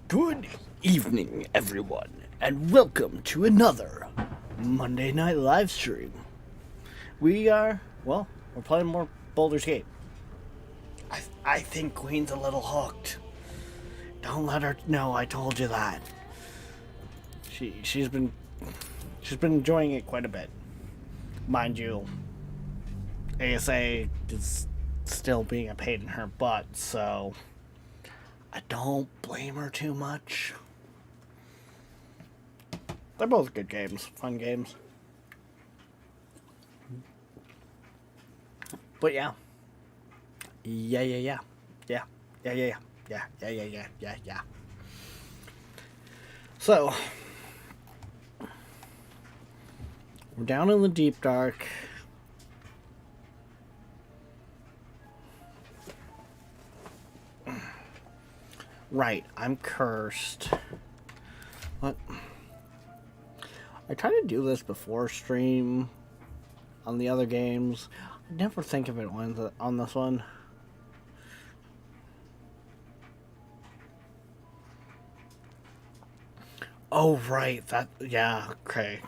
Good evening, everyone, and welcome to another Monday night live stream. We're playing more Baldur's Gate. I think Queen's a little hooked. Don't let her know I told you that. She's been enjoying it quite a bit. Mind you, ASA is still being a pain in her butt, so I don't blame her too much. They're both good games, fun games. But yeah. Yeah. So, we're down in the deep dark. Right, I'm cursed. What? I tried to do this before stream on the other games. I never think of it on this one. Oh, right. Yeah, okay.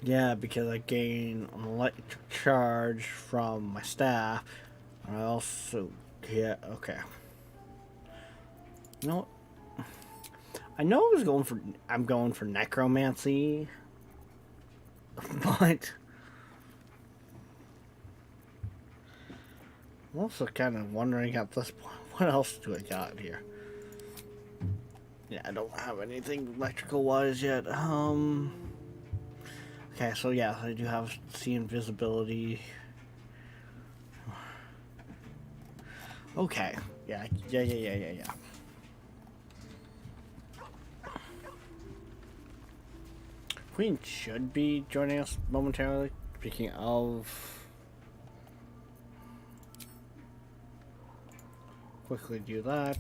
Yeah, because I gain an electric charge from my staff. I also get, okay. You know what? I know I'm going for necromancy, but I'm also kind of wondering at this point, what else do I got here? Yeah, I don't have anything electrical wise yet. Okay, so yeah, I do have see invisibility. Okay, yeah. Queen should be joining us momentarily. Speaking of, quickly do that.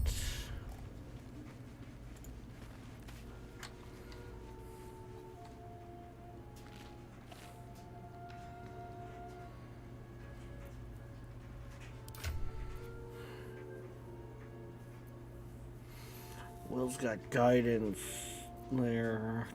Will's got guidance there.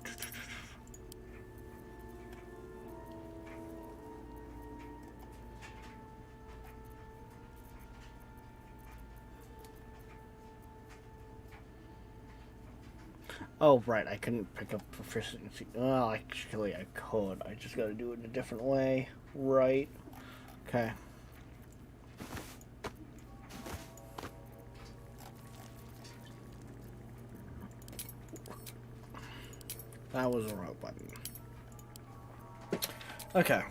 Oh, right, I couldn't pick up proficiency. Well, actually, I could. I just gotta do it in a different way. Right. Okay. That was the wrong button. Okay.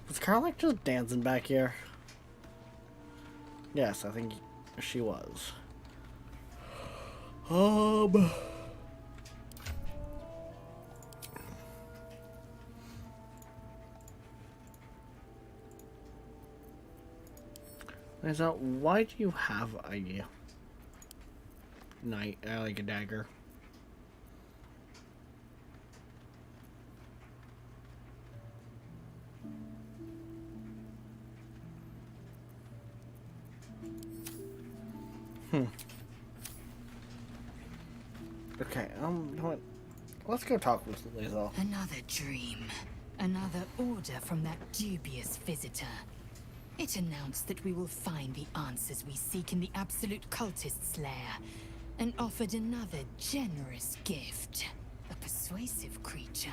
Was Carlick just dancing back here? Yes, I think she was. So why do you have a knight, like a dagger? Okay, you know what? Let's go talk with Lae'zel. Another dream. Another order from that dubious visitor. It announced that we will find the answers we seek in the Absolute Cultist's lair, and offered another generous gift. A persuasive creature.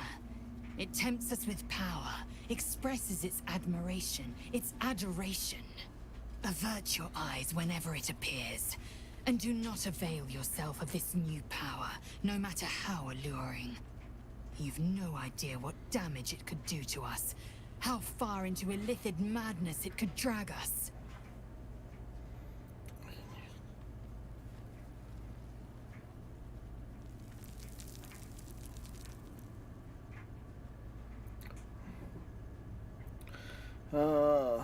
It tempts us with power, expresses its admiration, its adoration. Avert your eyes whenever it appears, and do not avail yourself of this new power, no matter how alluring. You've no idea what damage it could do to us, how far into illithid madness it could drag us. Uh,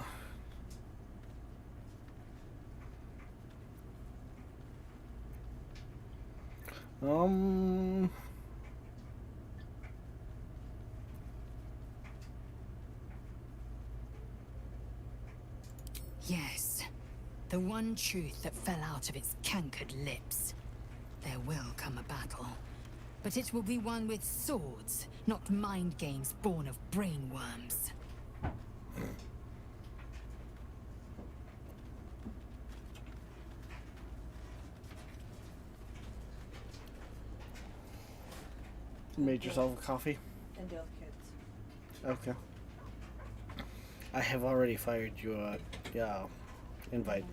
um, Yes, the one truth that fell out of its cankered lips. There will come a battle, but it will be one with swords, not mind games born of brainworms. made yourself a coffee? And your kids. Okay. I have already fired you a invite.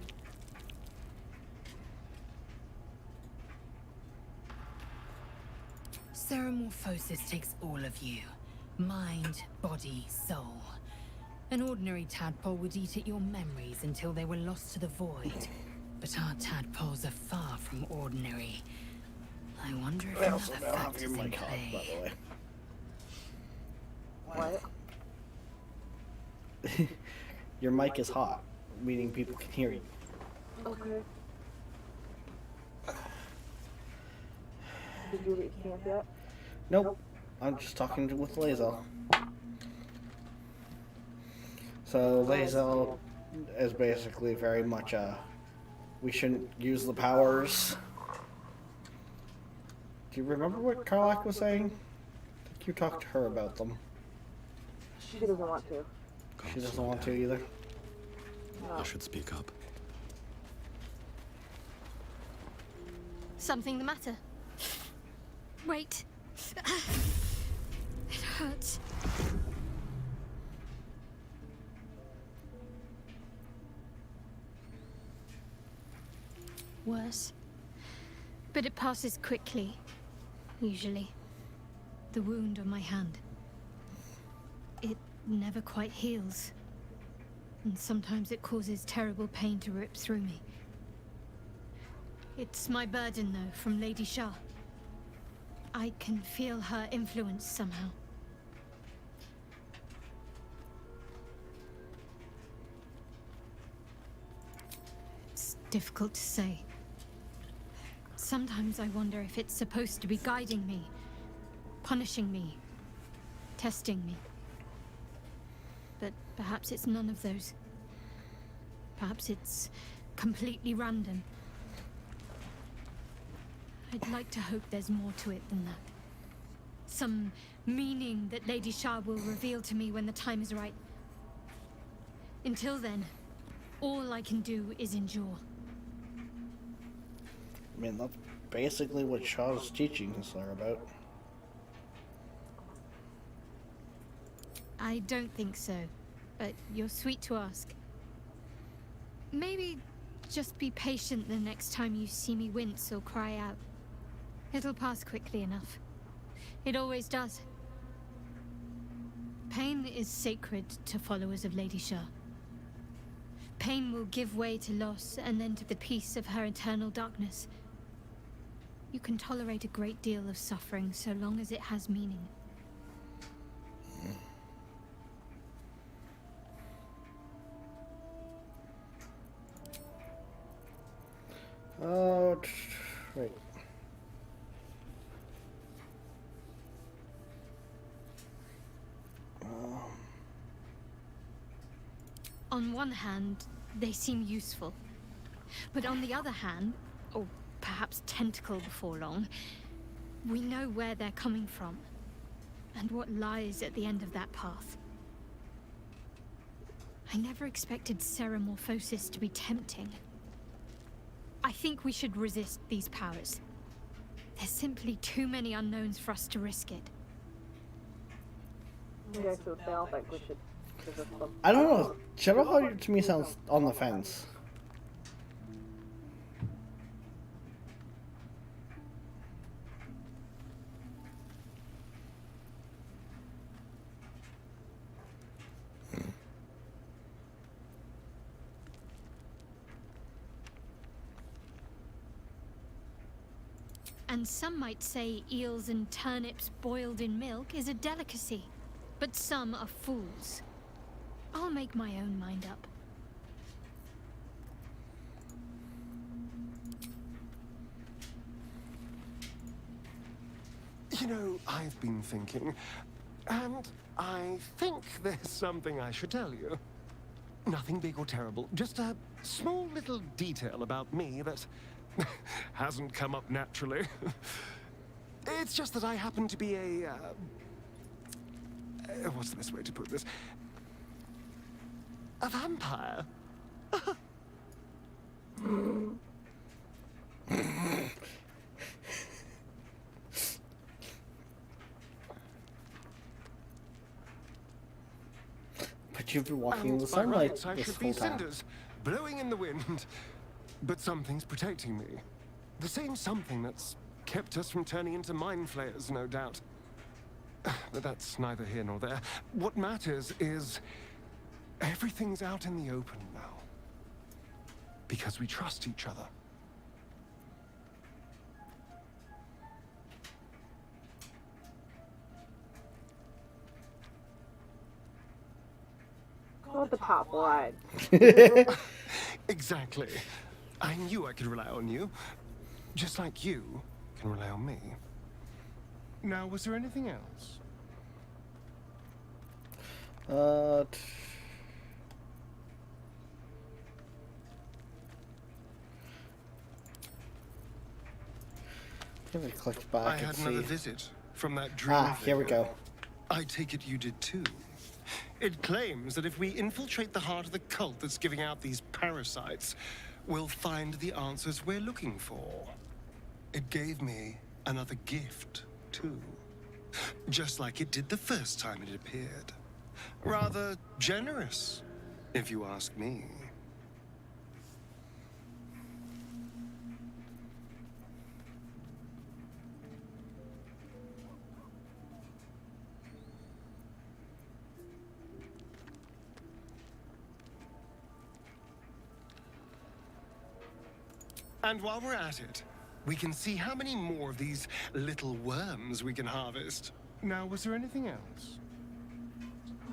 Ceramorphosis takes all of you. Mind, body, soul. An ordinary tadpole would eat at your memories until they were lost to the void. But our tadpoles are far from ordinary. I wonder if I also another now have factor's your in mic off, by play. the way. Your mic is hot, meaning people can hear you. Okay. Did you reach camp yet? Nope. I'm just talking with Lae'zel. So Lae'zel is basically very much we shouldn't use the powers. Do you remember what Karlach was saying? I think you talked to her about them. She doesn't want to. She doesn't want to either. No. I should speak up. Something the matter? Wait. It hurts. Worse. But it passes quickly, usually. The wound on my hand. It never quite heals. And sometimes it causes terrible pain to rip through me. It's my burden, though, from Lady Shah. I can feel her influence somehow. It's difficult to say. Sometimes I wonder if it's supposed to be guiding me, punishing me, testing me. But perhaps it's none of those. Perhaps it's completely random. I'd like to hope there's more to it than that. Some meaning that Lady Shah will reveal to me when the time is right. Until then, all I can do is endure. I mean, that's basically what Shaw's teachings are about. I don't think so, but you're sweet to ask. Maybe just be patient the next time you see me wince or cry out. It'll pass quickly enough. It always does. Pain is sacred to followers of Lady Shah. Pain will give way to loss and then to the peace of her eternal darkness. You can tolerate a great deal of suffering so long as it has meaning. Oh, right. On one hand, they seem useful. But on the other hand, or perhaps tentacle before long, we know where they're coming from, and what lies at the end of that path. I never expected Ceramorphosis to be tempting. I think we should resist these powers. There's simply too many unknowns for us to risk it. Okay, so they all think we should resist them. I don't know. Shadowheart to me sounds on the fence. And some might say eels and turnips boiled in milk is a delicacy. But some are fools. I'll make my own mind up. You know, I've been thinking, and I think there's something I should tell you. Nothing big or terrible, just a small little detail about me that hasn't come up naturally. It's just that I happen to be what's the best way to put this? A vampire. But you've been walking in And the by sunlight rights, I this should be whole time. cinders, blowing in the wind. But something's protecting me. The same something that's kept us from turning into mind flayers, no doubt. But that's neither here nor there. What matters is everything's out in the open now. Because we trust each other. Go with the top line. Exactly. I knew I could rely on you. Just like you can rely on me. Now, was there anything else? Let me click back I and had see. another visit from that dream. Ah, here we thing. go. I take it you did too. It claims that if we infiltrate the heart of the cult that's giving out these parasites, we'll find the answers we're looking for. It gave me another gift, too. Just like it did the first time it appeared. Rather generous, if you ask me. And while we're at it, we can see how many more of these little worms we can harvest. Now, was there anything else?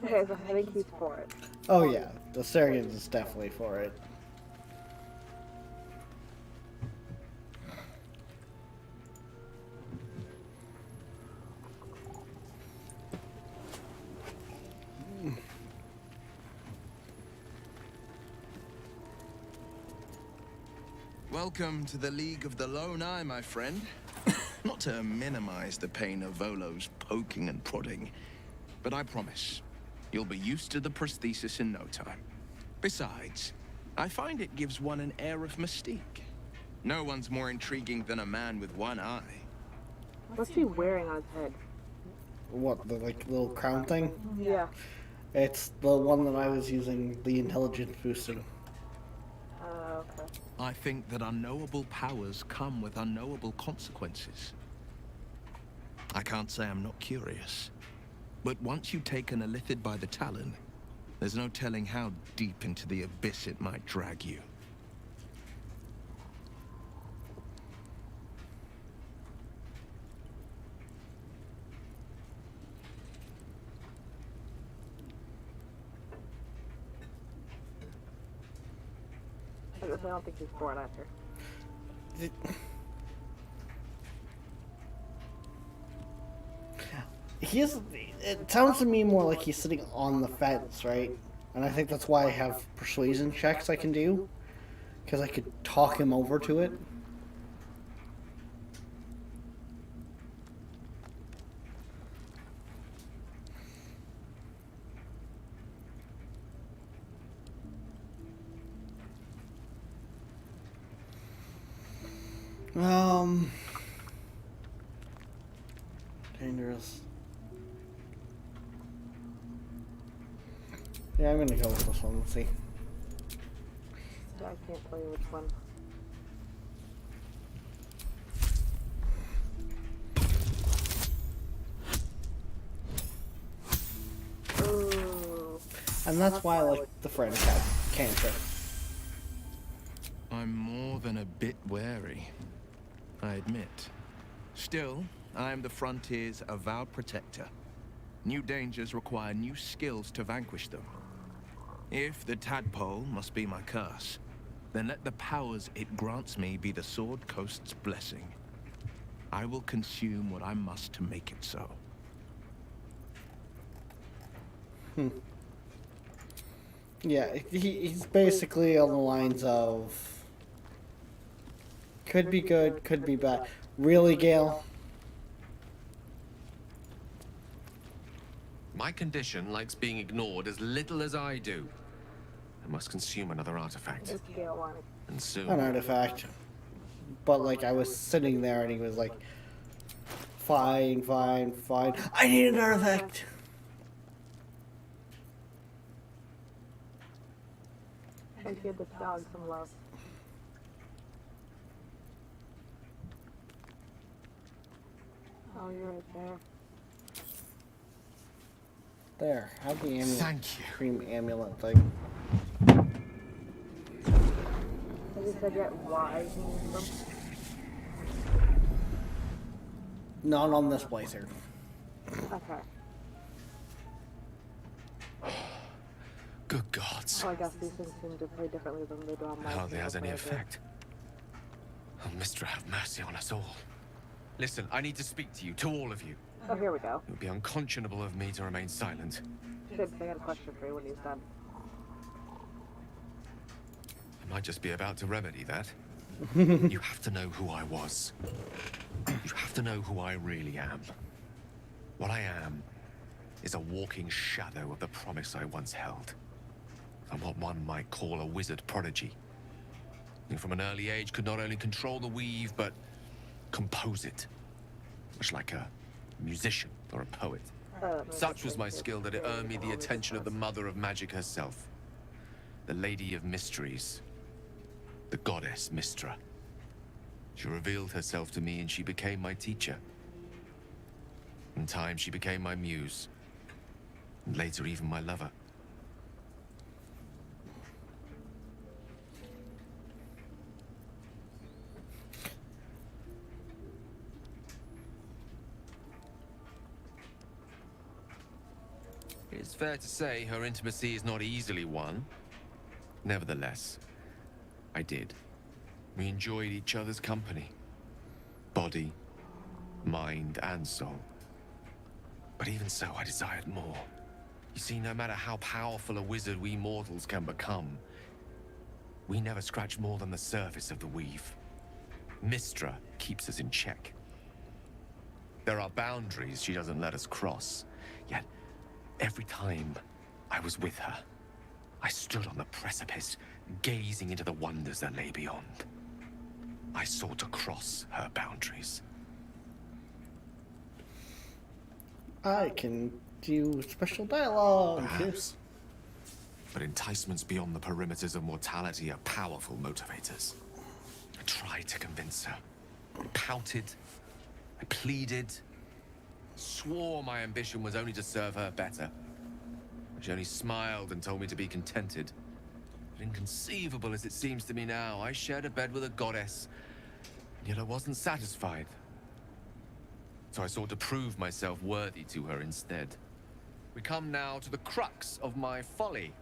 Okay, so I think he's for it. Oh yeah, the Sarian is definitely for it. Welcome to the League of the Lone Eye, my friend. Not to minimize the pain of Volo's poking and prodding, but I promise, you'll be used to the prosthesis in no time. Besides, I find it gives one an air of mystique. No one's more intriguing than a man with one eye. What's he wearing on his head? What, the like little crown thing? Yeah. It's the one that I was using, the intelligence boosting. Okay. I think that unknowable powers come with unknowable consequences. I can't say I'm not curious, but once you've taken a Illithid by the talon, there's no telling how deep into the abyss it might drag you. I don't think he's for it either. It sounds to me more like he's sitting on the fence, right? And I think that's why I have persuasion checks I can do. Because I could talk him over to it. Dangerous. Yeah, I'm gonna go with this one. Let's see. Yeah, I can't tell you which one. Ooh. And that's why I like the friend cantrip. I'm more than a bit wary, I admit. Still, I am the Frontier's avowed protector. New dangers require new skills to vanquish them. If the tadpole must be my curse, then let the powers it grants me be the Sword Coast's blessing. I will consume what I must to make it so. Yeah, he's basically on the lines of could be good, could be bad. Really, Gale? My condition likes being ignored as little as I do. I must consume another artifact. It's Gale wanting. And soon. An artifact. But, like, I was sitting there and he was like, fine, fine, fine. I need an artifact! And give the dog some love. Oh, you're right there. There, have the amulet. Thank you. Cream amulet thing. Have you said yet why he needs them? Not on this playthrough. Okay. Good gods. Oh, I guess these things seem to play differently than they do on my Hardly has any single player effect. Oh, Mystra, have mercy on us all. Listen, I need to speak to you, to all of you. game. Oh, here we go. It would be unconscionable of me to remain silent. Good, I got a question for you when he's done. I might just be about to remedy that. You have to know who I was. You have to know who I really am. What I am is a walking shadow of the promise I once held. I'm what one might call a wizard prodigy. And from an early age could not only control the weave, but compose it. Much like a musician or a poet. Such was my skill that it earned me the attention of the mother of magic herself. The Lady of Mysteries. The goddess Mystra. She revealed herself to me and she became my teacher. In time, she became my muse. And later, even my lover. It's fair to say her intimacy is not easily won. Nevertheless, I did. We enjoyed each other's company. Body, mind, and soul. But even so, I desired more. You see, no matter how powerful a wizard we mortals can become, we never scratch more than the surface of the weave. Mystra keeps us in check. There are boundaries she doesn't let us cross, yet every time I was with her, I stood on the precipice, gazing into the wonders that lay beyond. I sought to cross her boundaries. I can do special dialogue. Perhaps. But enticements beyond the perimeters of mortality are powerful motivators. I tried to convince her. I pouted. I pleaded. Swore my ambition was only to serve her better. She only smiled and told me to be contented. But inconceivable as it seems to me now, I shared a bed with a goddess, yet I wasn't satisfied. So I sought to prove myself worthy to her instead. We come now to the crux of my folly.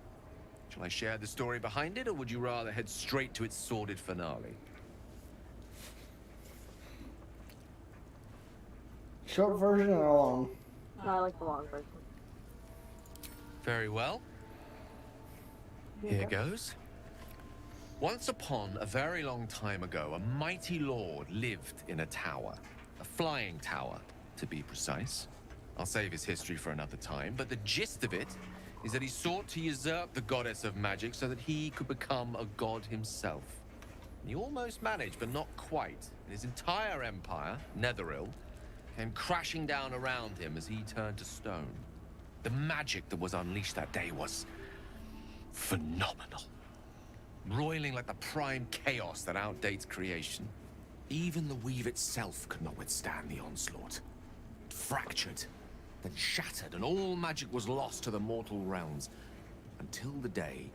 Shall I share the story behind it, or would you rather head straight to its sordid finale? Short version or long? No, I like the long version. Very well. Here goes. Once upon a very long time ago, a mighty lord lived in a tower. A flying tower, to be precise. I'll save his history for another time, but the gist of it is that he sought to usurp the goddess of magic so that he could become a god himself. He almost managed, but not quite. And his entire empire, Netheril, came crashing down around him as he turned to stone. The magic that was unleashed that day was phenomenal. Roiling like the prime chaos that outdates creation. Even the weave itself could not withstand the onslaught. It fractured, then shattered, and all magic was lost to the mortal realms. Until the day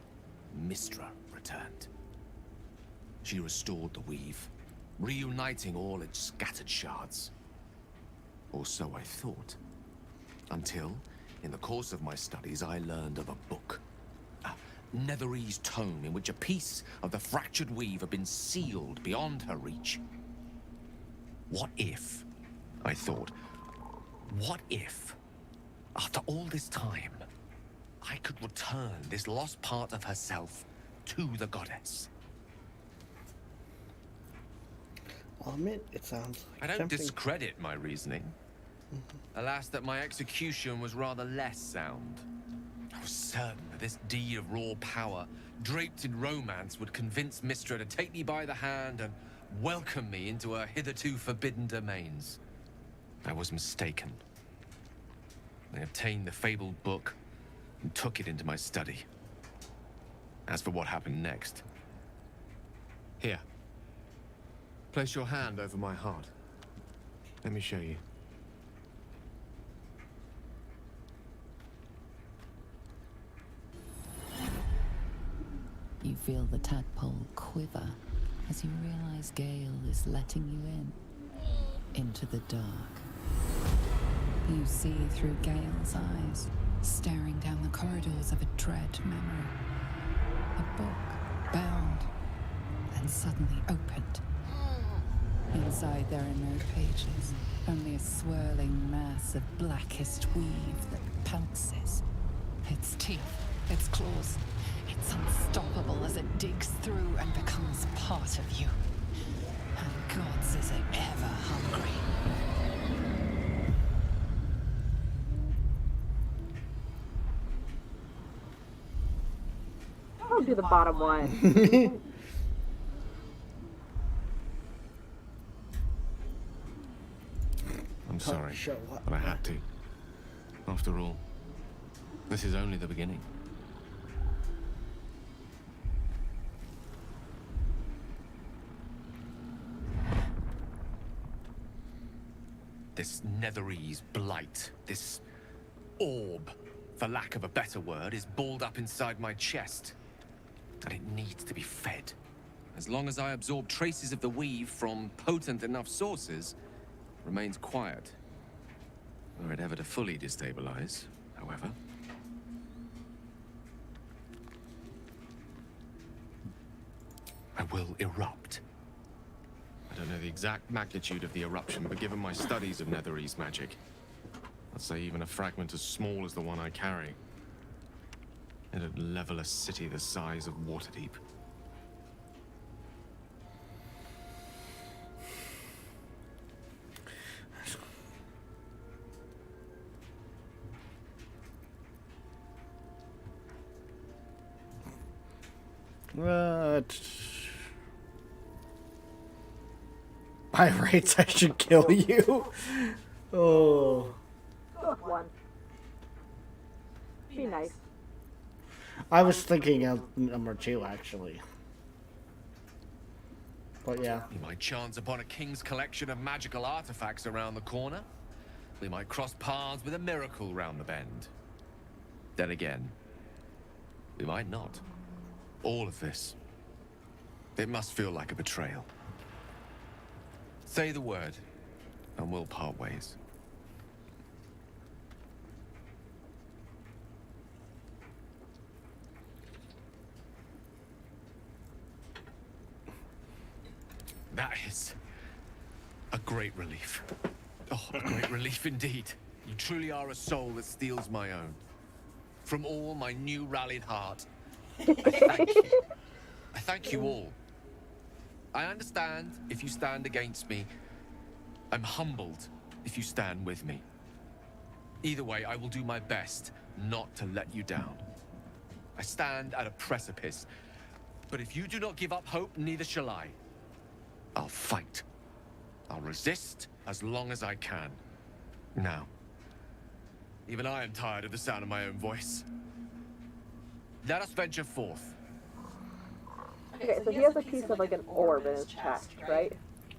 Mystra returned. She restored the weave, reuniting all its scattered shards. Or so I thought. Until, in the course of my studies, I learned of a book. Netherese tome in which a piece of the fractured weave had been sealed beyond her reach. What if, I thought, what if, after all this time, I could return this lost part of herself to the goddess? I'll admit, it sounds like I don't tempting. discredit my reasoning. Alas, that my execution was rather less sound. I was certain that this deed of raw power, draped in romance, would convince Mystra to take me by the hand and welcome me into her hitherto forbidden domains. I was mistaken. I obtained the fabled book and took it into my study. As for what happened next... Here. Place your hand over my heart. Let me show you. You feel the tadpole quiver as you realize Gale is letting you into the dark. You see through Gale's eyes, staring down the corridors of a dread memory. A book, bound, and suddenly opened. Inside there are no pages, only a swirling mass of blackest weave that pounces. Its teeth, its claws, it's unstoppable as it digs through and becomes part of you. And God's is it ever hungry. I'll do the bottom one. I'm sorry, show up. but I had to. After all, this is only the beginning. This Netherese blight, this orb, for lack of a better word, is balled up inside my chest. And it needs to be fed. As long as I absorb traces of the weave from potent enough sources, it remains quiet. Were it ever to fully destabilize, however. I will erupt. I don't know the exact magnitude of the eruption, but given my studies of Netherese magic, I'd say even a fragment as small as the one I carry, it'd level a city the size of Waterdeep. What? By rights, I should kill you. Oh. Go with one. Be nice. I was thinking of number 2, actually. But yeah. We might chance upon a king's collection of magical artifacts around the corner. We might cross paths with a miracle round the bend. Then again, we might not. All of this, it must feel like a betrayal. Say the word, and we'll part ways. That is a great relief. Oh, a great relief indeed. You truly are a soul that steals my own. From all my new rallied heart, I thank you. I thank you all. I understand if you stand against me. I'm humbled if you stand with me. Either way, I will do my best not to let you down. I stand at a precipice, but if you do not give up hope, neither shall I. I'll fight. I'll resist as long as I can. Now, even I am tired of the sound of my own voice. Let us venture forth. Okay, so he has a piece of like an orb in his chest, right?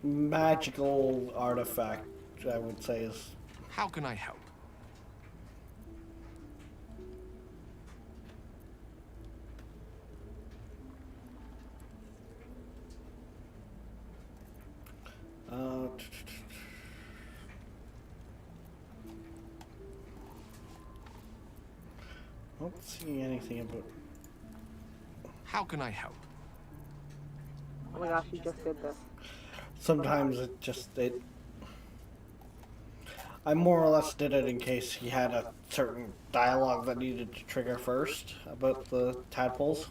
Magical artifact, I would say, is... How can I help? Don't see anything about How can I help? Oh my gosh, you just did this. Sometimes I more or less did it in case he had a certain dialogue that needed to trigger first about the tadpoles.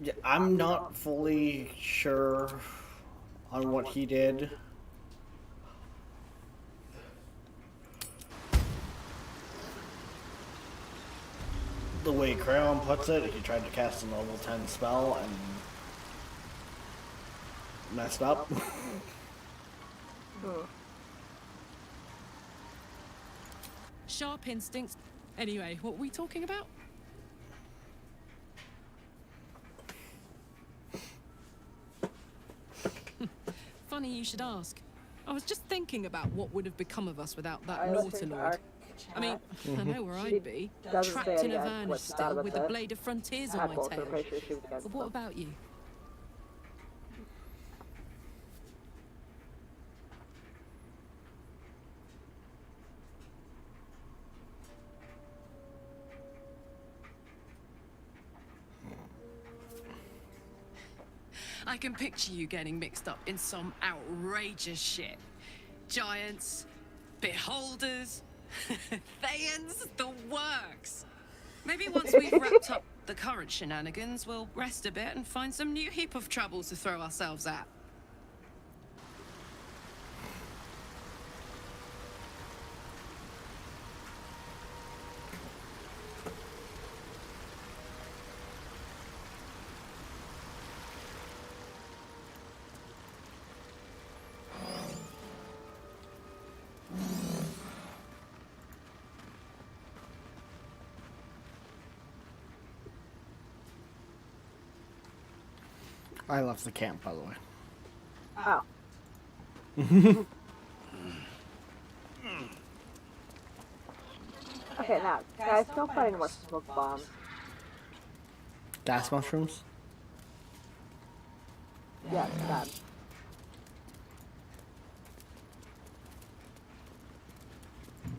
Yeah, I'm not fully sure on what he did. The way Crayon puts it, he tried to cast a level 10 spell and messed up. Sharp instincts. Anyway, what were we talking about? Funny you should ask. I was just thinking about what would have become of us without that I listened to Nautilord. our I mean, I know where She I'd be. doesn't say Trapped in anything, Avernus what's still, about with the the Blade of Frontiers on my tadpoles, so I'm tail. pretty sure she was against But what them. about you? I can picture you getting mixed up in some outrageous shit. Giants, beholders, Thayans, the works. Maybe once we've wrapped up the current shenanigans, we'll rest a bit and find some new heap of troubles to throw ourselves at. I left the camp, by the way. Oh. Okay, now, guys, don't find any more smoke bombs. Gas mushrooms? Yeah, bad.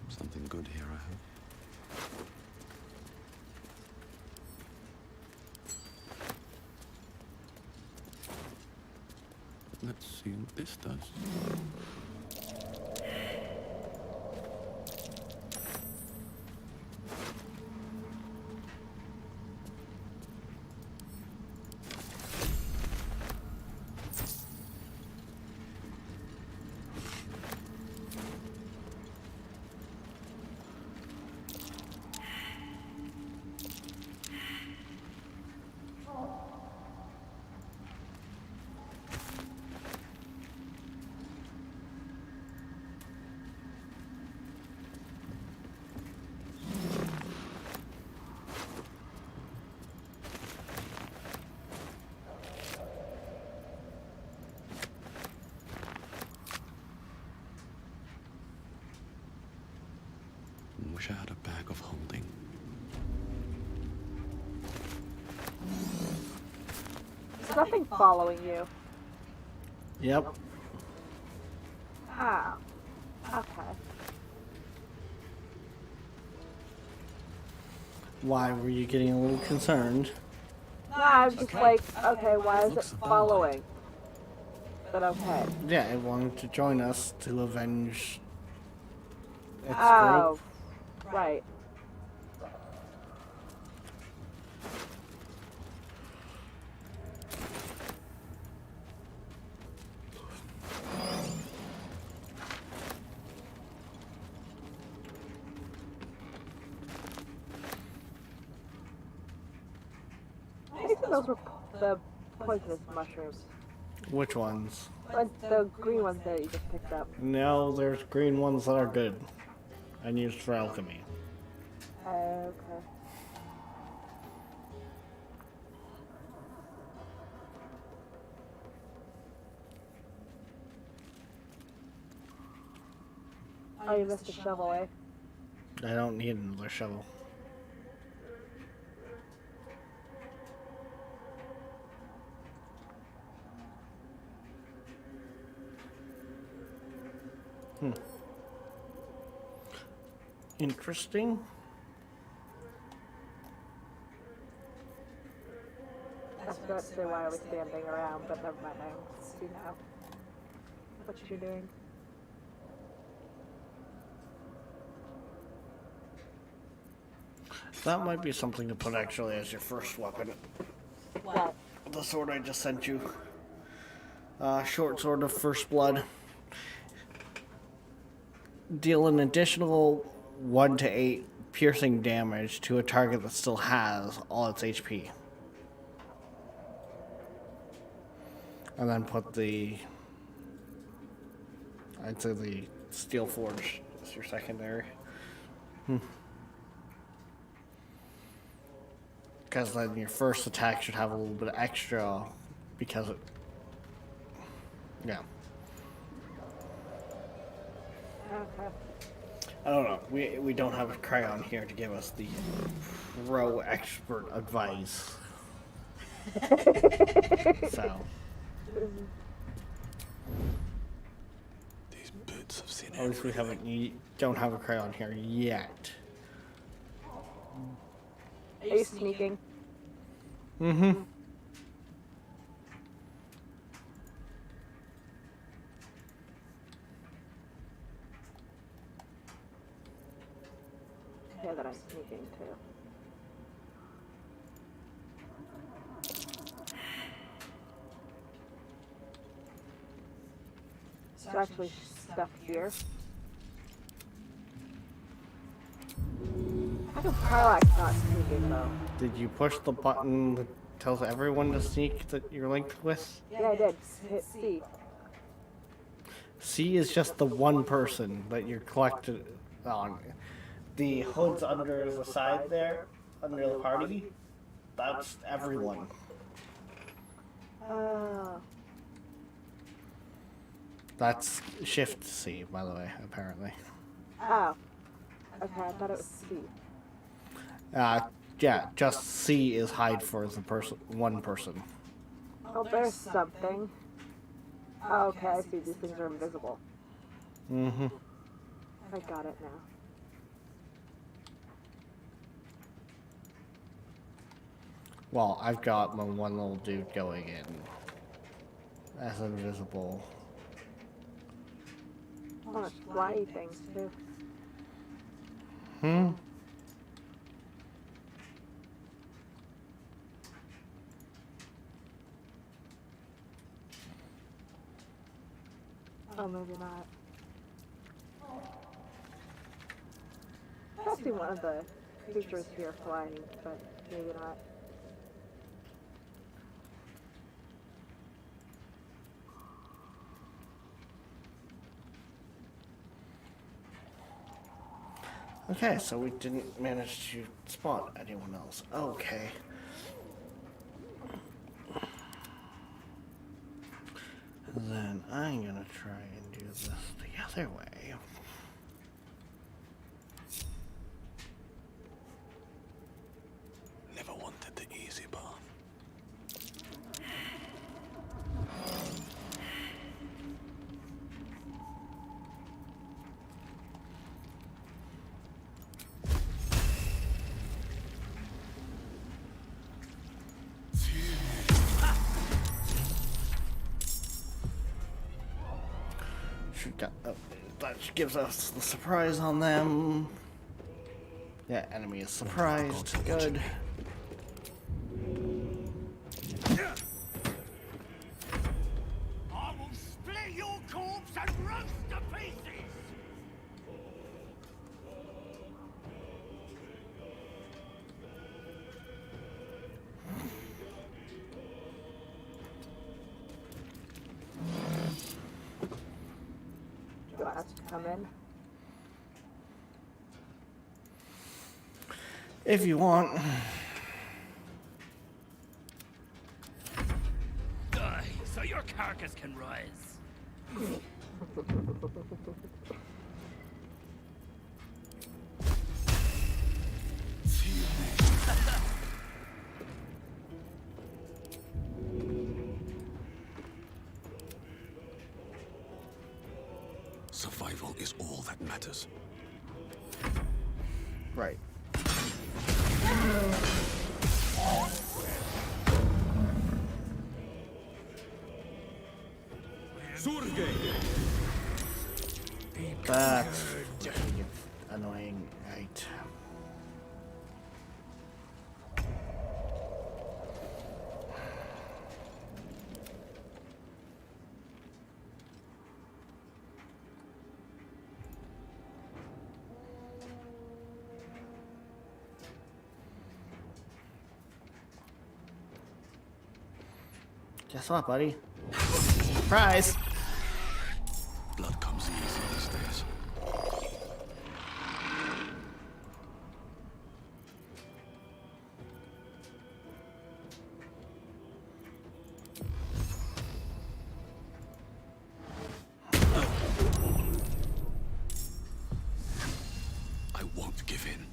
Something good here, I hope. Let's see what this does. Wish I had a bag of holding. There's nothing following you. Yep. Ah. Okay. Why were you getting a little concerned? No, I'm just like, okay, why is it following? But okay. Yeah, it wanted to join us to avenge its Oh. group. Right. I think those were the poisonous mushrooms. Which ones? Like the green ones that you just picked up. No, there's green ones that are good and used for alchemy. Okay. Oh, you missed a shovel, eh? I don't need another shovel. Interesting. I was about to say why I was standing around, but never mind. I see now what you're doing. That might be something to put actually as your first weapon. What? The sword I just sent you. Short sword of first blood. Deal an additional 1 to 8 piercing damage to a target that still has all its HP. And then put the, I'd say the steel forge as your secondary. Because then your first attack should have a little bit of extra, because it, yeah. Okay. I don't know. We don't have a crayon here to give us the pro expert advice. So. These boots have seen At least we haven't. Don't have a crayon here yet. Are you sneaking? Mm-hmm. Yeah, that I'm sneaking too. There's actually stuff here. How come Karlach's not sneaking though? Did you push the button that tells everyone to sneak that you're linked with? Yeah, I did. Hit C. C is just the one person that you're collected on. The hood's under the side there, under the party. That's everyone. Oh. That's Shift C, by the way, apparently. Oh. Okay, I thought it was C. Yeah, just C is hide for the person, one person. Oh, there's something. Oh, okay, I see. These things are invisible. Mm-hmm. I got it now. Well, I've got my one little dude going in as invisible. Oh, it's flyy things too. Hmm? Oh, maybe not. I see one of the creatures here flying, but maybe not. Okay, so we didn't manage to spot anyone else. Okay. Then I'm gonna try and do this the other way. Never wanted the easy path. That gives us the surprise on them. Yeah, enemy is surprised. Good. I will split your corpse and roast to pieces! Do I have to come in? If you want. Die, so your carcass can rise. Survival is all that matters. Right. That's annoying, right? Guess what, buddy? Surprise! Blood comes easy these days. I won't give in.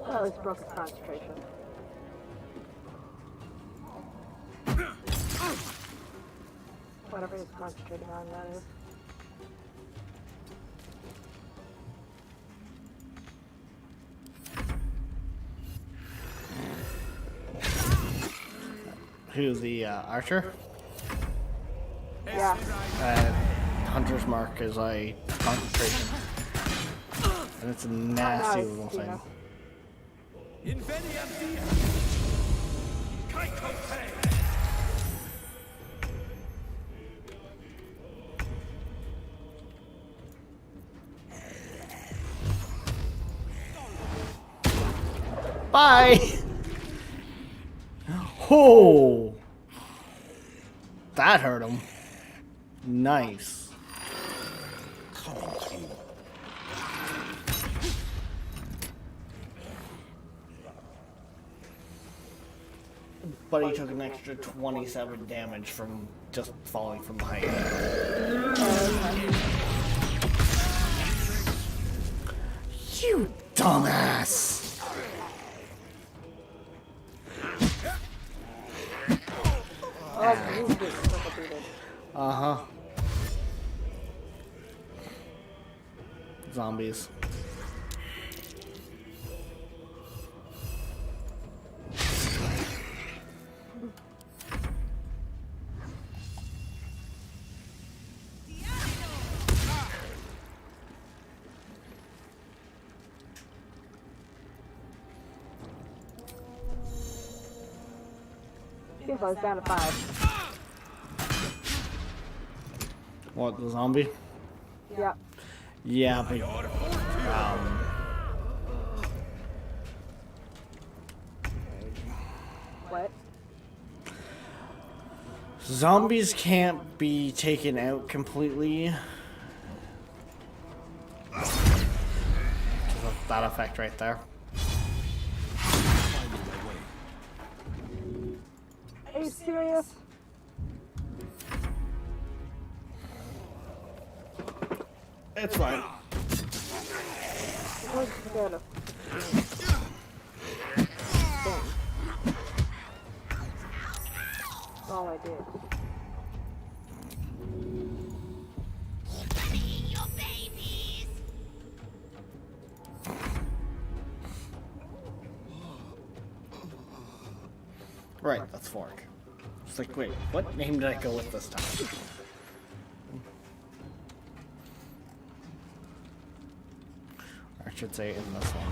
Well, at least broke his concentration. Whatever he's concentrating on, that is. Who's the archer? Yeah. Hunter's mark is a concentration. And it's a nasty little thing. Bye! Oh! That hurt him. Nice. But he took an extra 27 damage from just falling from height. You dumbass! Uh-huh. Zombies. I was down to 5. What, the zombie? Yeah. Yeah, but What? zombies can't be taken out completely. That effect right there. you serious? It's fine. I was scared of things. That's all I did. Right, that's Fork. It's like, wait, what name did I go with this time? I should say in this one.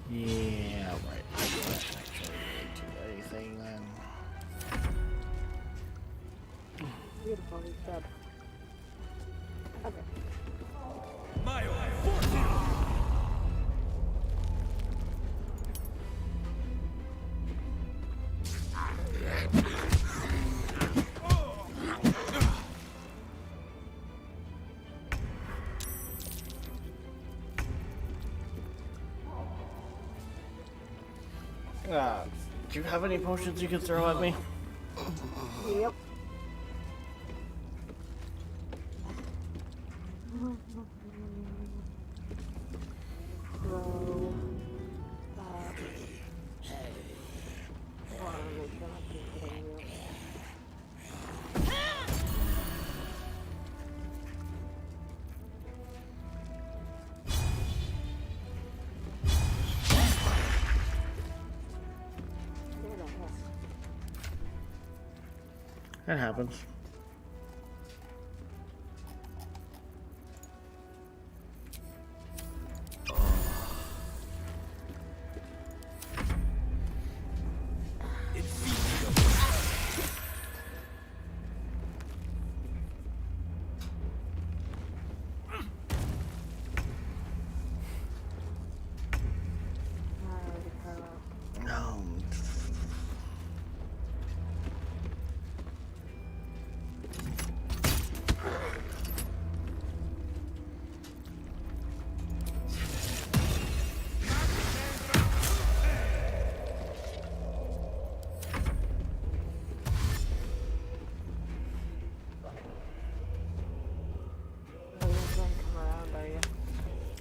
Yeah, right. I don't actually do anything then. Beautiful, he said. Okay. Do you have any potions you can throw at me? Yep. Throw that. That happens.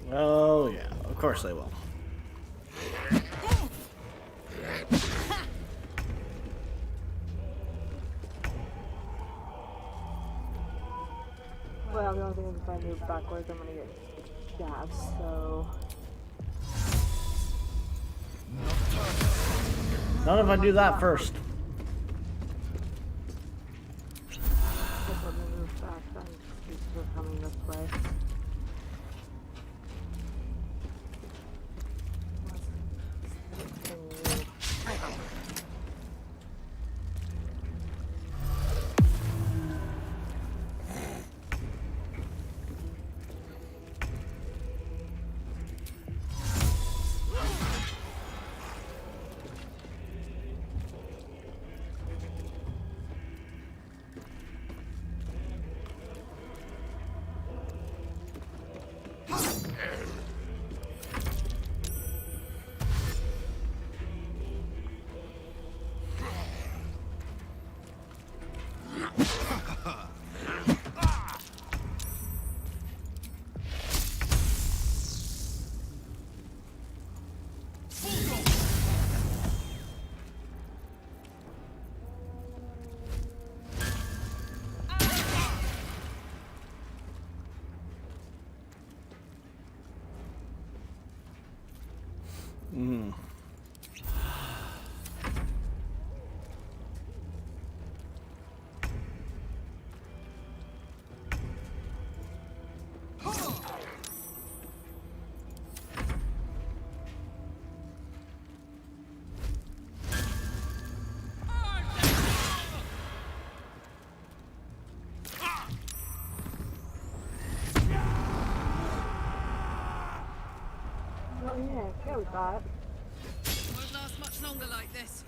Oh yeah, of course they will. Well, the only thing is if I move backwards, I'm gonna get jabbed, so... Not if I do that first. If I move back, then they're coming this way. Okay, we got it. Won't last much longer like this.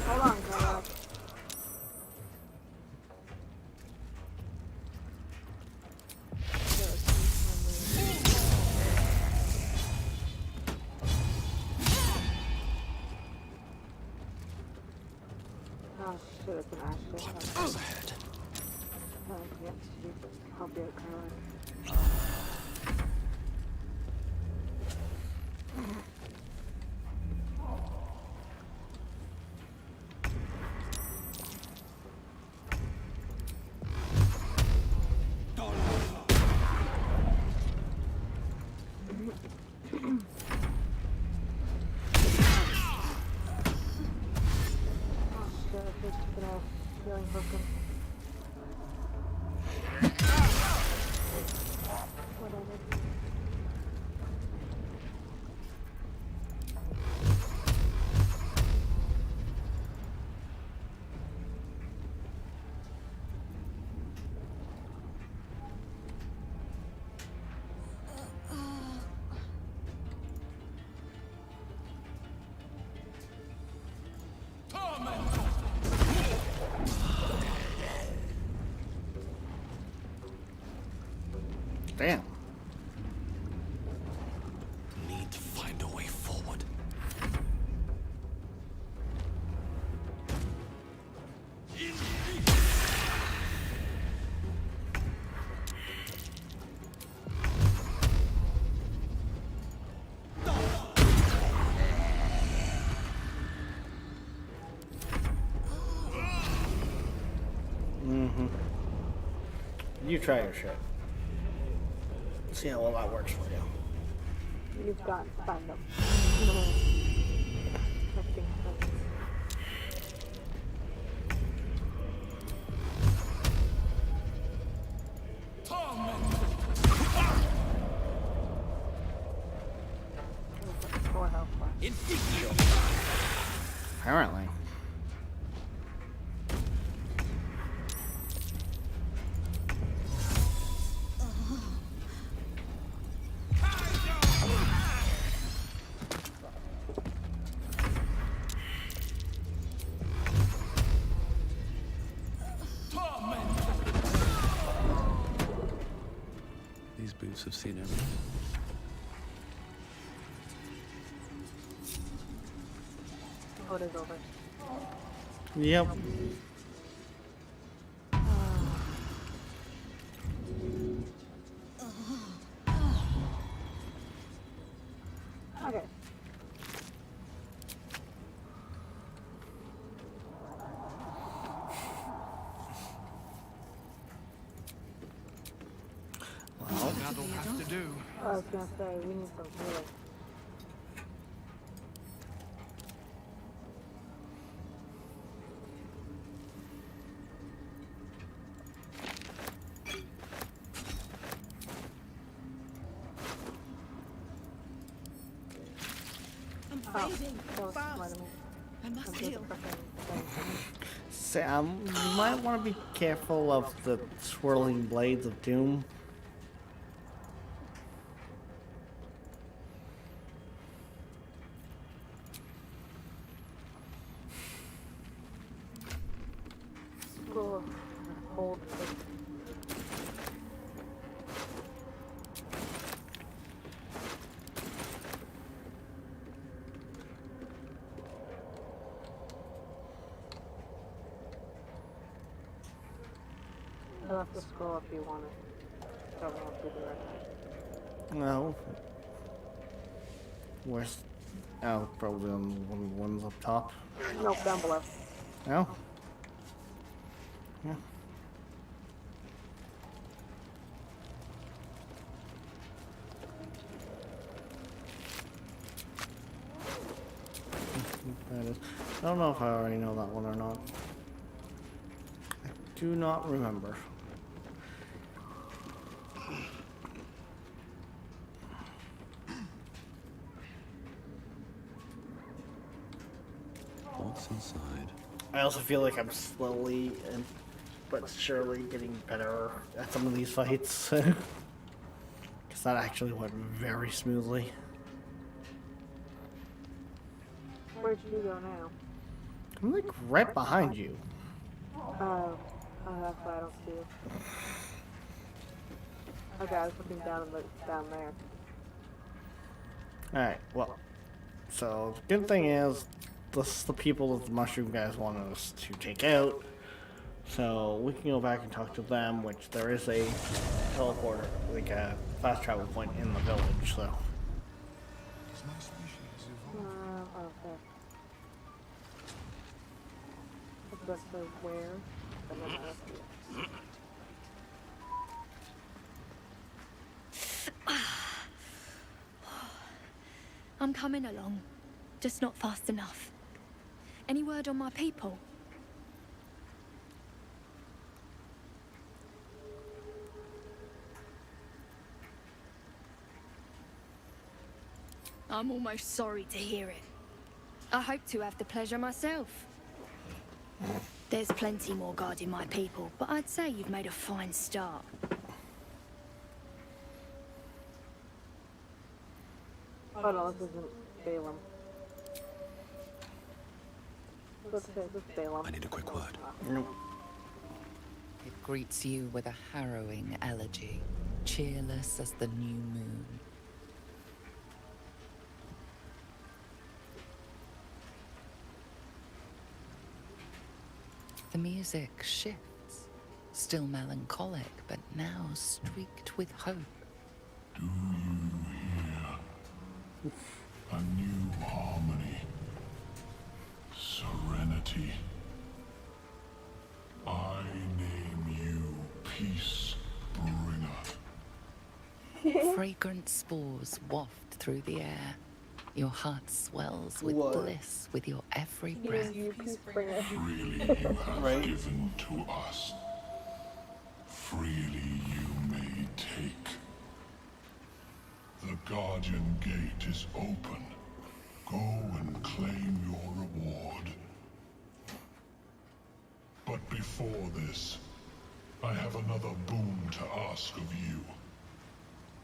Hold on, Carla. Oh shit, it's an Ashley. Oh, yes, I'll be at Carla. Feeling broken. Whatever. Damn. Need to find a way forward. You try your shit. See how well that works for you. You've got to find them. Apparently. These boots have seen everything. Vote is over. Yep. Okay. That'll have to do. I was gonna say, we need some healing. I'm fading That was fast. smart of me. I must I did heal. the frickin' thing. Sam, you might want to be careful of the swirling blades of doom. Cool. Hold it. I left the scroll if you want it. Don't know if you do right No. Where's... Oh, probably on one of the ones up top. now. Nope, down below. No? Yeah. That is. I don't know if I already know that one or not. I do not remember. What's inside? I also feel like I'm slowly and but surely getting better at some of these fights. Because that actually went very smoothly. Where'd you go now? I'm like right behind you. Oh, that's why I don't see you. Okay, I was looking down there. Alright, well. So, the good thing is, this is the people that the mushroom guys wanted us to take out. So, we can go back and talk to them, which there is a teleporter, like a fast travel point in the village, so. Okay. That's the where? And then I'm coming along, just not fast enough. Any word on my people? I'm almost sorry to hear it. I hope to have the pleasure myself. There's plenty more guarding my people, but I'd say you've made a fine start. Oh no, this isn't Balaam. This is Balaam. I need a quick word. It greets you with a harrowing elegy, cheerless as the new moon. The music shifts, still melancholic, but now streaked with hope. Do you hear a new harmony? Serenity. I name you Peace Bringer. Fragrant spores waft through the air. Your heart swells with Whoa. bliss with your every breath. Freely you have given to us. Freely you may take. The Guardian Gate is open. Go and claim your reward. But before this, I have another boon to ask of you.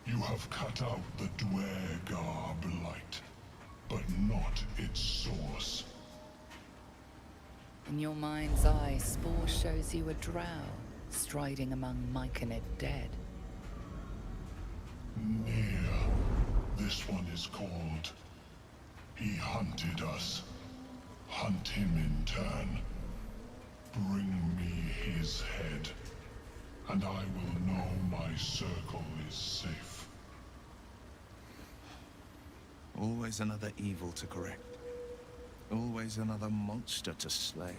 You have cut out the Dwergar blight, but not its source. In your mind's eye, Spore shows you a drow, striding among Myconid dead. Near. This one is called. He hunted us. Hunt him in turn. Bring me his head, and I will know my circle is safe. Always another evil to correct. Always another monster to slay.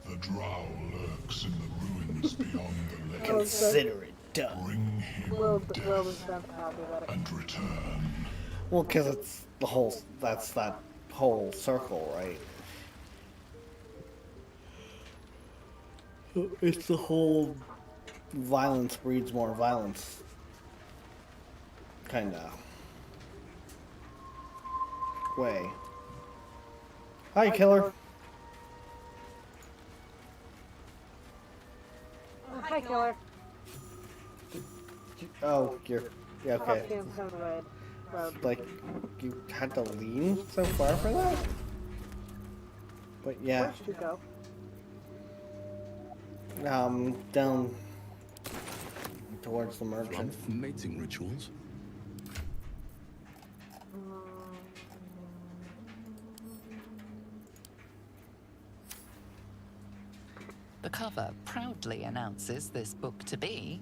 The drow lurks in the ruins beyond the lake. Consider it done. Bring him and return. Well, because it's the whole, that's that whole circle, right? It's the whole violence breeds more violence. Kinda. Way. Hi, killer. Hi, killer. Oh, you're, yeah, okay. Road. Like, you had to lean so far for that? But yeah. Where'd you go? Down towards the merchant. Mating rituals. The cover proudly announces this book to be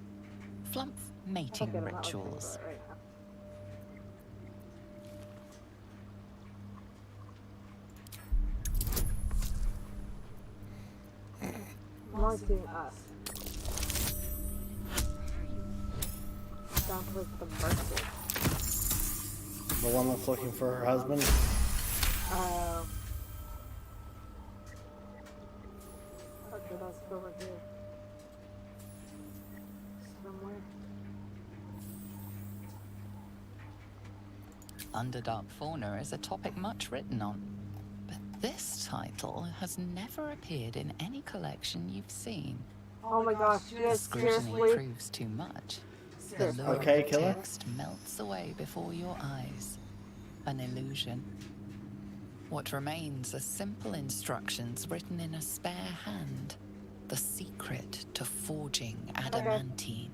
Flumph Mating Rituals. Marking us. Down towards the merchant. The one that's looking for her husband? Okay, that's over here. Somewhere. Underdark fauna is a topic much written on, but this title has never appeared in any collection you've seen. Oh my gosh, The yes, scrutiny seriously? proves too much. The lurid Okay, killer. text melts away before your eyes. An illusion. What remains are simple instructions written in a spare hand. The secret to forging adamantine.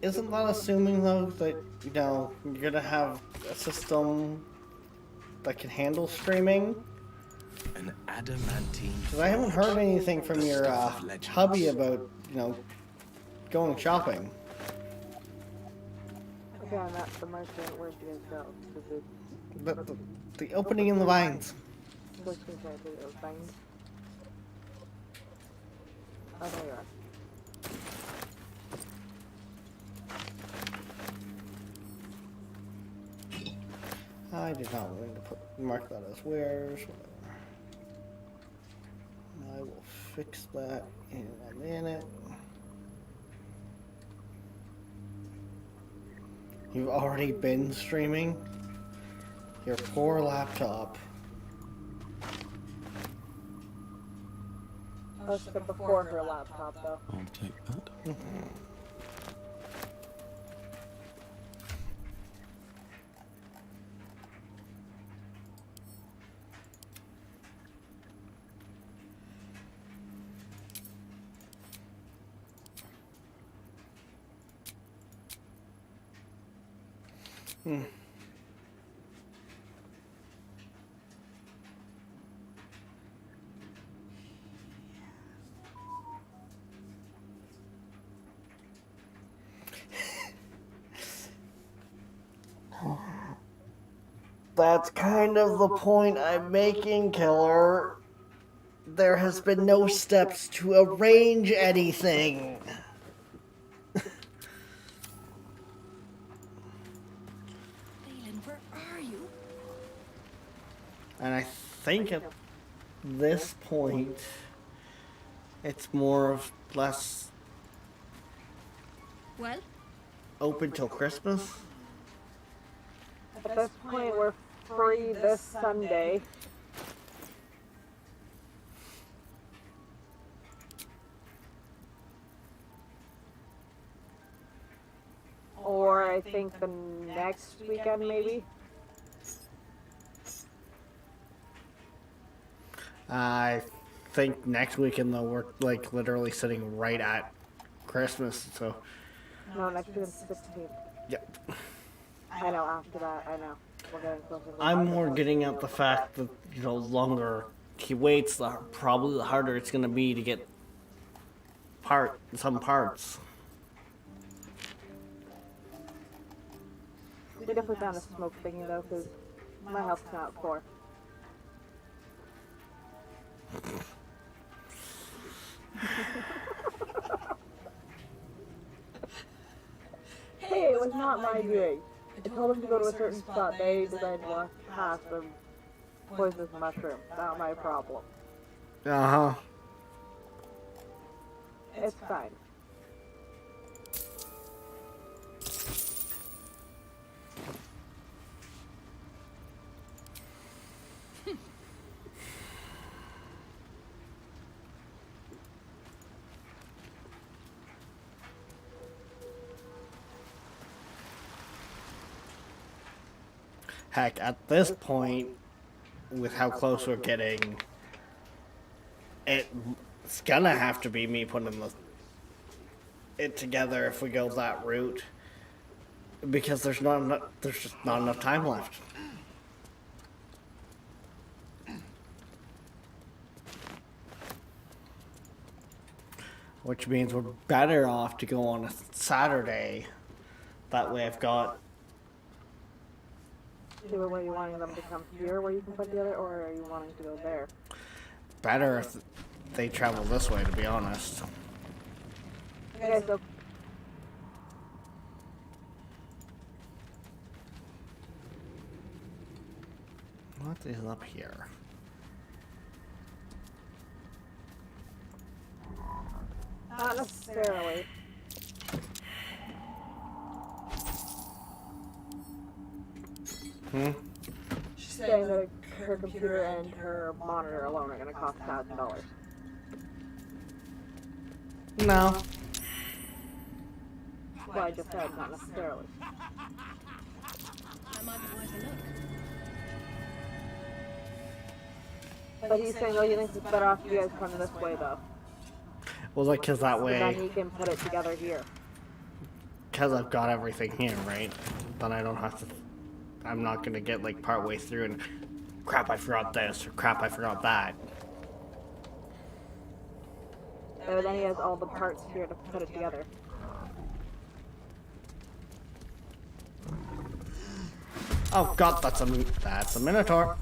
Isn't that assuming, though, that, you know, you're gonna have a system that can handle streaming? An adamantine. Because I haven't heard anything from your hubby about, you know, going shopping. Okay, I'm at the merchant. Where'd you guys go? The opening in the vines. Which is right there, those vines. Oh, there you are. I did not want to mark that as wares. I will fix that in a minute. You've already been streaming? Your poor laptop. That's the before her laptop, though. I'll take that. That's kind of the point I'm making, Killer. There has been no steps to arrange anything. Leland, where are you? And I think at this point, it's more of less Well, open till Christmas. At this point, we're free this Sunday. Or I think the next weekend, maybe. I think next weekend, though, we're like literally sitting right at Christmas, so. No, next weekend's 16th. Yep. I know, after that, I know. We're getting closer to the I'm more getting at the fact that, you know, longer he waits, probably the harder it's going to be to get some parts. We definitely found a smoke thingy, though, because my health's not 4. Hey, it was not my doing. I told them to go to a certain spot. They decided to walk past the poisonous mushroom. Not my problem. Uh-huh. It's fine. Heck, at this point, with how close we're getting, it's gonna have to be me putting it together if we go that route, because there's just not enough time left. Which means we're better off to go on a Saturday. That way I've got. So were you wanting them to come here where you can put the other, or are you wanting to go there? Better if they travel this way, to be honest. Okay, so What is up here? not necessarily. She's saying that her computer and her monitor alone are going to cost $1,000. No. what I just said, not necessarily. That might be worth a look. But he's saying, oh, he thinks it's better off if you guys come this way, though. Well, like, cause that And then way, he can put it together here. cause I've got everything here, right? Then I don't have to. I'm not gonna get like part way through and crap, I forgot this or crap, I forgot that. But then he has all the parts here to put it together. Oh God, that's a Minotaur.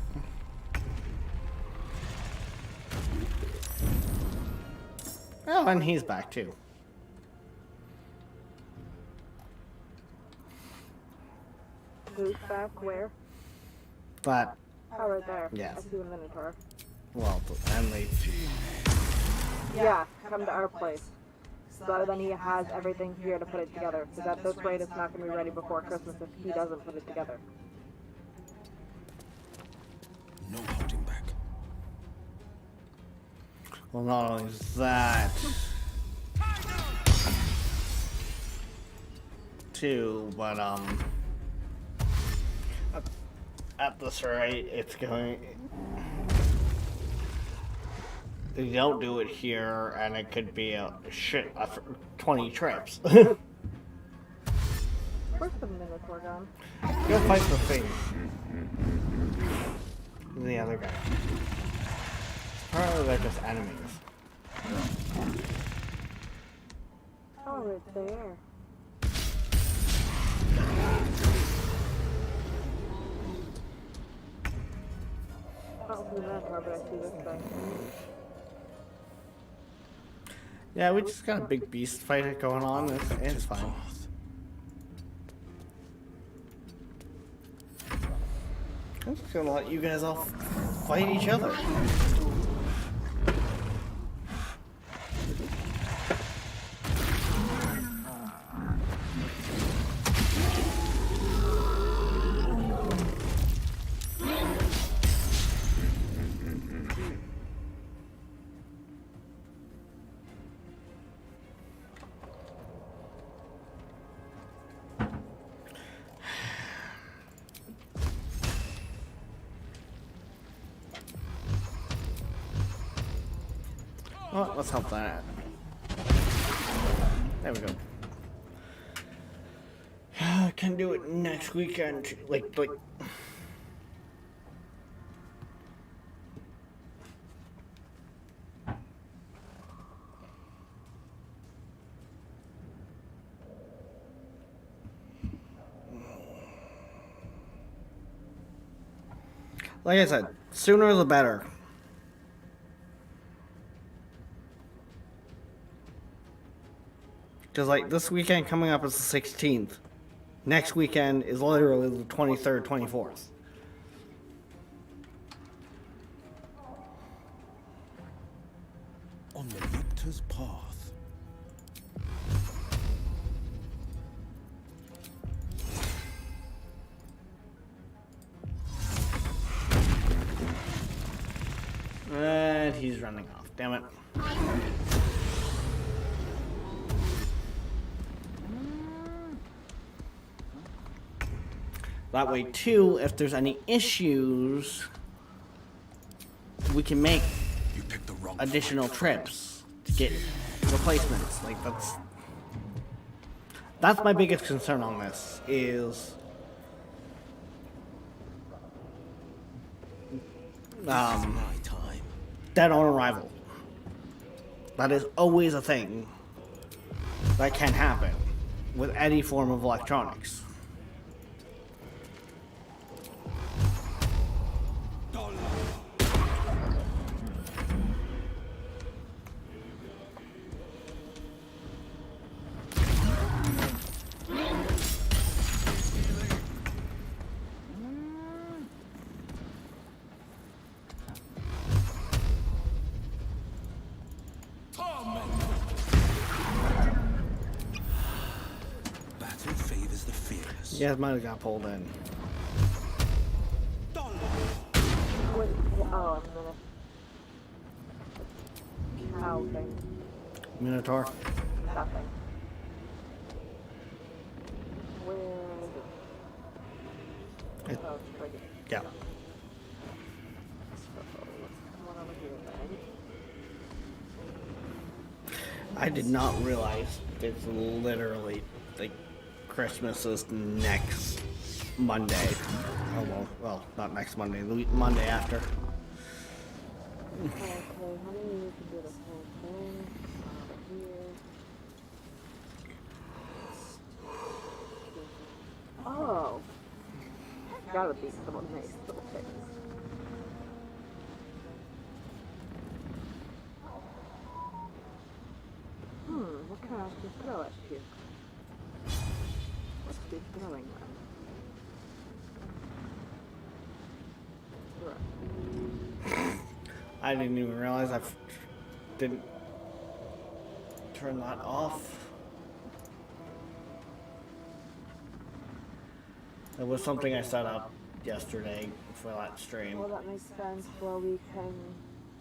Oh, and he's back too. Who's back? Where? But Oh, right there. Yes. I see the Minotaur. well, and they. Yeah, come to our place. So then he has everything here to put it together. Because at this rate, it's not going to be ready before Christmas if he doesn't put it together. No holding back. Well, not only that, too, but at this rate, it's going. You don't do it here, and it could be a 20 trips. Where's the Minotaur gone? Go fight the thing. The other guy. Apparently they're just enemies. Oh, it's there. I don't see the Minotaur, but I see this thing. Yeah, we just got a big beast fight going on. It's fine. I'm just gonna let you guys all fight each other. Well, let's help that. There we go. Can do it next weekend. Like. Like I said, sooner the better. Because, like, this weekend coming up is the 16th. Next weekend is literally the 23rd, 24th. On the victor's path. And he's running off. Damn it. That way, too, if there's any issues, we can make additional trips to get replacements. Like, that's my biggest concern on this, is dead on arrival. That is always a thing that can happen with any form of electronics. Battle favors the fearless. Yeah, might have got pulled in. Wait, oh, a minute. Cow thing. Minotaur. Nothing. It- Oh, it's like, Yeah. so, what's going on over here then? I did not realize it's literally like Christmas is next Monday. Oh well, not next Monday. The Monday after. Okay, honey, you can do this whole thing. Over here. Oh. Gotta be some nice little things. What can I actually throw at you? Let's be throwing them. Right. I didn't even realize didn't turn that off. It was something I set up yesterday for that stream. Well, that makes sense. Well, we can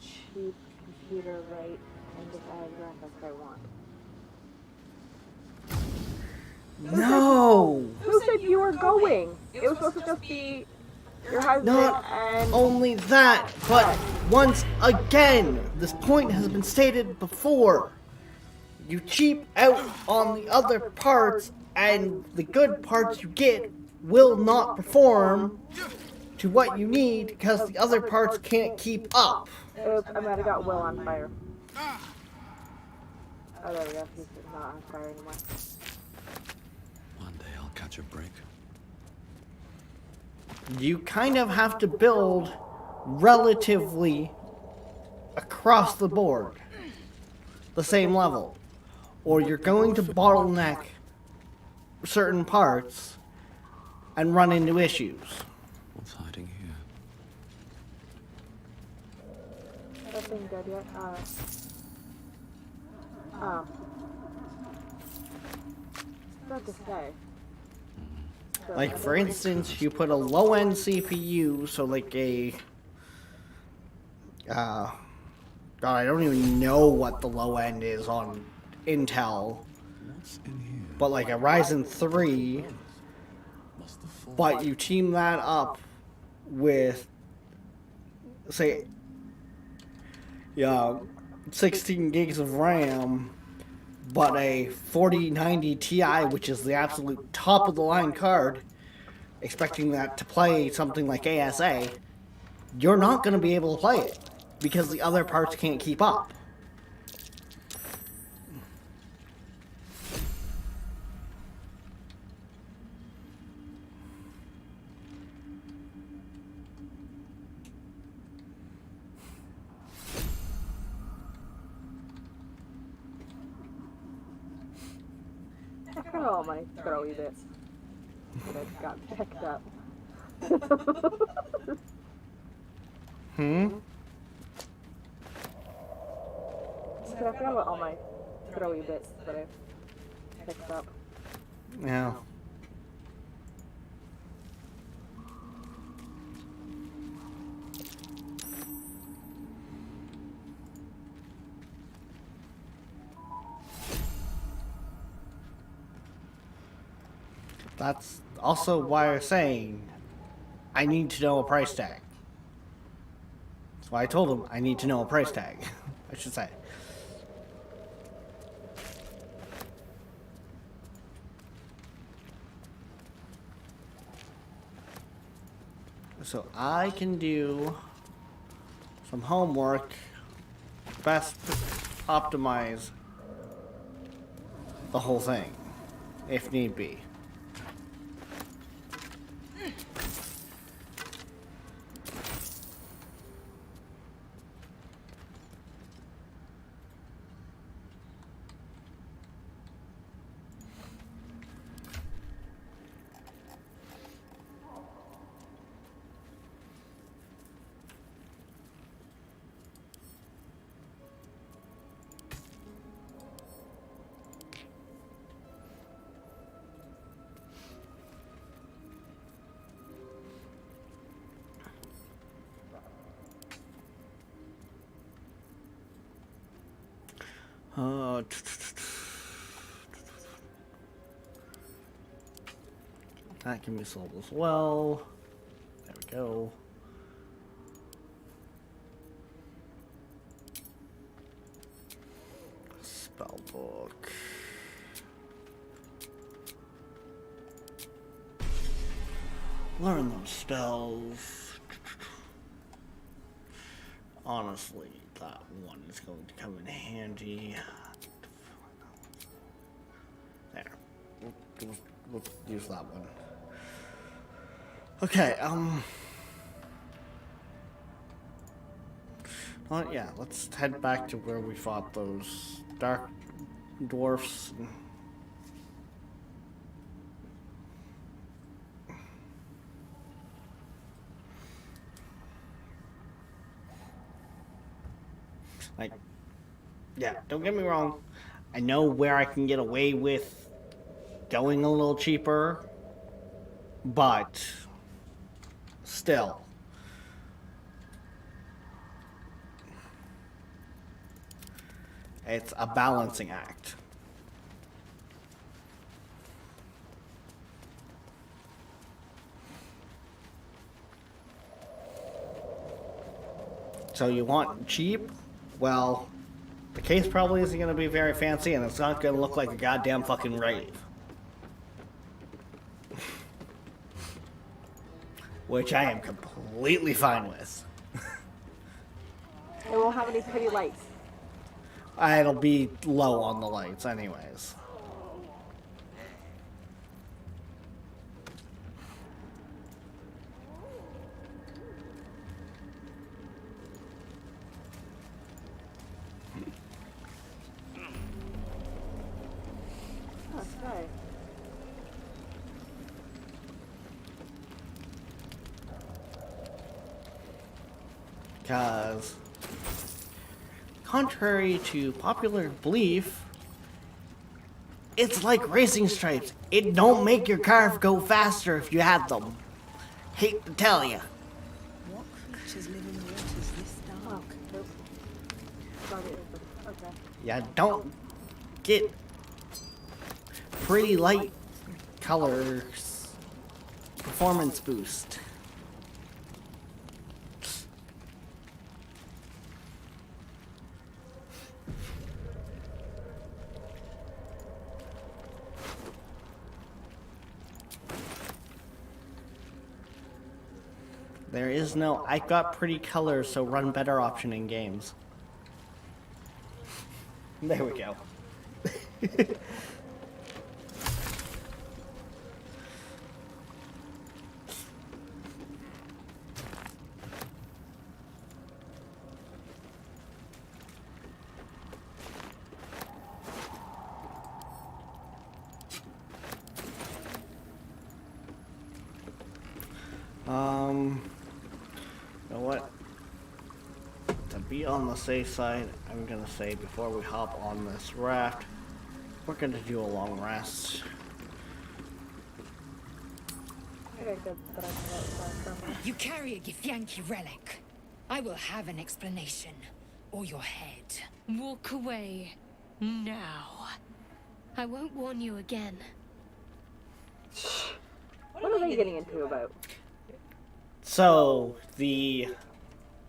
cheap computer rate and just add graphics I want. No! Who said you were going? It was supposed to just be your husband Not and... only that, but once again, this point has been stated before. You cheap out on the other parts, and the good parts you get will not perform to what you need because the other parts can't keep up. Oops, I might have got Will on fire. Oh, there we go. He's not on fire anymore. One day I'll catch a break. You kind of have to build relatively across the board the same level, or you're going to bottleneck certain parts and run into issues. What's hiding here? Nothing good yet. Oh. What to say? Like, for instance, you put a low-end CPU, so like a... God, I don't even know what the low end is on Intel. What's in here? But like a Ryzen 3, Must have fallen. but you team that up with, say, 16 gigs of RAM, but a 4090 Ti, which is the absolute top of the line card, expecting that to play something like ASA, you're not going to be able to play it because the other parts can't keep up. I forgot all my throwy bits that I got picked up. So I forgot about all my throwy bits that I picked up. Yeah. That's also why I'm saying I need to know a price tag. That's why I told him I need to know a price tag, I should say. So I can do some homework, best optimize the whole thing, if need be. That can be sold as well. go. Spellbook. Learn those spells. Honestly, that one is going to come in handy. There. We'll use that one. Okay, well, yeah, let's head back to where we fought those dark dwarfs. Like, yeah, don't get me wrong. I know where I can get away with going a little cheaper, but still. It's a balancing act. So you want cheap? Well, the case probably isn't going to be very fancy, and it's not going to look like a goddamn fucking rave. Which I am completely fine with. It won't have any pretty lights. It'll be low on the lights anyways. Okay. Because, contrary to popular belief, it's like racing stripes. It don't make your car go faster if you had them. Hate to tell you. What creatures live in waters this dark? Nope. Thought it was- Okay. Yeah, don't get pretty light colors performance boost. There is no I got pretty colors so run better option in games. There we go. You know what? To be on the safe side, I'm gonna say before we hop on this raft, we're gonna do a long rest. Okay, good. But I can get somewhere. You carry a Githyanki relic. I will have an explanation. Or your head. Walk away. Now. I won't warn you again. What are they getting into about? So, the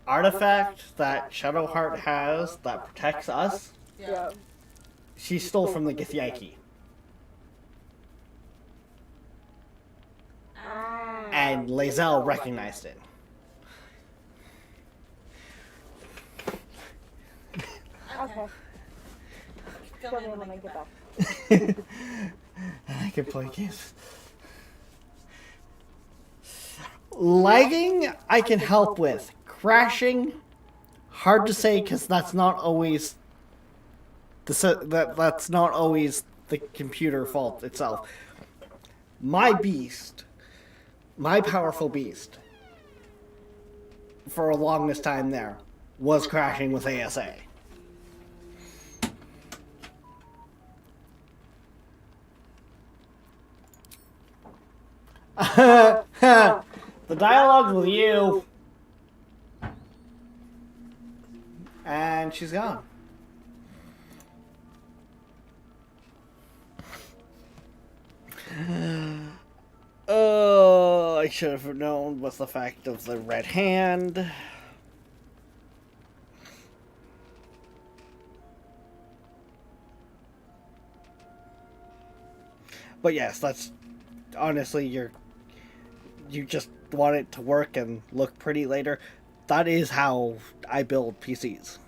artifact that Shadowheart has that protects us, Yeah. she stole from the Githyanki. And Lae'zel recognized it. Okay. Fill me in when I get back. I can play games. Lagging, I can help with. Crashing, hard to say because that's not always that's not always the computer fault itself. My beast, my powerful beast, for a longest time there, was crashing with ASA. The dialogue's with you. And she's gone. Oh, I should have known with the fact of the red hand. But yes, that's honestly you just want it to work and look pretty later. That is how I build PCs.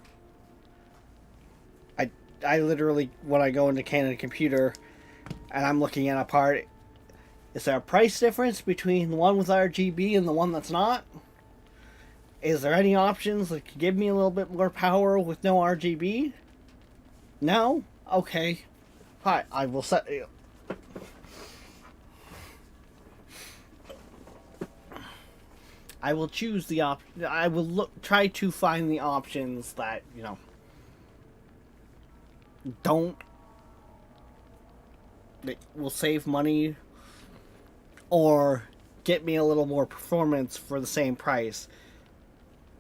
I literally, when I go into Canon Computer and I'm looking at a part, is there a price difference between the one with RGB and the one that's not? Is there any options that could give me a little bit more power with no RGB? No? Okay. Hi, I will set... I will choose the I will try to find the options that, you know, that will save money or get me a little more performance for the same price,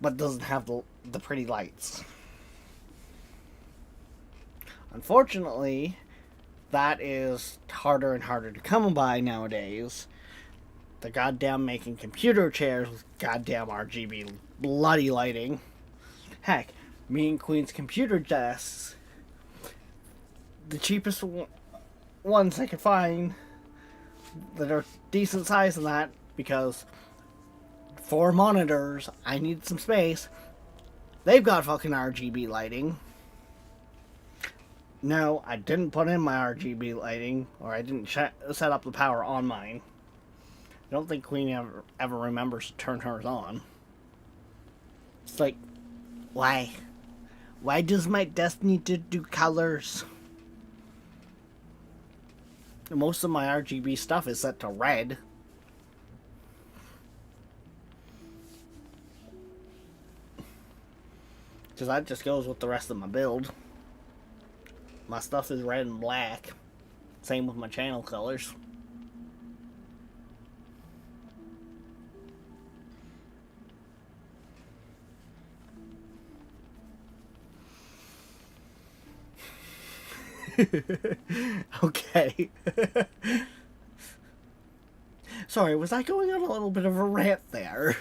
but doesn't have the pretty lights. Unfortunately, that is harder and harder to come by nowadays. The goddamn making computer chairs with goddamn RGB bloody lighting. Heck, me and Queen's computer desks, the cheapest ones I could find that are decent size in that, because 4 monitors, I need some space. They've got fucking RGB lighting. No, I didn't put in my RGB lighting, or I didn't set up the power on mine. I don't think Queen ever remembers to turn hers on. It's like, why? Why does my desk need to do colors? Most of my RGB stuff is set to red. Because that just goes with the rest of my build. My stuff is red and black. Same with my channel colors. Okay. Sorry, was I going on a little bit of a rant there?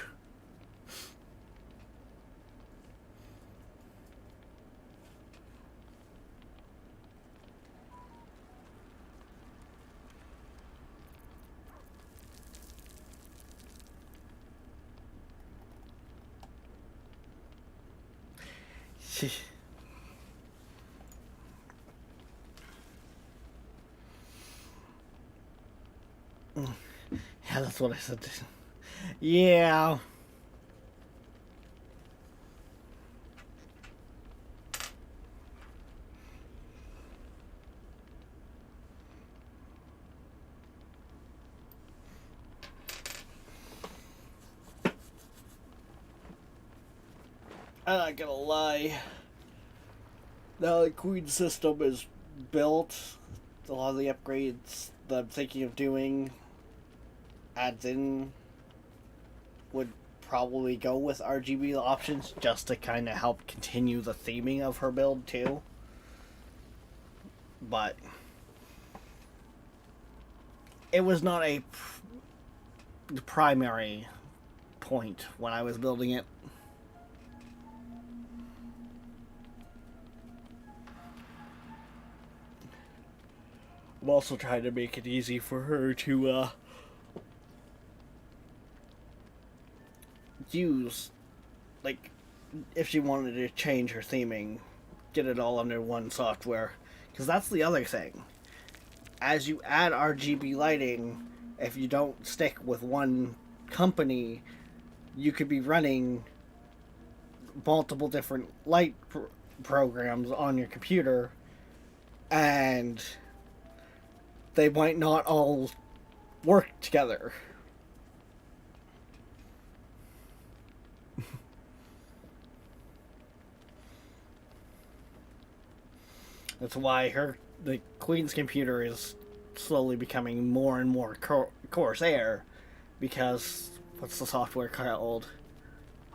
Yeah, that's what I said. Yeah. I'm not gonna lie. Now the Queen system is built, a lot of the upgrades that I'm thinking of doing adds in would probably go with RGB options just to kind of help continue the theming of her build too. But it was not a primary point when I was building it. I'm also trying to make it easy for her to use, like, if she wanted to change her theming, get it all under one software. Because that's the other thing. As you add RGB lighting, if you don't stick with one company, you could be running multiple different light programs on your computer, and they might not all work together. That's why the Queen's computer is slowly becoming more and more Corsair, because what's the software called?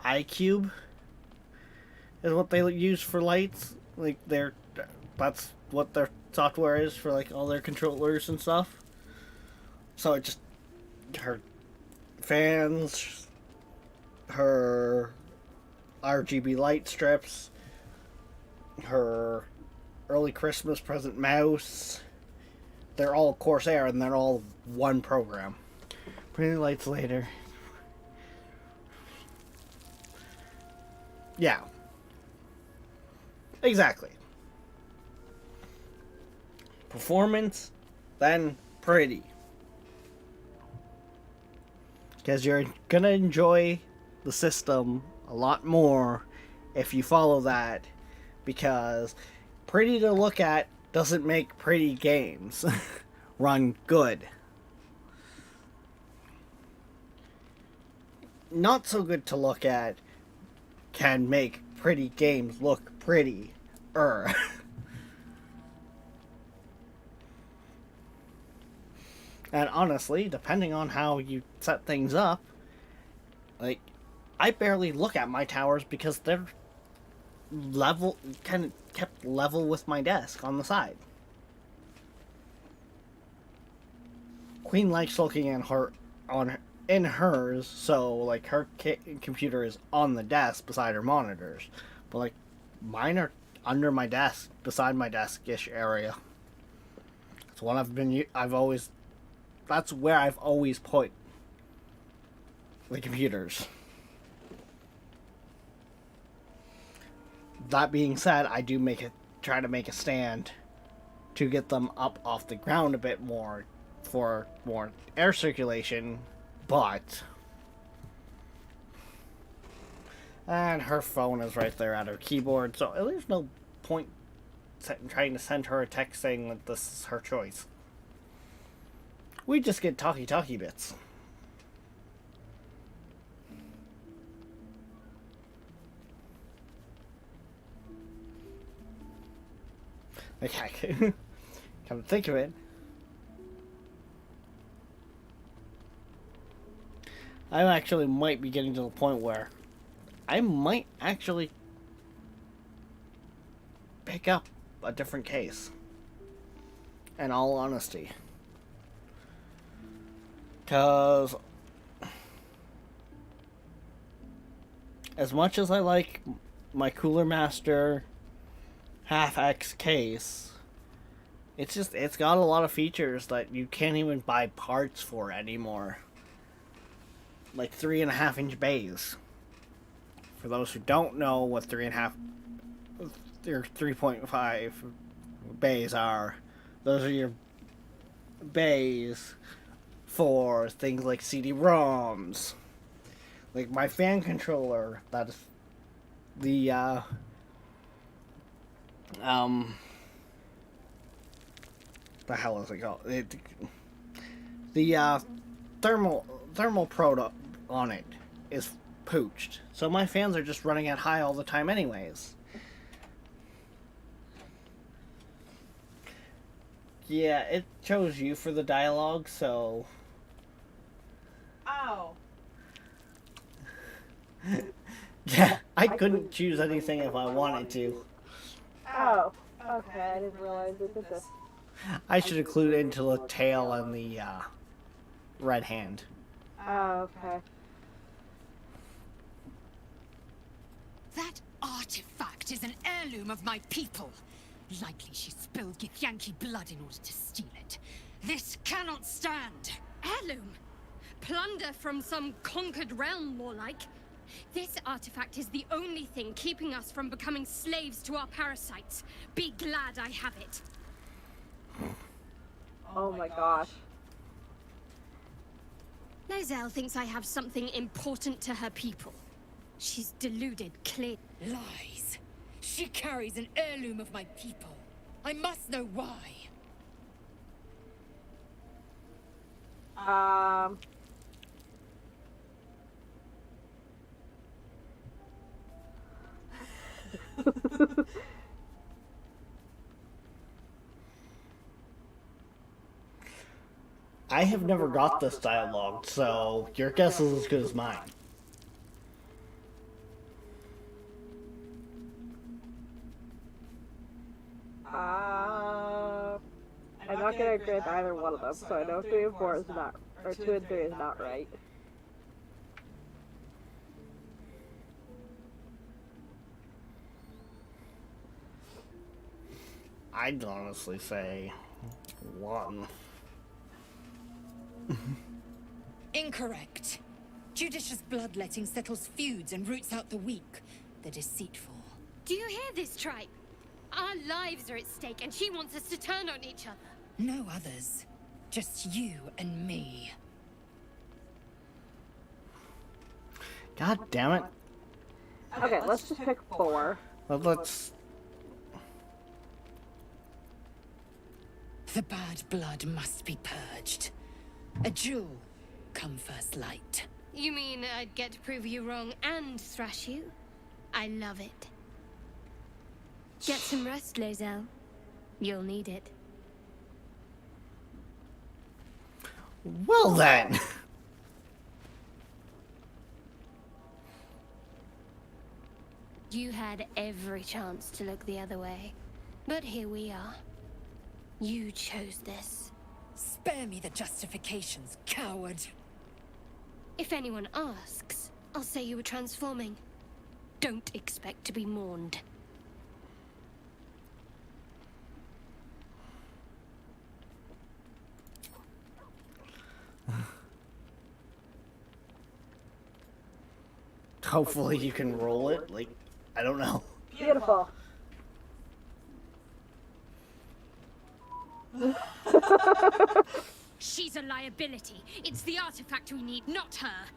iCube is what they use for lights. Like that's what their software is for, like, all their controllers and stuff. So it just her fans, her RGB light strips, her early Christmas present mouse. They're all Corsair and they're all one program. Pretty Lights later. Yeah. Exactly. Performance, then pretty. Because you're gonna enjoy the system a lot more if you follow that. Because pretty to look at doesn't make pretty games run good. Not so good to look at can make pretty games look pretty. And honestly, depending on how you set things up, like, I barely look at my towers because they're level, kind of kept level with my desk on the side. Queen likes looking at her in hers, so like her computer is on the desk beside her monitors, but like mine are under my desk, beside my desk-ish area. That's what that's where I've always put the computers. That being said, I do try to make a stand to get them up off the ground a bit more for more air circulation, but... And her phone is right there at her keyboard, so there's no point trying to send her a text saying that this is her choice. We just get talkie-talkie bits. Okay, come to think of it, I actually might be getting to the point where I might actually pick up a different case, in all honesty. Because as much as I like my Cooler Master half-X case, it's got a lot of features that you can't even buy parts for anymore. Like 3.5-inch bays. For those who don't know what 3.5 bays are, those are your bays for things like CD-ROMs. Like my fan controller, that is the the hell is it called? The thermal product on it is pooched. So my fans are just running at high all the time anyways. Yeah, it chose you for the dialogue, so... Ow. Yeah, I couldn't choose anything if I wanted to. Oh, okay, I didn't realize it did this. I should include into the tail and the red hand. Oh, okay. That artifact is an heirloom of my people. Likely she spilled Githyanki blood in order to steal it. This cannot stand. Heirloom? Plunder from some conquered realm, more like. This artifact is the only thing keeping us from becoming slaves to our parasites. Be glad I have it. Oh my gosh. Lae'zel thinks I have something important to her people. She's deluded, clear. Lies. She carries an heirloom of my people. I must know why. I have never got this dialogue, so your guess is as good as mine. I'm not gonna grant either one of them, so I know 3 and 4 is not Or 2 and 3 is not right. I'd honestly say 1. Incorrect. Judicious bloodletting settles feuds and roots out the weak, the deceitful. Do you hear this, Tripe? Our lives are at stake, and she wants us to turn on each other. No others. Just you and me. God damn it. Okay, let's just pick 4. Let's... The bad blood must be purged. A jewel come first light. You mean I'd get to prove you wrong and thrash you? I love it. Get some rest, Lae'zel. You'll need it. Well then. You had every chance to look the other way. But here we are. You chose this. Spare me the justifications, coward. If anyone asks, I'll say you were transforming. Don't expect to be mourned. Hopefully you can roll it. Like, I don't know. Beautiful. She's a liability. It's the artifact we need, not her.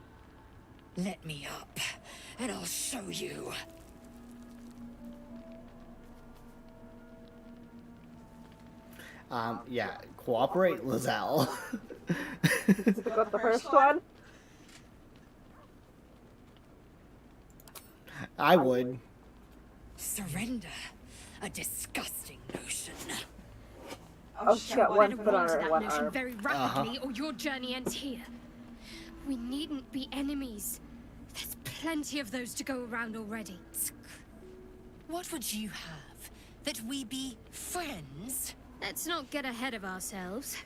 Let me up, and I'll show you. Yeah, cooperate, Lae'zel. Got the first one? I would. Surrender. A disgusting notion. Oh, she got one Better foot on water her that one notion arm. very rapidly, or your journey ends here. We needn't be enemies. There's plenty of those to go around already. What would you have? That we be friends? Let's not get ahead of ourselves.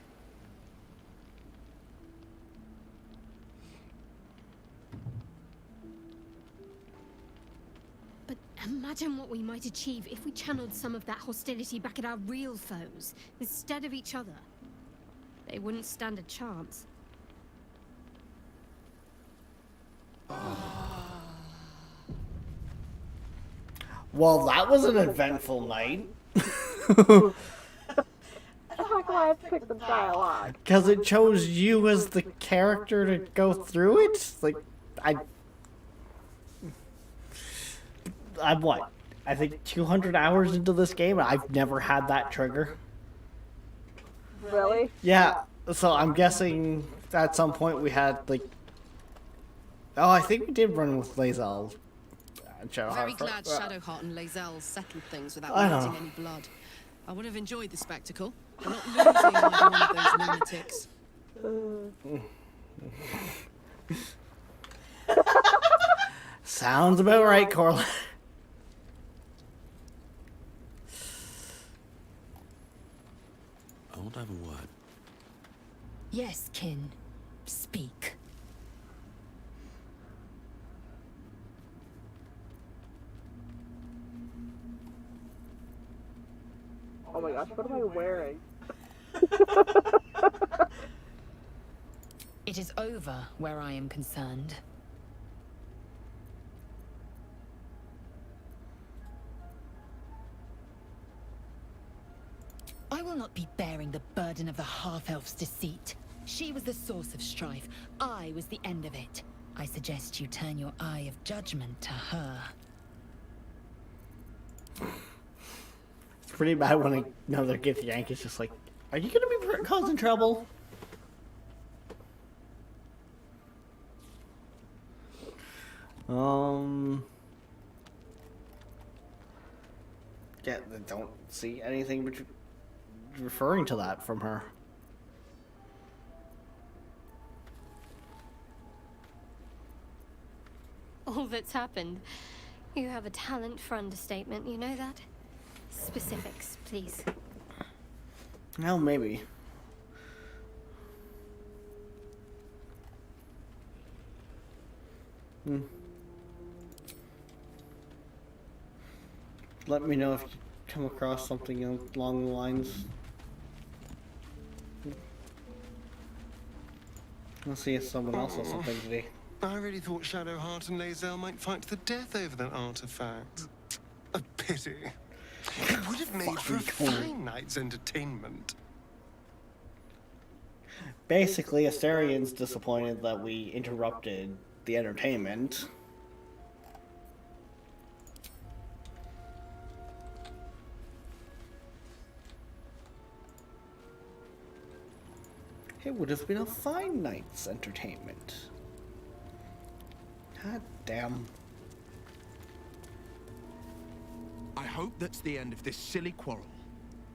But imagine what we might achieve if we channeled some of that hostility back at our real foes, instead of each other. They wouldn't stand a chance. Well, that was an eventful night. How come I have to pick the dialogue? Because it chose you as the character to go through it? Like, I'm what? I think 200 hours into this game, I've never had that trigger. Really? Yeah, so I'm guessing at some point we had, like... Oh, I think we did run with Lae'zel. Very glad Shadowheart and Lae'zel settled things without I know. losing any blood. I would have enjoyed the spectacle, but not losing either one of those lunatics. Sounds about right, Corlin. I want to have a word. Yes, kin. Speak. Oh my gosh, what am I wearing? It is over where I am concerned. I will not be bearing the burden of the half-elf's deceit. She was the source of strife. I was the end of it. I suggest you turn your eye of judgment to her. It's pretty bad when another Githyank is just like, are you gonna be causing trouble? Yeah, I don't see anything referring to that from her. All that's happened. You have a talent for understatement, you know that? Specifics, please. Well, maybe. Let me know if you come across something along the lines. Let's see if someone else has something today. I really thought Shadowheart and Lae'zel might fight to the death over that artifact. A pity. It would have made for a fine night's entertainment. Basically, Asterian's disappointed that we interrupted the entertainment. It would have been a fine night's entertainment. God damn. I hope that's the end of this silly quarrel.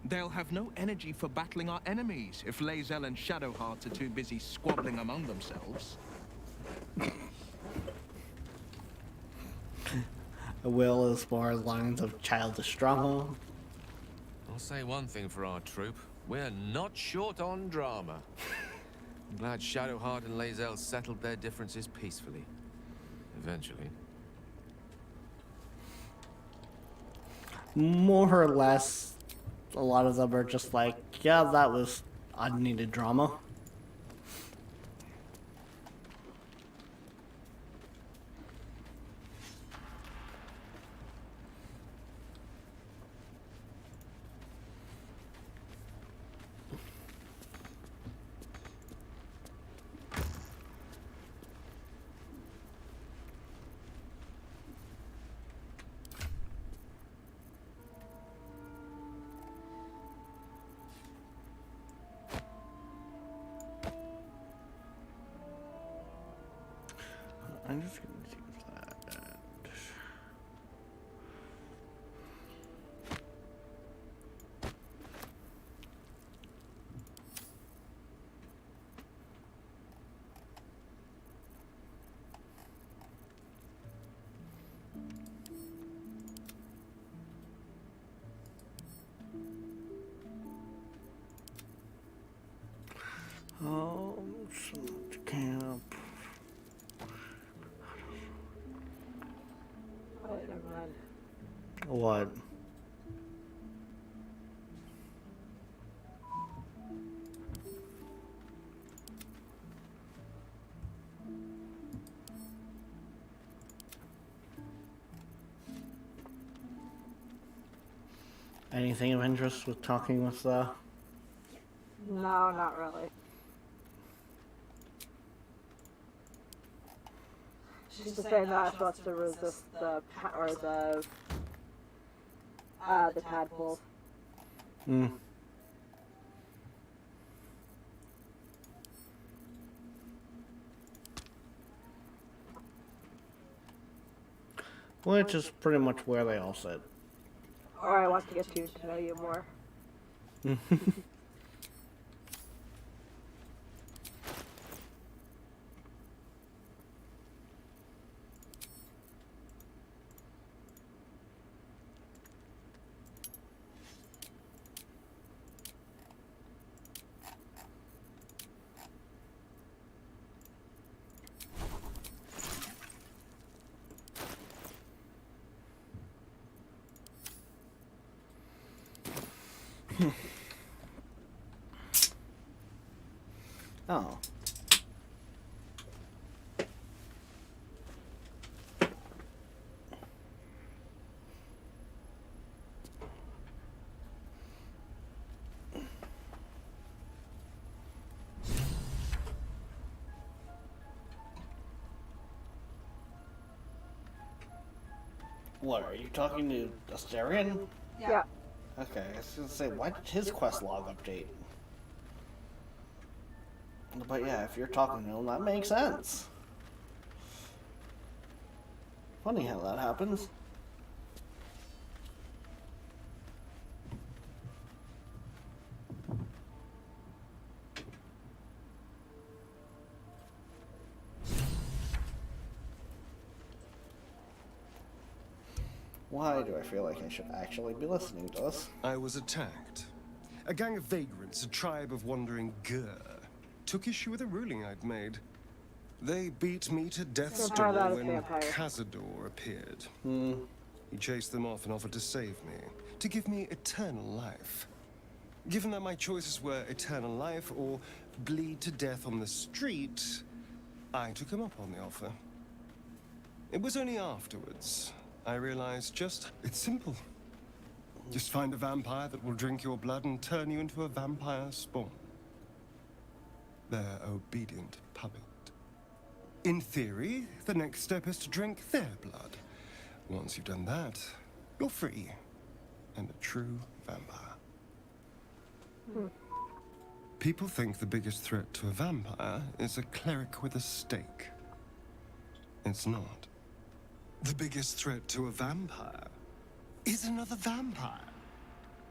They'll have no energy for battling our enemies if Lae'zel and Shadowheart are too busy squabbling among themselves. Will is more lines of childish drama. I'll say one thing for our troop. We're not short on drama. I'm glad Shadowheart and Lae'zel settled their differences peacefully. Eventually. More or less, a lot of them are just like, yeah, that was unneeded drama. I'm just gonna do that. Camp. Oh, never mind. What? Anything of interest with talking with No, not really. She's just saying that she wants to resist the tadpoles. Hmm. Which is pretty much where they all sit. Or I want to get to know you more. Oh. What, are you talking to Astarion? Yeah. Okay, I was gonna say, why did his quest log update? But yeah, if you're talking to him, that makes sense. Funny how that happens. Why do I feel like I should actually be listening to this? I was attacked. A gang of vagrants, a tribe of wandering Gur, took issue with a ruling I'd made. They beat me to death's Vampire, door that is when vampire. Cazador appeared. He chased them off and offered to save me, to give me eternal life. Given that my choices were eternal life or bleed to death on the street, I took him up on the offer. It was only afterwards I realized it's simple. Just find a vampire that will drink your blood and turn you into a vampire spawn. Their obedient puppet. In theory, the next step is to drink their blood. Once you've done that, you're free and a true vampire. People think the biggest threat to a vampire is a cleric with a stake. It's not. The biggest threat to a vampire is another vampire.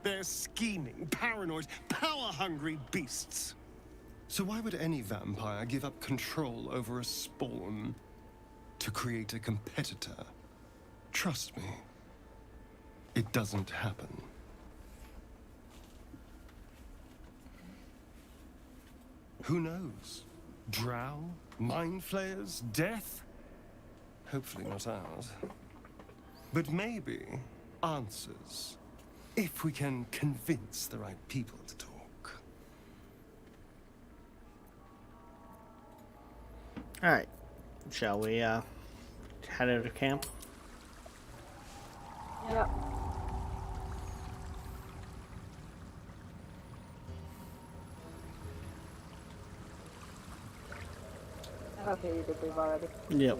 They're scheming, paranoid, power-hungry beasts. So why would any vampire give up control over a spawn to create a competitor? Trust me, it doesn't happen. Who knows? Drow? Mind flayers? Death? Hopefully not ours. But maybe answers. If we can convince the right people to talk. Alright. Shall we head out of camp? Yep. Okay, you did leave already. Yep.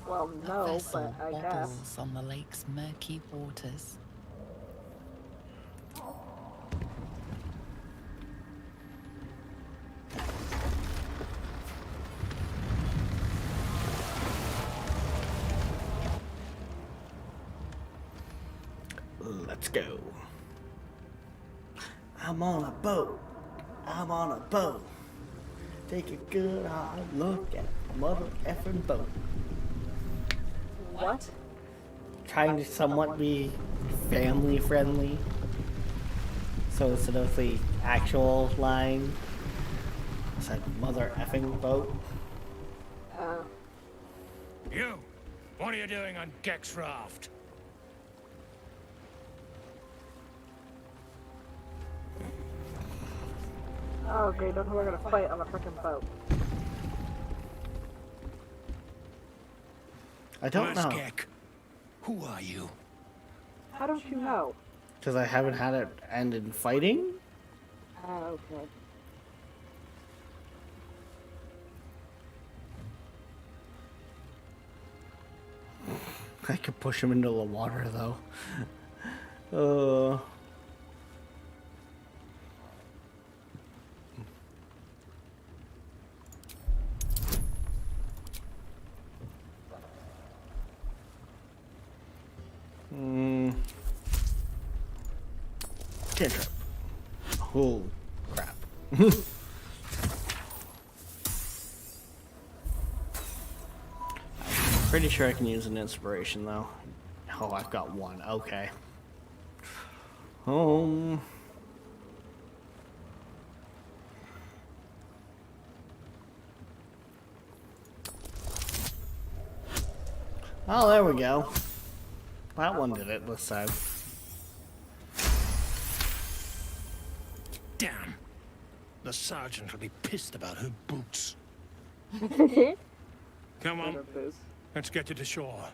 Well, A no, vessel but I guess. wobbles on the lake's murky waters. Let's go. I'm on a boat. I'm on a boat. Take a good hard look at the mother effing boat. What? Trying to somewhat be family friendly. So instead of the actual line, it's like mother effing boat. You! What are you doing on Gek's raft? Oh, okay, don't know we're gonna fight on a freaking boat. I don't know. Gek. Who are you? How don't you know? Because I haven't had it end in fighting? Okay. I could push him into the water though. Cantrip. Oh, crap. I'm pretty sure I can use an inspiration though. Oh, I've got one. Okay. Oh, there we go. That one did it this time. Damn. The sergeant will be pissed about her boots. Come on. Let's get you to shore.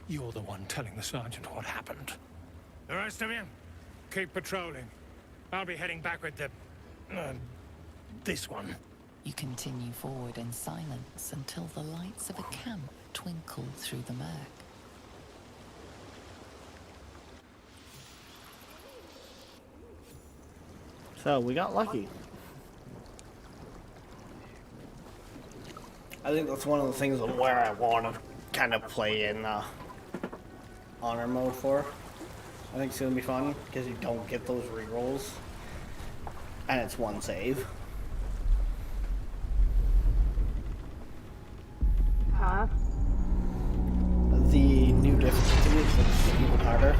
You're the one telling the sergeant what happened. The rest of you, keep patrolling. I'll be heading back with the... this one. You continue forward in silence until the lights of a camp twinkle through the murk. So, we got lucky. I think that's one of the things of where I want to kind of play in honor mode for. I think it's going to be fun because you don't get those rerolls. And it's one save. Huh? The new difficulty is even harder.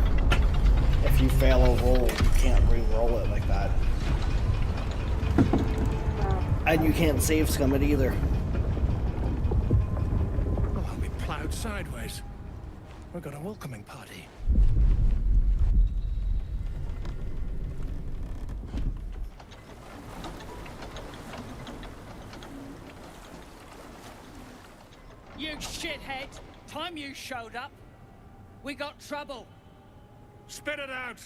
And you can't save scum it either. Oh, I'll be plowed sideways. We've got a welcoming party. You shithead! Time you showed up, we got trouble. Spit it out!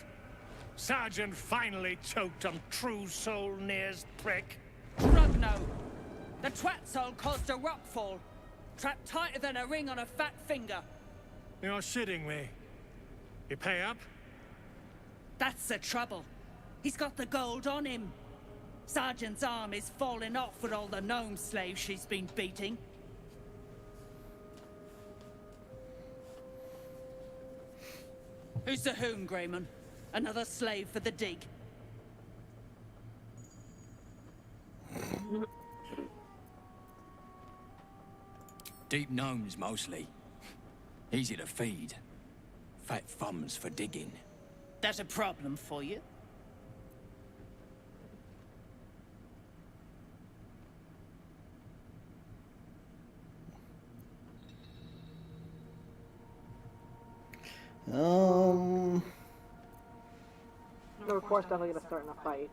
Sergeant finally choked on True Soul Near's prick. Rugno! The twat soul caused a rockfall. Trapped tighter than a ring on a fat finger. You're shitting me. You pay up? That's the trouble. He's got the gold on him. Sergeant's arm is falling off with all the gnome slaves she's been beating. Who's the hoon, Grayman? Another slave for the dig? Deep gnomes, mostly. Easy to feed. Fat thumbs for digging. That a problem for you? No, of course, definitely gonna start in a fight.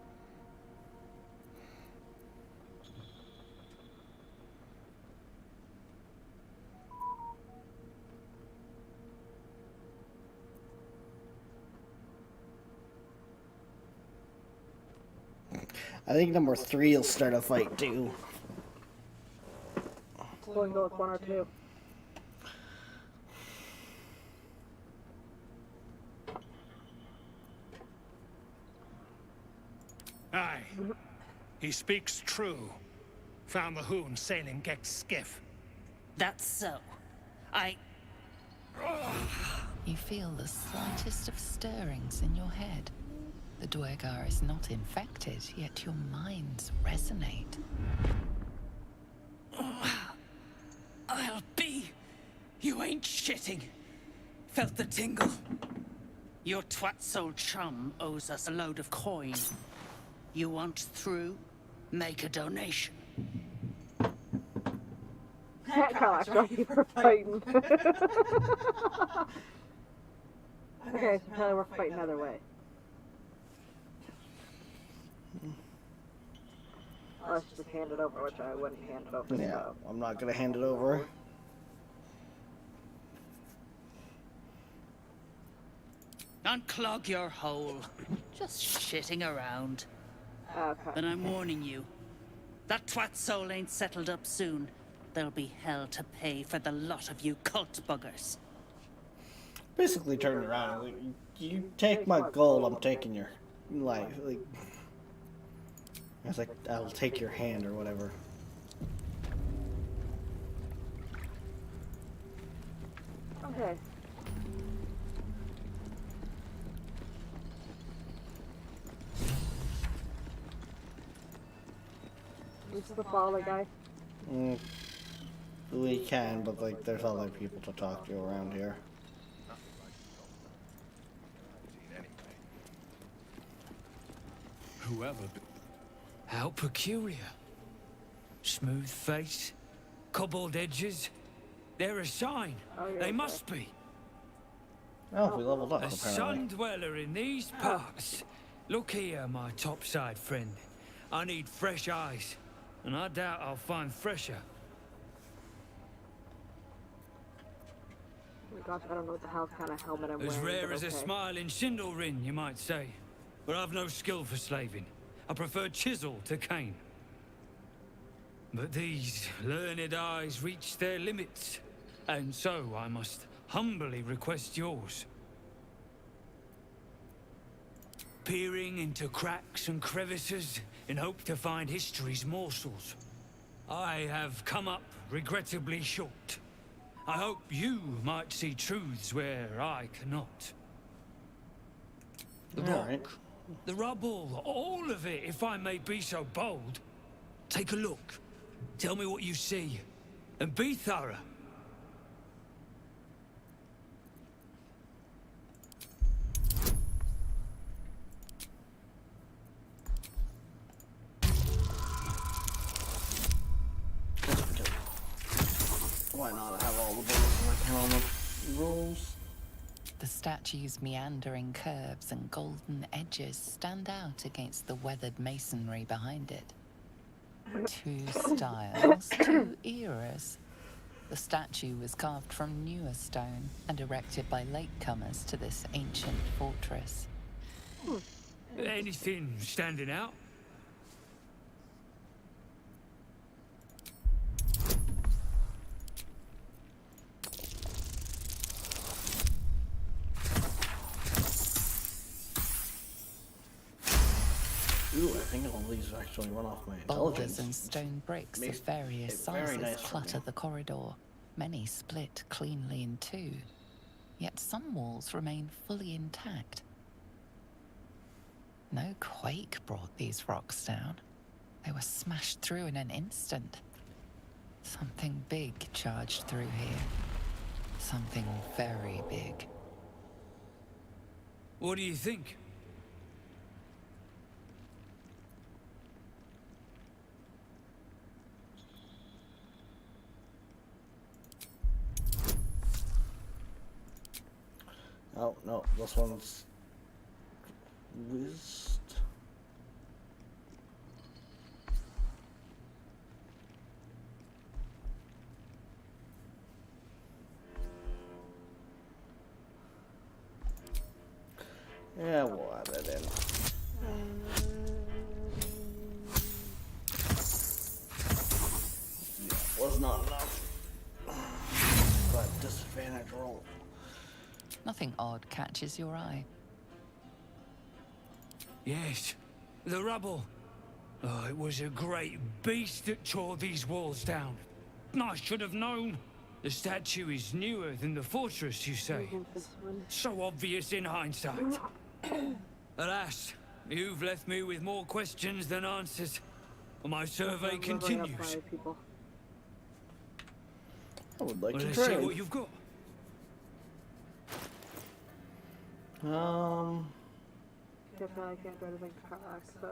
I think number 3 will start a fight too. Going to go with 1 or 2. Aye. He speaks true. Found the hoon sailing Gex skiff. That's so. You feel the slightest of stirrings in your head. The Dwergar is not infected, yet your minds resonate. I'll be. You ain't shitting. Felt the tingle. Your twat-soul chum owes us a load of coin. You want through? Make a donation. That kind of like you for fighting. Okay, so tell you we're fighting another way. Let's just hand it over, which I wouldn't hand it over. Yeah, So. I'm not gonna hand it over. Unclog your hole. Just shitting around. Okay. But I'm warning you. That twat soul ain't settled up soon. There'll be hell to pay for the lot of you cult buggers. Basically turn it around. Like, you take my gold, I'm taking your life. Like, I was like, I'll take your hand or whatever. Okay. This is the follow guy. We can, but like, there's other people to talk to around here. Whoever. How peculiar. Smooth face, cobbled edges. They're a sign. Oh, yeah, They okay. must be. Oh, we leveled up A apparently. sun dweller in these parts. Look here, my topside friend. I need fresh eyes, and I doubt I'll find fresher. Oh my gosh, I don't know what the hell kind of helmet I'm As wearing. rare but as a okay. smiling Sindelrin, you might say. But I've no skill for slaving. I prefer chisel to cane. But these learned eyes reach their limits, and so I must humbly request yours. Peering into cracks and crevices in hope to find history's morsels. I have come up regrettably short. I hope you might see truths where I cannot. The rock, Alright. the rubble, all of it, if I may be so bold. Take a look. Tell me what you see. And be thorough. Why not have all the bullets in my counter rules? The statue's meandering curves and golden edges stand out against the weathered masonry behind it. Two styles, two eras. The statue was carved from newer stone and erected by latecomers to this ancient fortress. Anything standing out? Ooh, I think all these actually run off my Boulders intelligence. and stone bricks Makes of various it very sizes nice for clutter me. the corridor, many split cleanly in two. Yet some walls remain fully intact. No quake brought these rocks down. They were smashed through in an instant. Something big charged through here. Something very big. What do you think? Oh, no, this one's... Whizzed. Yeah, we'll add it in. Yeah, was not enough. But disadvantage roll. Nothing odd catches your eye. Yes, the rubble. Oh, it was a great beast that tore these walls down. I should have known. The statue is newer than the fortress, you say. So obvious in hindsight. Alas, you've left me with more questions than answers. My survey continues. I would like Well, to let's see trade. what you've got. Guess I can't do anything to Karlak, so.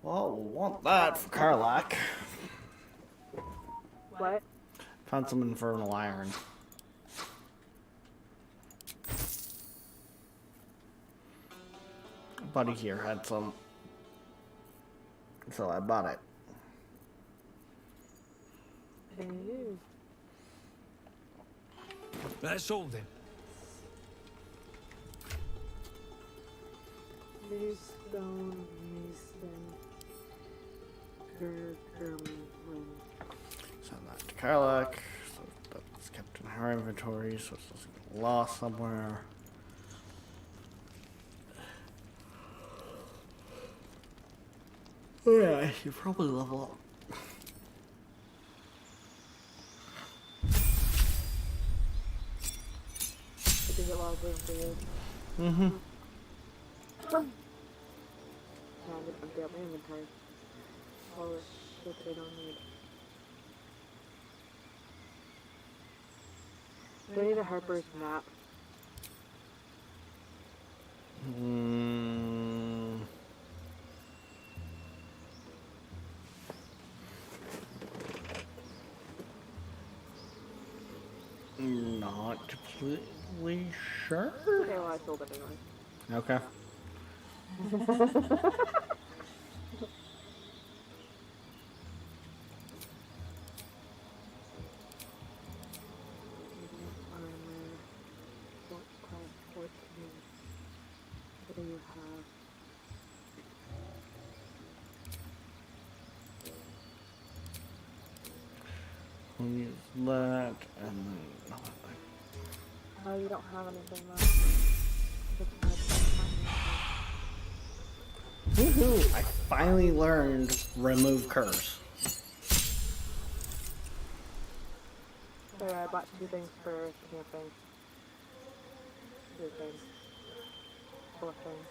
Well, we'll want that for Karlak. What? Found some infernal iron. A buddy here had some, so I bought it. That's all then. New stone, mason, Send that to Karlak. So that's kept in her inventory, so it doesn't get lost somewhere. Oh yeah, I should probably level up. I think it logs in for you. Mm-hmm. I'm gonna empty out my inventory. All the shit that I don't need. Do I need a Harper's map? Not completely sure. Okay, well I sold it anyway. Okay. What do you have? We'll use that and then. Oh, you don't have anything left. Woohoo! I finally learned remove curse. So I bought 2 things for camping. 2 things. 4 things.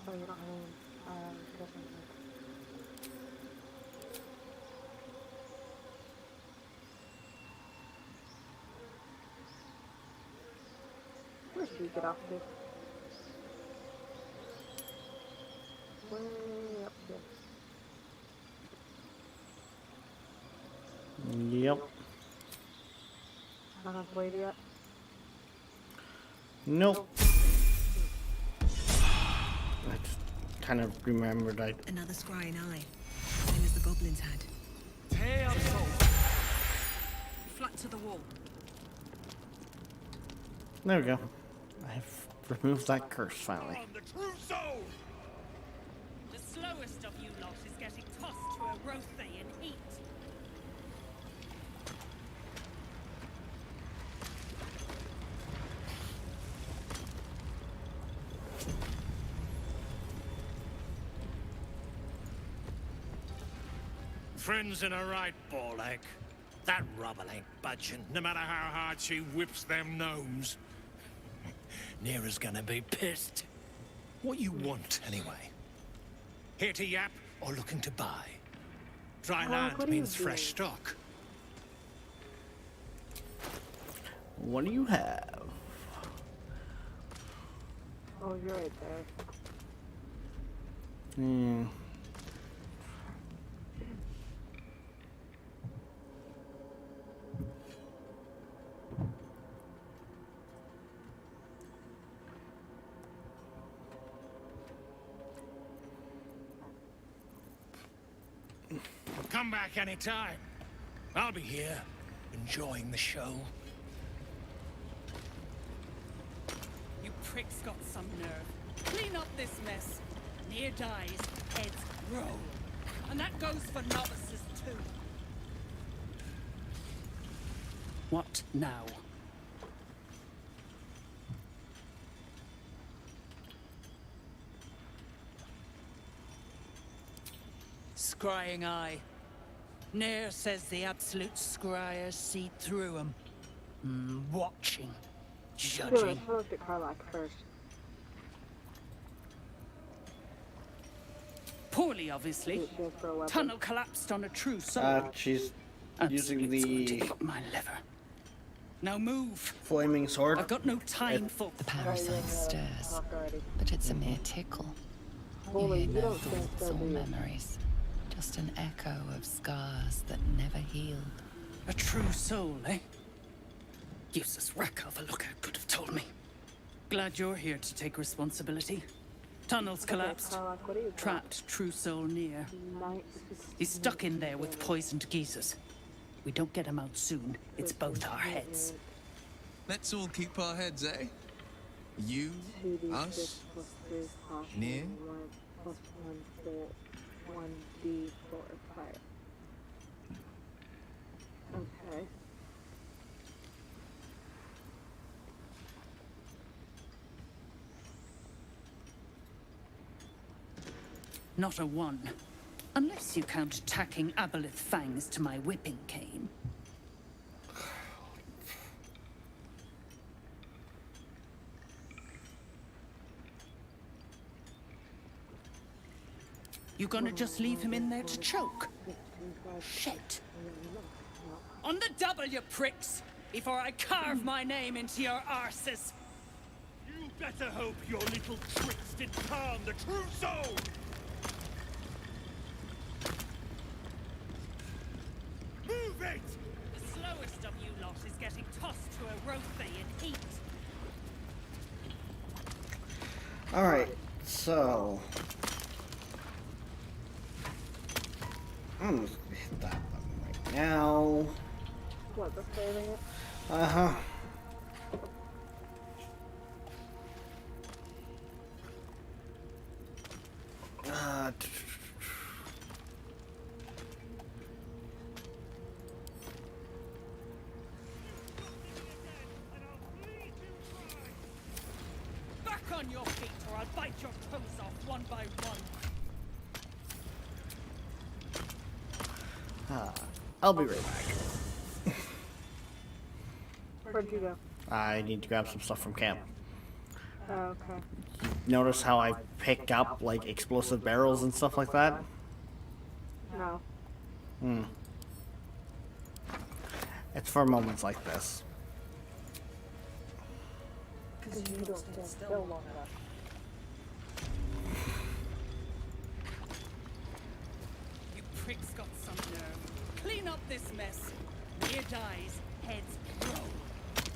Oh, you don't have any, different. Where should we get off to? Way up here. Yep. Not on blade yet. Nope. I just kind of remembered Another scrying eye. Same as the goblins had. Tear soul. Flat to the wall. There we go. I've removed that curse finally. The true soul! The slowest of you lot is getting tossed to a Rothe in heat. Friends in a right, Ball-egg. That rubble ain't budging, no matter how hard she whips them gnomes. Neera's gonna be pissed. What you want, anyway? Here to yap or looking to buy? Dry land what are you means fresh doing? stock. What do you have? Oh, you're right there. Hmm. Come back anytime. I'll be here, enjoying the show. You pricks got some nerve. Clean up this mess. Near dies, heads roll. And that goes for novices too. What now? Scrying eye. Nair says the absolute scryers see through him. Watching. Judging. I looked at Karlach first. Poorly, obviously. Tunnel collapsed on a true soul. She's using the my liver. Now move. flaming sword. I've got no time for The parasite stirs, but it's a mere tickle. You Holy, hear you no don't think thoughts so, or do you? memories, just an echo of scars that never healed. a true soul, eh? Useless wreck of a lookout could have told me. Glad you're here to take responsibility. Tunnels collapsed. Karlach, what do you got? Trapped true soul near. He's stuck in there with poisoned geezers. We don't get him out soon. It's both our heads. Let's all keep our heads, eh? You, us, near. 1d4 fire. Okay. Not a one. Unless you count tacking aboleth fangs to my whipping cane. You gonna just leave him in there to choke? Shit. On the double, you pricks! Before I carve my name into your arses! You better hope your little tricks did calm the true soul! Move it! The slowest of you lot is getting tossed to a Rothe in heat. Alright, so I'm gonna hit that button right now. What, the saving it? Uh-huh. Back on your feet or I'll bite your toes off one by one. I'll be right back. Where'd you go? I need to grab some stuff from camp. Oh, okay. Notice how I pick up like explosive barrels and stuff like that? No. It's for moments like this. Because you don't stand still long enough. You pricks got some nerve. clean up this mess, Near dies, heads roll.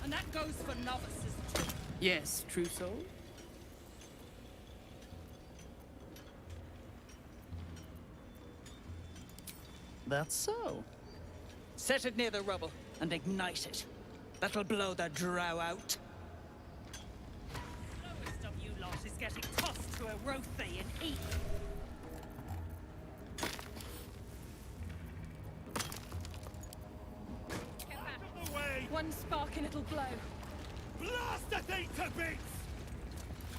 And that goes for novices too. Yes, true soul. That's so. Set it near the rubble and ignite it. That'll blow the drow out. The lowest of you lot is getting tossed to a Rothe in heat. One spark and it'll blow. Blast the thing to bits!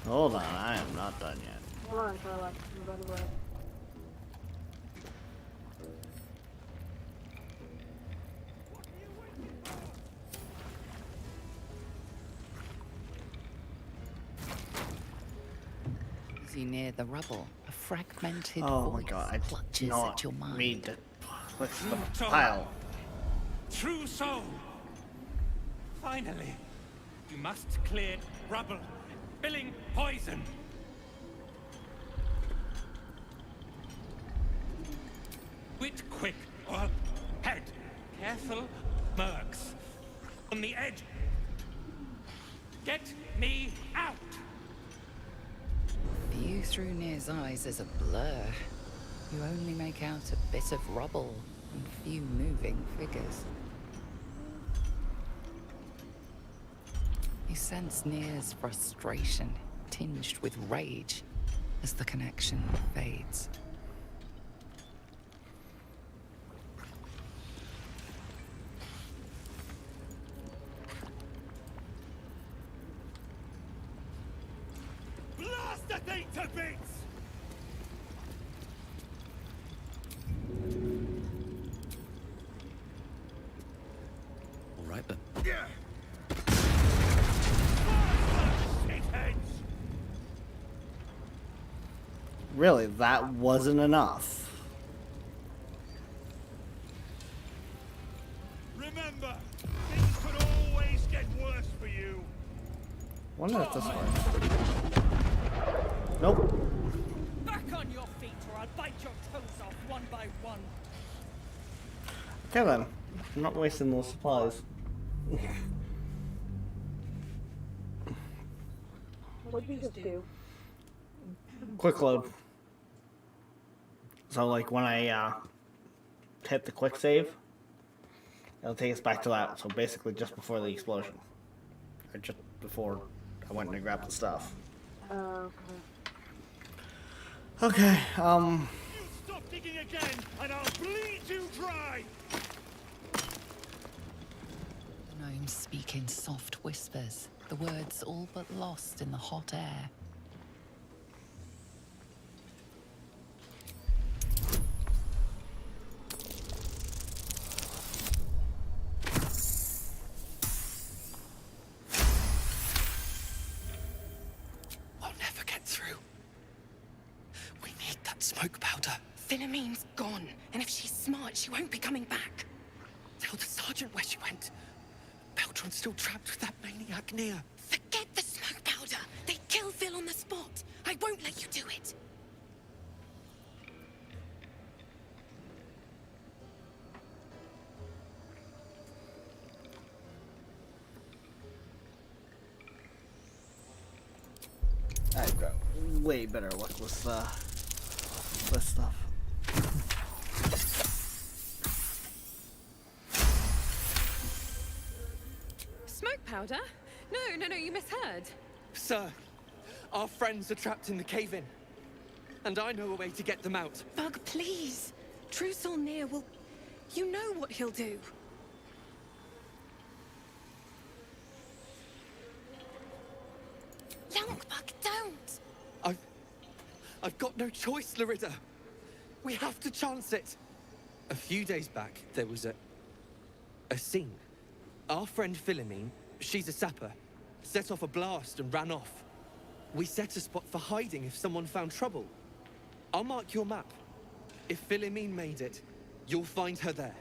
Hold on, I am not done yet. Come on, Carla. You're by the way. As you near the rubble, a fragmented Oh my voice god, I clutches did not at your mind. read the what's the pile. True soul! Finally! You must clear rubble. Spilling poison! Wit quick, or head. Careful, mercs. On the edge. Get me out! View through Nir's eyes is a blur. You only make out a bit of rubble and few moving figures. You sense Nir's frustration, tinged with rage, as the connection fades. Blast the thing to bits! All right then. Yeah! Really, that wasn't enough. Remember, things could always get worse for you. Wonder if this works. Nope. Back on your feet or I'll bite your toes off one by one. Okay then. I'm not wasting those supplies. What'd you just do? Quick load. So like when I hit the quick save, it'll take us back to that. So basically just before the explosion. Or just before I went and grabbed the stuff. Okay. Okay, You stop digging again and I'll bleed you dry! Gnomes speak in soft whispers, the words all but lost in the hot air. I'll never get through. We need that smoke powder. Philommene's gone, and if she's smart, she won't be coming back. Tell the sergeant where she went. Beltron's still trapped with that maniac Nir. Forget the smoke powder. They'd kill Phil on the spot. I won't let you do it. I've got way better luck with this stuff. Smoke powder? No, you misheard. Sir, our friends are trapped in the cave-in. And I know a way to get them out. Bug, please. Truesol Nir will... You know what he'll do. Youngbug, don't! I've got no choice, Larida. We have to chance it. A few days back, there was a scene. Our friend Philomene, she's a sapper, set off a blast and ran off. We set a spot for hiding if someone found trouble. I'll mark your map. If Philomene made it, you'll find her there.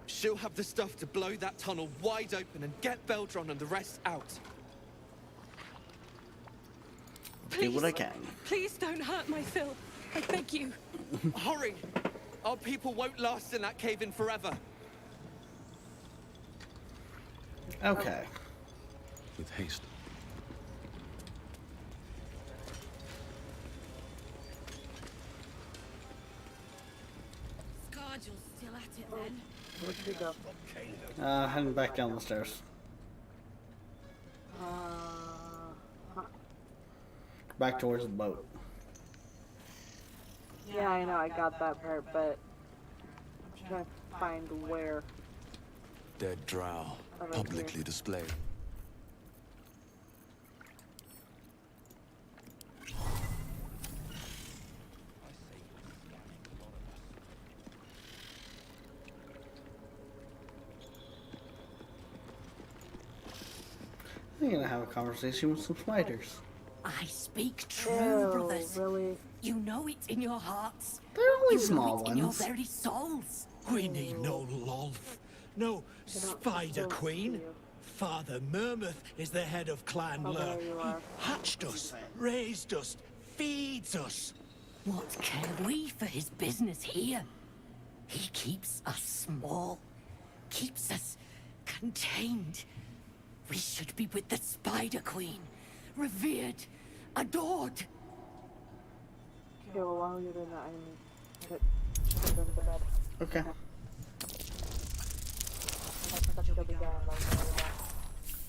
She'll have the stuff to blow that tunnel wide open and get Beldron and the rest out. Do what I can. Please don't hurt my Phil. I beg you. Hurry! Our people won't last in that cave-in forever. Okay. With haste. Scargill's still at it then. Where'd she go? Heading back down the stairs. Back towards the boat. Yeah, I know, I got that part, but I'm trying to find where. Dead drow, publicly displayed. I'm gonna have a conversation with some spiders. I speak true, Ew, brothers. really? You know it in your hearts. They're only you small know it in your ones. very souls. We need no Lolth, no Spider Queen. Father Mermouth is the head of Clan Lur. He hatched us, raised us, feeds us. What care we for his business here? He keeps us small, keeps us contained. We should be with the Spider Queen, revered, adored. Okay, well, while you're doing that, I need to go to the bed. Okay. She'll be down like that.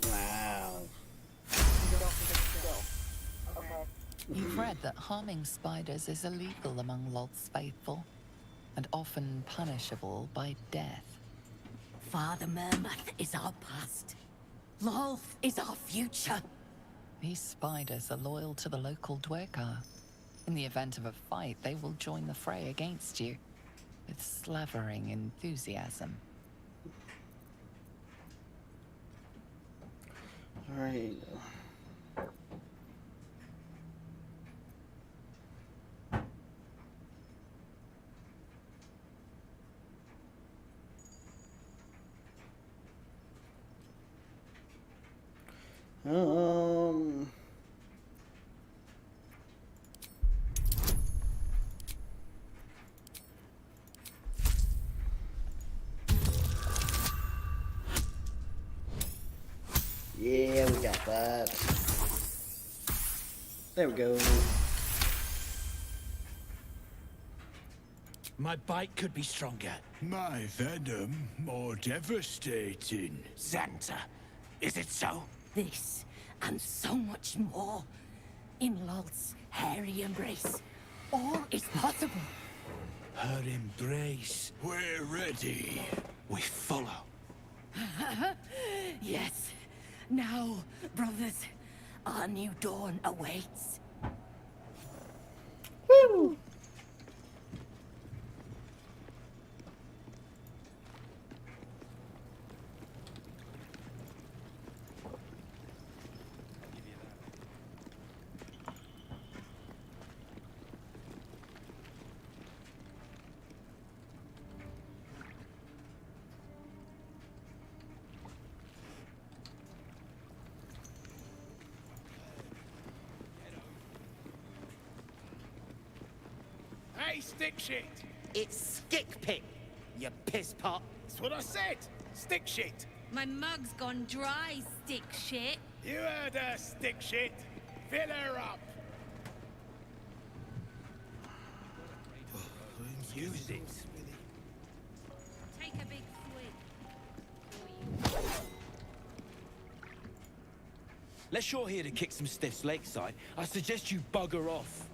Wow. You don't forget to go. Okay. You've read that harming spiders is illegal among Lolth's faithful, and often punishable by death. Father Mermouth is our past. Lolth is our future. These spiders are loyal to the local Dwergar. In the event of a fight, they will join the fray against you, with slavering enthusiasm. Alright. Yeah, we got that. There we go. My bite could be stronger. My venom more devastating. Xanta, is it so? This, and so much more. In Lolth's hairy embrace, all is possible. Her embrace. We're ready. We follow. Yes. Now, brothers, our new dawn awaits. Woo! Hey, stick shit! It's Skickpit, you piss pot. That's what I said! Stick shit! My mug's gone dry, stick shit. You heard her, stick shit! Fill her up! Use it. Take a big swig. Unless you're here to kick some stiffs lakeside, I suggest you bugger off.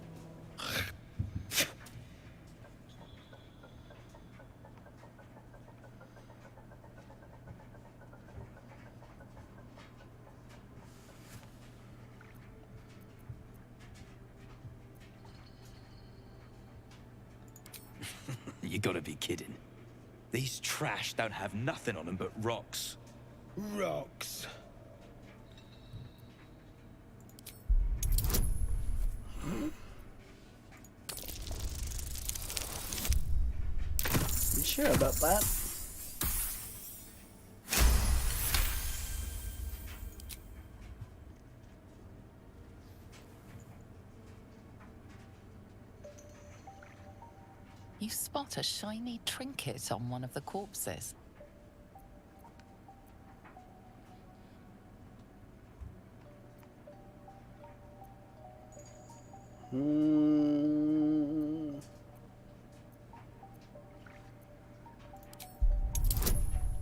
You gotta be kidding. These trash don't have nothing on them but rocks. Rocks. You sure about that? You spot a shiny trinket on one of the corpses.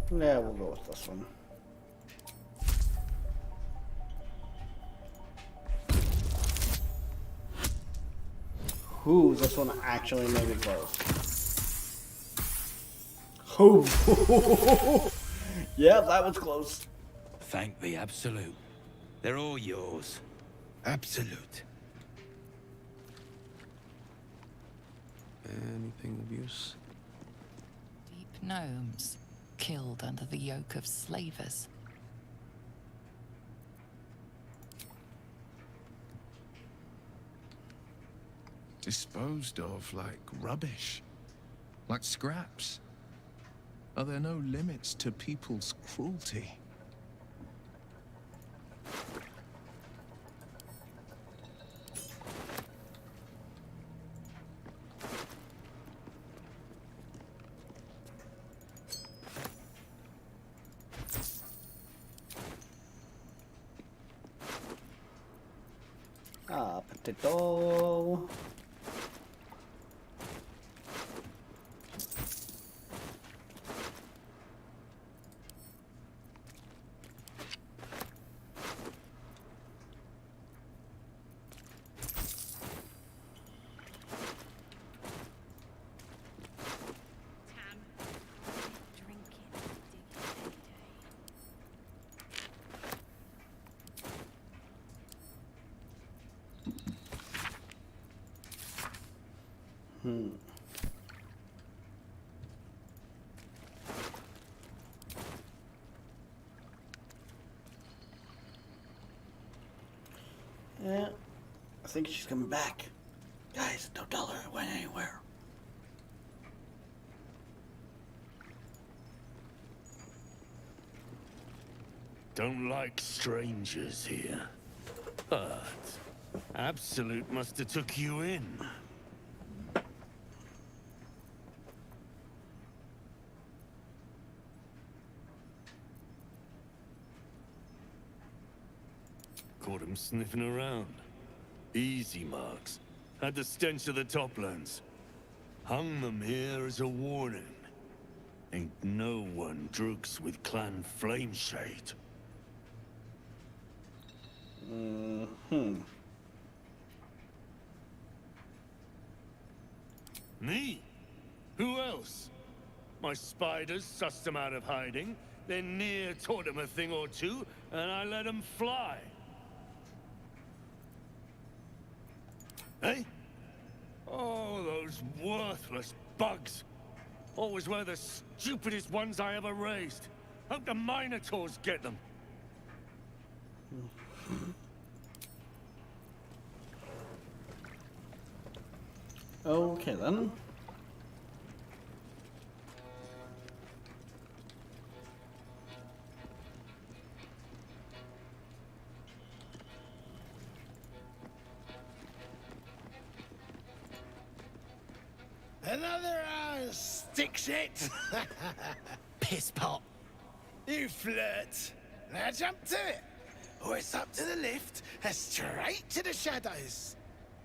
Yeah, we'll go with this one. Ooh, this one actually made it close. Oh, yeah, that was close. Thank the Absolute. They're all yours. Absolute. Anything of use? Deep gnomes, killed under the yoke of slavers. Disposed of like rubbish. Like scraps. Are there no limits to people's cruelty? Ah, potato. Yeah, I think she's coming back. Guys, don't tell her it went anywhere. Don't like strangers here. But Absolute must have took you in. Caught him sniffing around. Easy marks. Had the stench of the Toplands. Hung them here as a warning. Ain't no one droogs with Clan Flameshade. Me? Who else? My spiders sussed them out of hiding, then near taught them a thing or two, and I let them fly. Eh? Oh, those worthless bugs. Always were the stupidest ones I ever raised. Hope the Minotaurs get them. Okay then. Another sticks it. Piss pot. You flirt. Now jump to it. Or it's up to the lift and straight to the shadows.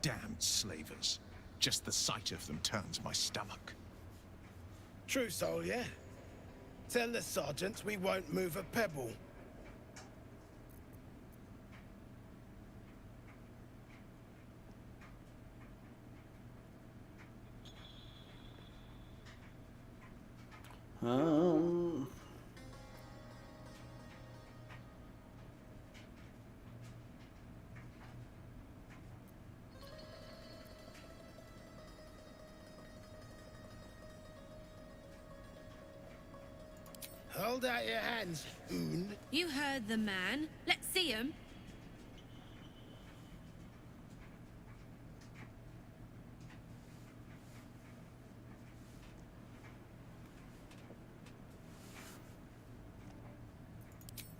Damned slavers. Just the sight of them turns my stomach. True soul, yeah? Tell the sergeants we won't move a pebble. Hold out your hands, Oon. You heard the man. Let's see him.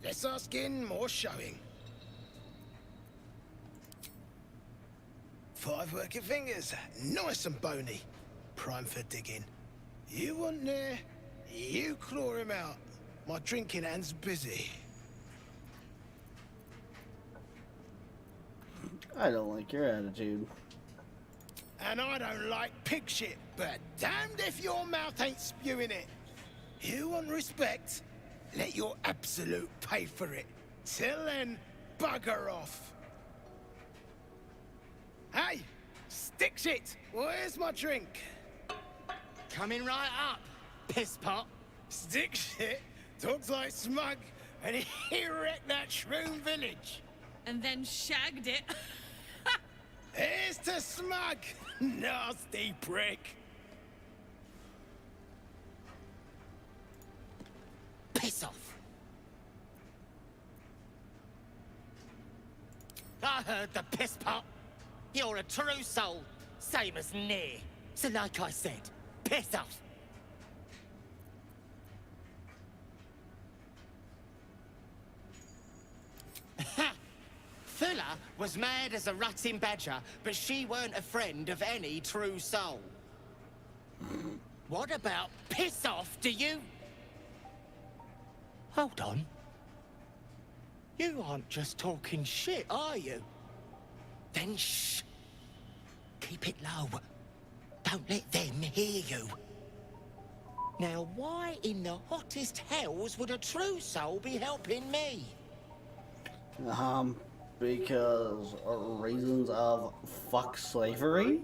Less our skin, more showing. 5 working fingers, nice and bony. prime for digging. You want there, you claw him out. My drinking hand's busy. I don't like your attitude. And I don't like pig shit, but damned if your mouth ain't spewing it. You want respect? Let your absolute pay for it. Till then, bugger off. Hey, stick shit! Where's my drink? Coming right up, piss pot. Stick shit talks like Smug, and he wrecked that shroom village. And then shagged it. Here's to Smug, nasty prick. Piss off. I heard the piss pot. You're a true soul, same as Near. So like I said, piss off. Fuller was mad as a rutting badger, but she weren't a friend of any true soul. What about piss off, do you? Hold on. You aren't just talking shit, are you? Then shh. Keep it low. Don't let them hear you. Now, why in the hottest hells would a true soul be helping me? Because reasons of fuck slavery?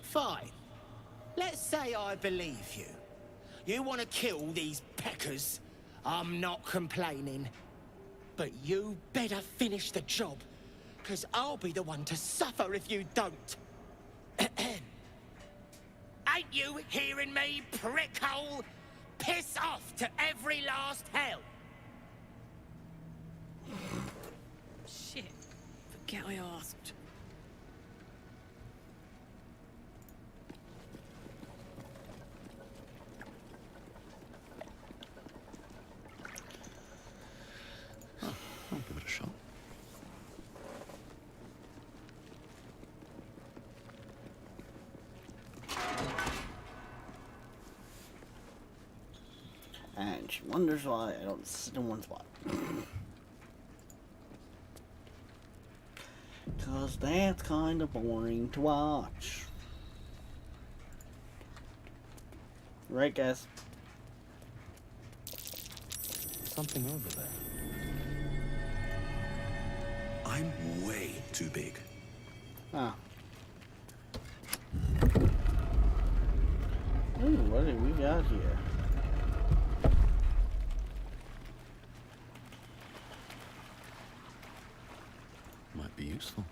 Fine. Let's say I believe you. You want to kill these peckers. I'm not complaining. But you better finish the job, because I'll be the one to suffer if you don't. Ain't you hearing me, prickhole? Piss off to every last hell! Shit. Forget I asked. I'll give it a shot. And she wonders why I don't sit in one spot. Cause that's kind of boring to watch. Right, guys? Something over there. I'm way too big. Ah. Ooh, what do we got here? Might be useful.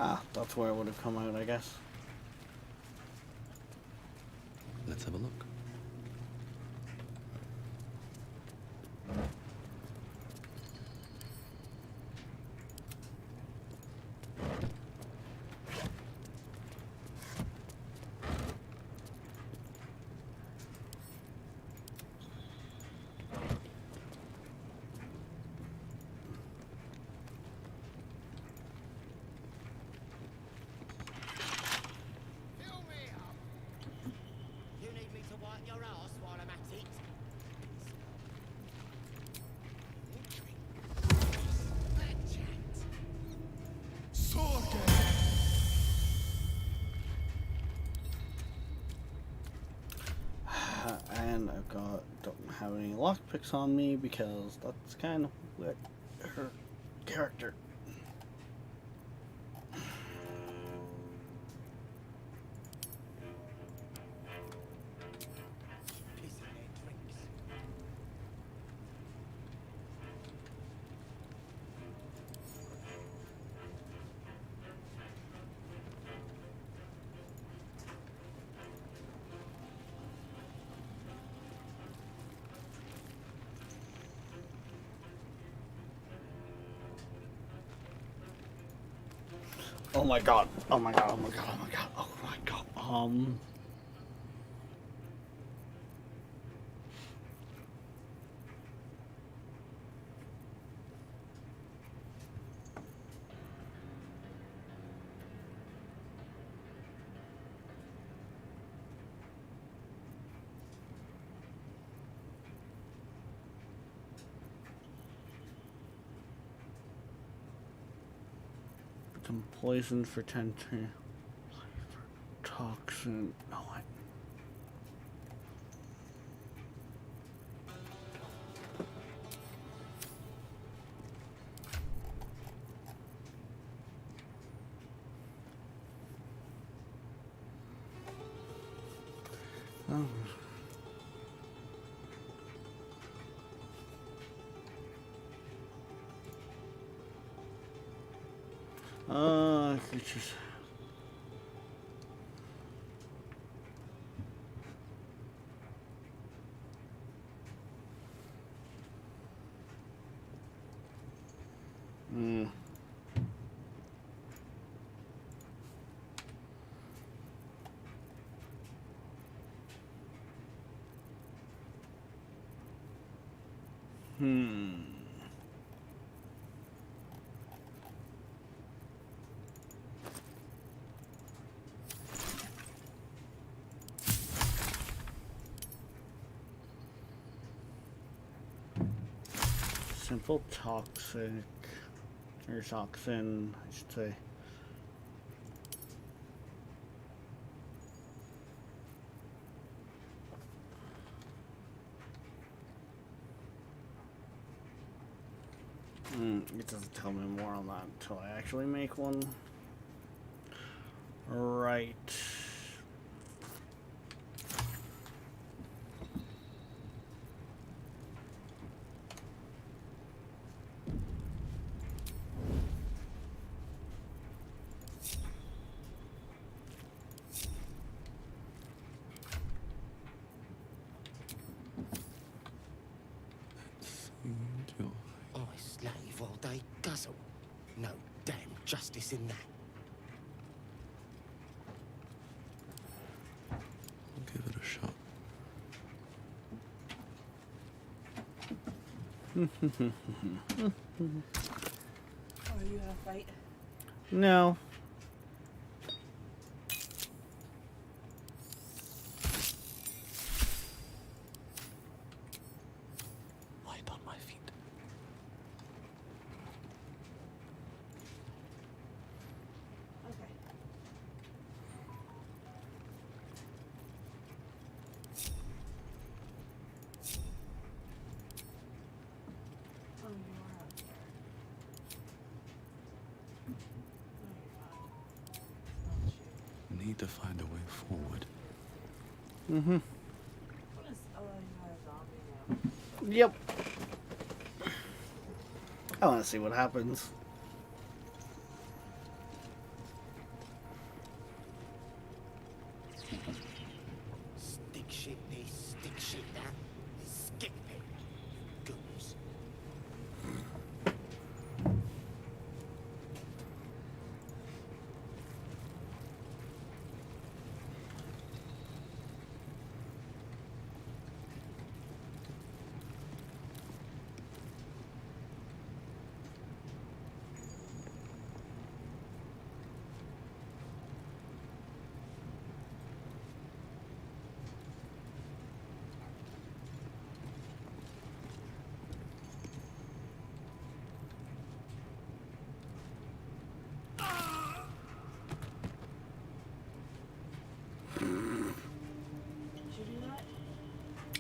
Ah, that's where it would have come out, I guess. Let's have a look. You need me to wipe your ass while I'm at it? And I've don't have any lockpicks on me because that's kind of what her character. Oh my god. Oh my god. Oh my god. Oh my god. Oh my god. Become poisoned for 10 toxin. No, I. Oh. Creatures. Hmm. Simple toxic, or toxin, I should say. It doesn't tell me more on that until I actually make one. Right. I slave while they guzzle. No damn justice in that. I'll give it a shot. Are you gonna fight? No. Light on my feet. Okay. Oh, you are out there. Need to find a way forward. Mm-hmm. What is? Oh, you're a zombie now. Yep. I want to see what happens. Stick shit this, stick shit that. Skip it. Goons.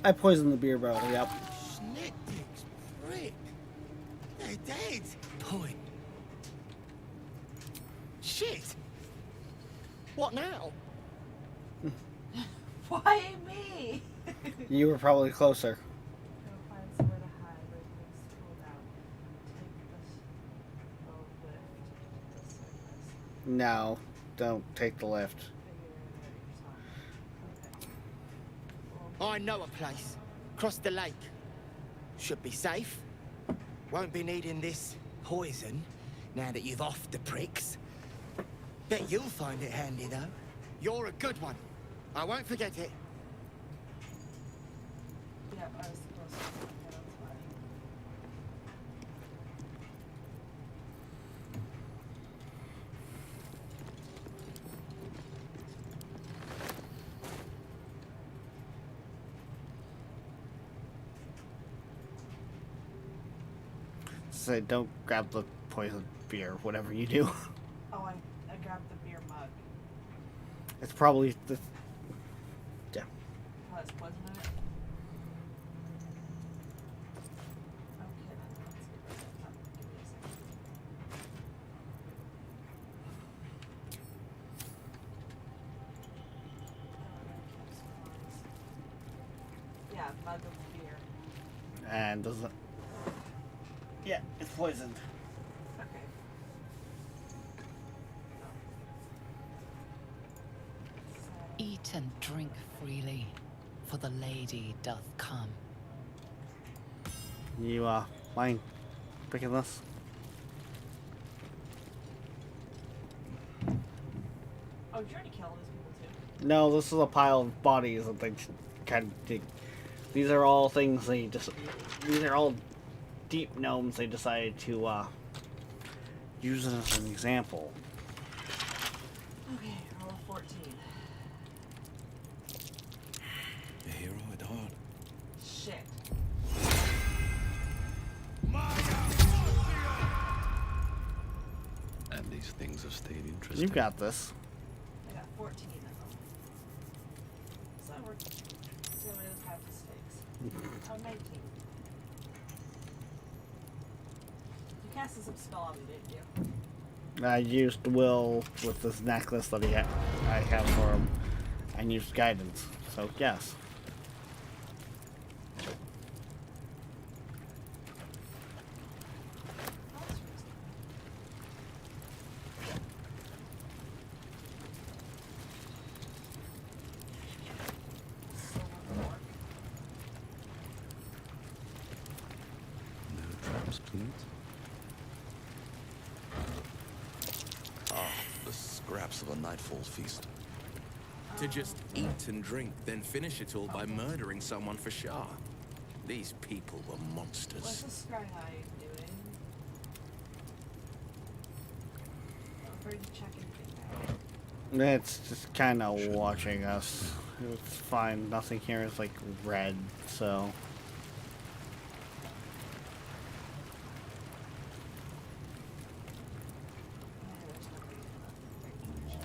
I poisoned the beer bottle, yep. Snittick's prick. They're dead. Point. Shit. What now? Why me? You were probably closer. Go find somewhere to hide where things cool down. Take this lift. No, don't take the lift. I know a place. Across the lake. Should be safe. Won't be needing this poison now that you've offed the pricks. Bet you'll find it handy, though. You're a good one. I won't forget it. Yeah, I was supposed to. Yeah, that's fine. Say, don't grab the poison beer, whatever you do. Oh, I grabbed the beer mug. It's probably the. Yeah. Oh, it's poison in it? Okay, then let's get this up. Give me a second. Yeah, mug of beer. And does it. Yeah, it's poisoned. Okay. Eat and drink freely, for the lady doth come. You, mind picking this? Oh, did you already kill those people too? No, this is a pile of bodies that they kind of dig. These are all things they just. These are all deep gnomes they decided to use as an example. Okay, roll 14. A hero at heart. Shit. And these things have stayed interesting. You got this. I got 14 of them. So we're going to have mistakes. Oh, 19. You casted some spell on me, didn't you? I used Will with this necklace that I have for him, and used guidance. So yes. No traps, please. Ah, the scraps of a nightfall feast. To just eat and drink, then finish it all by murdering someone for Shah. These people were monsters. What's the scrying eye doing? I'm afraid to check anything back. It's just kind of watching us. It's fine. Nothing here is like red, so.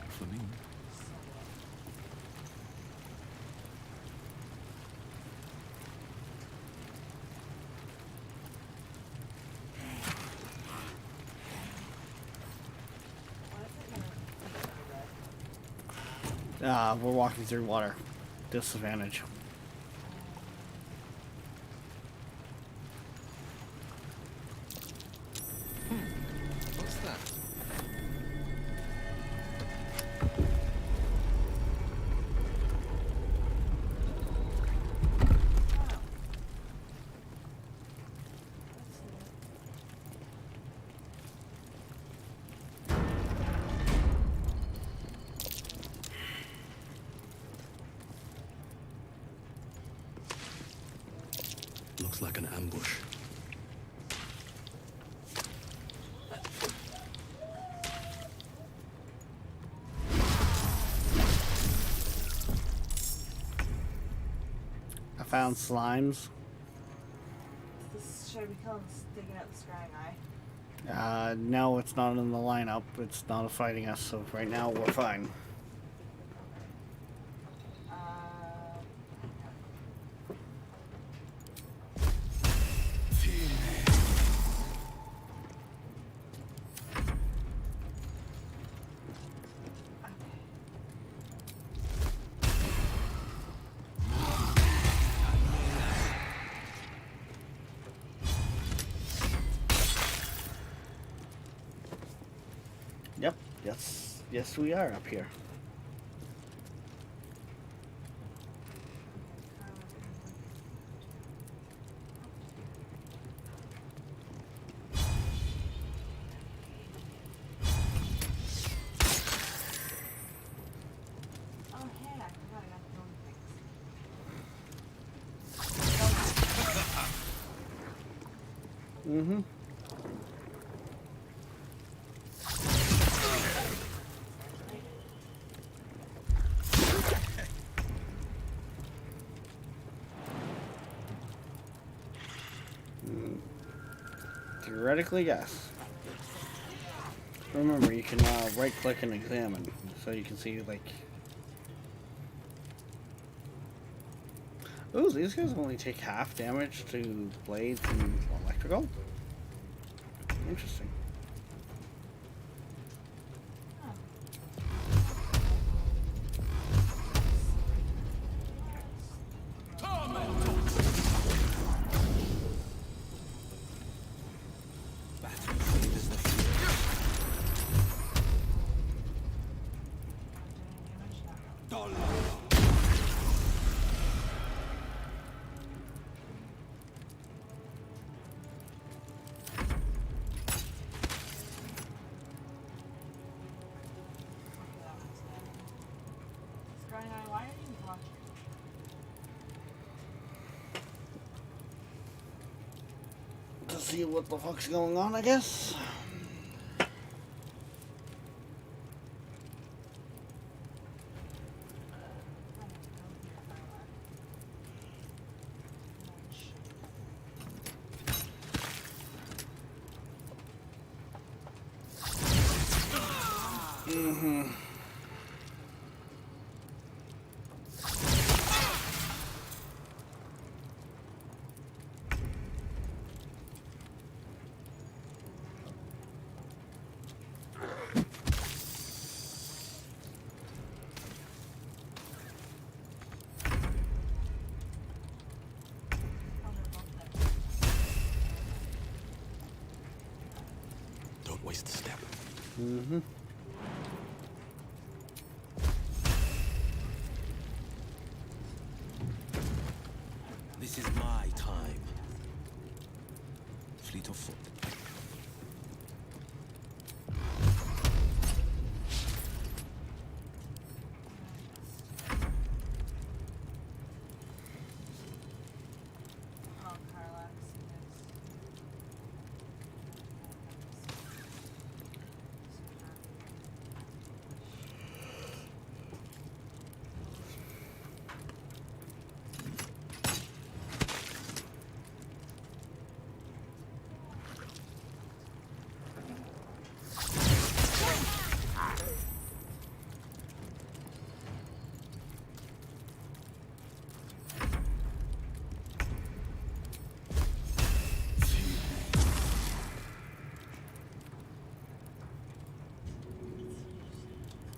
For me. We're walking through water. Disadvantage. What's that? Looks like an ambush. I found slimes. Should I be killing digging out the scrying eye? No, it's not in the lineup. It's not fighting us, so right now we're fine. Yep. Yes, we are up here. Mm-hmm. Theoretically, yes. Remember, you can right-click and examine, so you can see, like... Ooh, these guys only take half damage to blades and electrical? Interesting. To see what the fuck's going on, I guess. Mm-hmm. Don't waste a step. Mm-hmm. This is my time. Fleet of foot.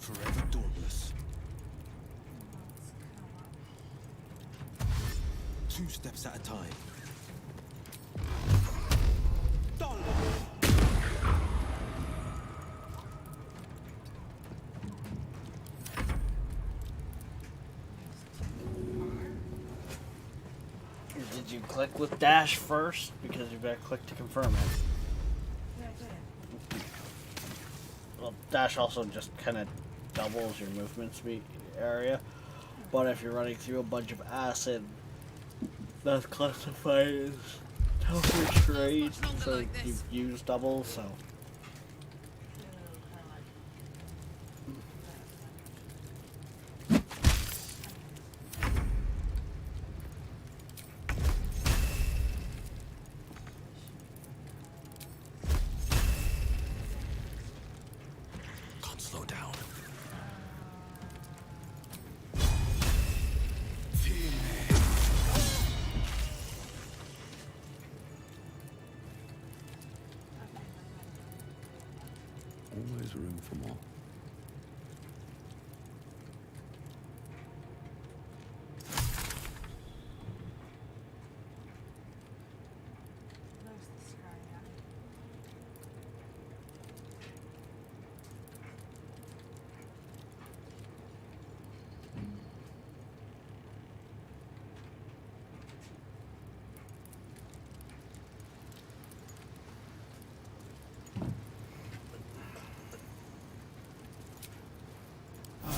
Forever dauntless. 2 steps at a time. Did you click with dash first? Because you better click to confirm it. Well, dash also just kind of doubles your movement speed area. But if you're running through a bunch of acid, that's classified as tough restraint, so you use double, so. Can't slow down. Always room for more.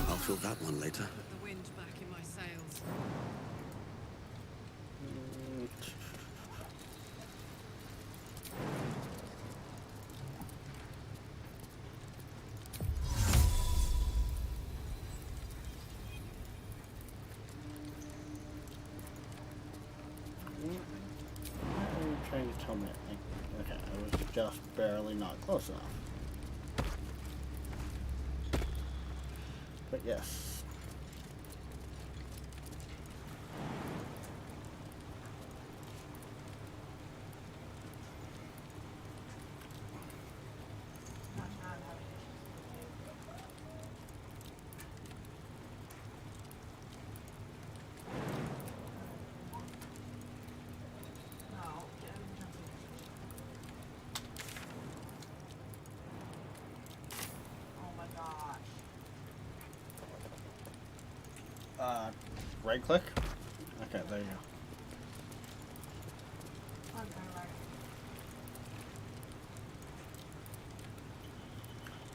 I'll fill that one later. Put the wind back in my sails. Tell me, okay, I was just barely not close enough. But yes. Right click? Okay, there you go.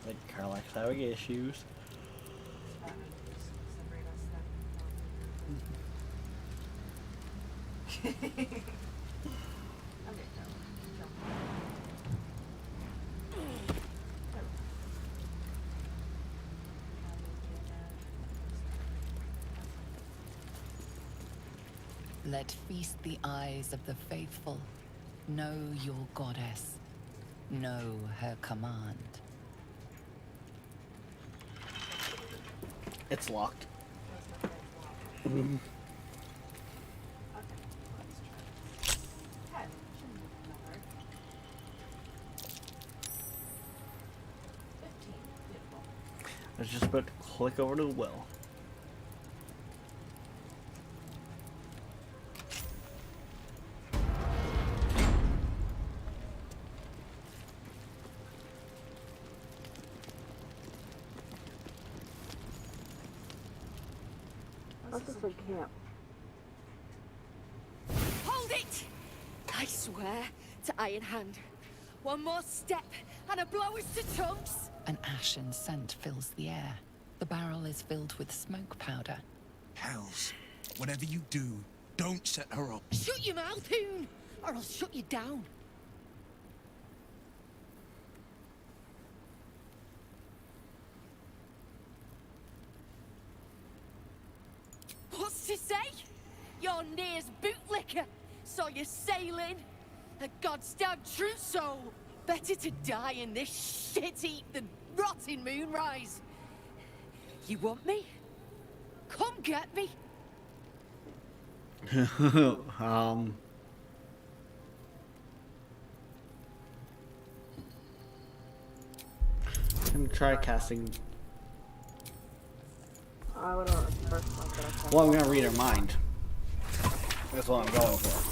Like Carlax having issues. Let feast the eyes of the faithful. Know your goddess. Know her command. It's locked. I was just about to click over to the well. That's just like camp. Hold it! I swear to Iron Hand. One more step and a blow us to chunks. An ashen scent fills the air. The barrel is filled with smoke powder. Hells, whatever you do, don't set her up. Shut your mouth, Hoon, or I'll shut you down. What's to say? You're Near's bootlicker. Saw you sailing. A goddamn trousseau. Better to die in this shit-eat than rotting moonrise. You want me? Come get me. I'm gonna try casting. I would want the first one that I cast. Well, I'm gonna read her mind. That's what I'm going for.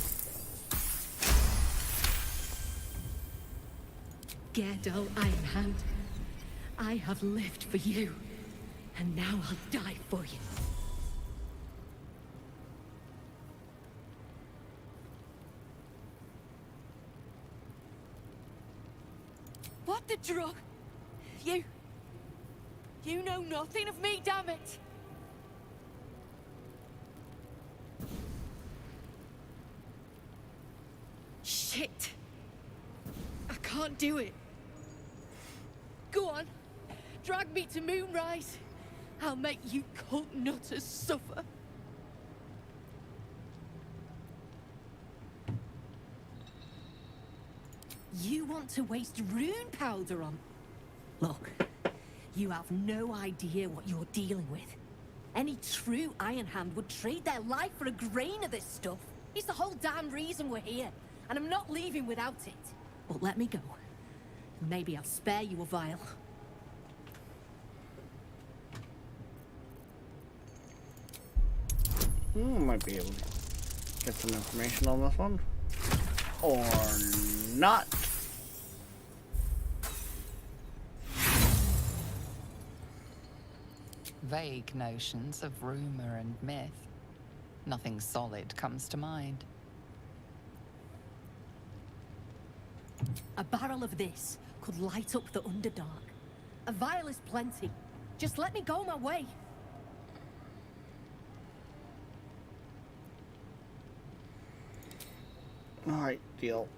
Gerdo Ironhand, I have lived for you, and now I'll die for you. What the drug? You know nothing of me, damn it! Shit! I can't do it. Go on, drag me to Moonrise. I'll make you cult nutters suffer. You want to waste rune powder on? Look, you have no idea what you're dealing with. Any true Iron Hand would trade their life for a grain of this stuff. It's the whole damn reason we're here, and I'm not leaving without it. But let me go. Maybe I'll spare you a vial. Might be able to get some information on this one. Or not. Vague notions of rumor and myth. Nothing solid comes to mind. A barrel of this could light up the Underdark. A vial is plenty. Just let me go my way. Alright, deal.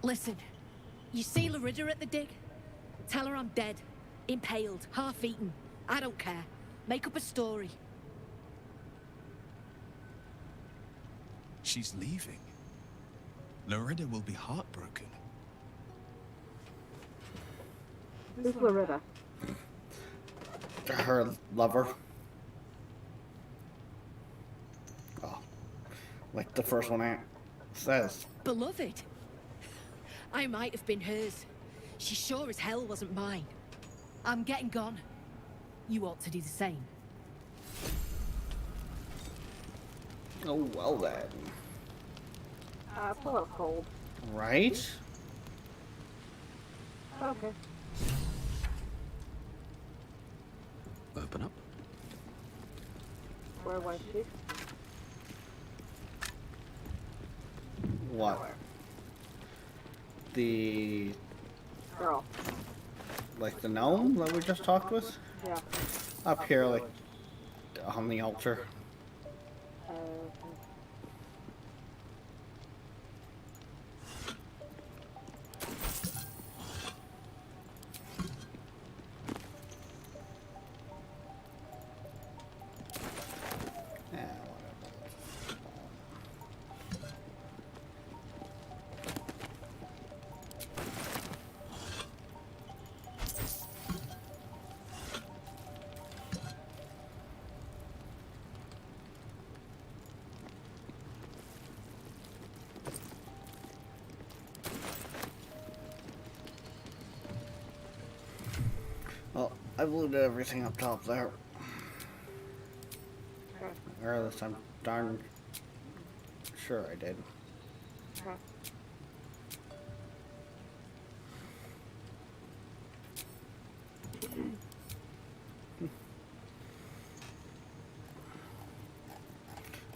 Listen, you see Larida at the dig? Tell her I'm dead. Impaled, half-eaten. I don't care. Make up a story. She's leaving. Loretta will be heartbroken. Who's Loretta? Her lover. Oh, like the first one out says. Beloved. I might have been hers. She sure as hell wasn't mine. I'm getting gone. You ought to do the same. Oh, well then. It's a little cold. Right? Okay. Open up. Where was she? What? The... Girl. Like the gnome that we just talked with? Yeah. Up here, like, on the altar. Well, I've looted everything up top there. Or at least I'm darn sure I did.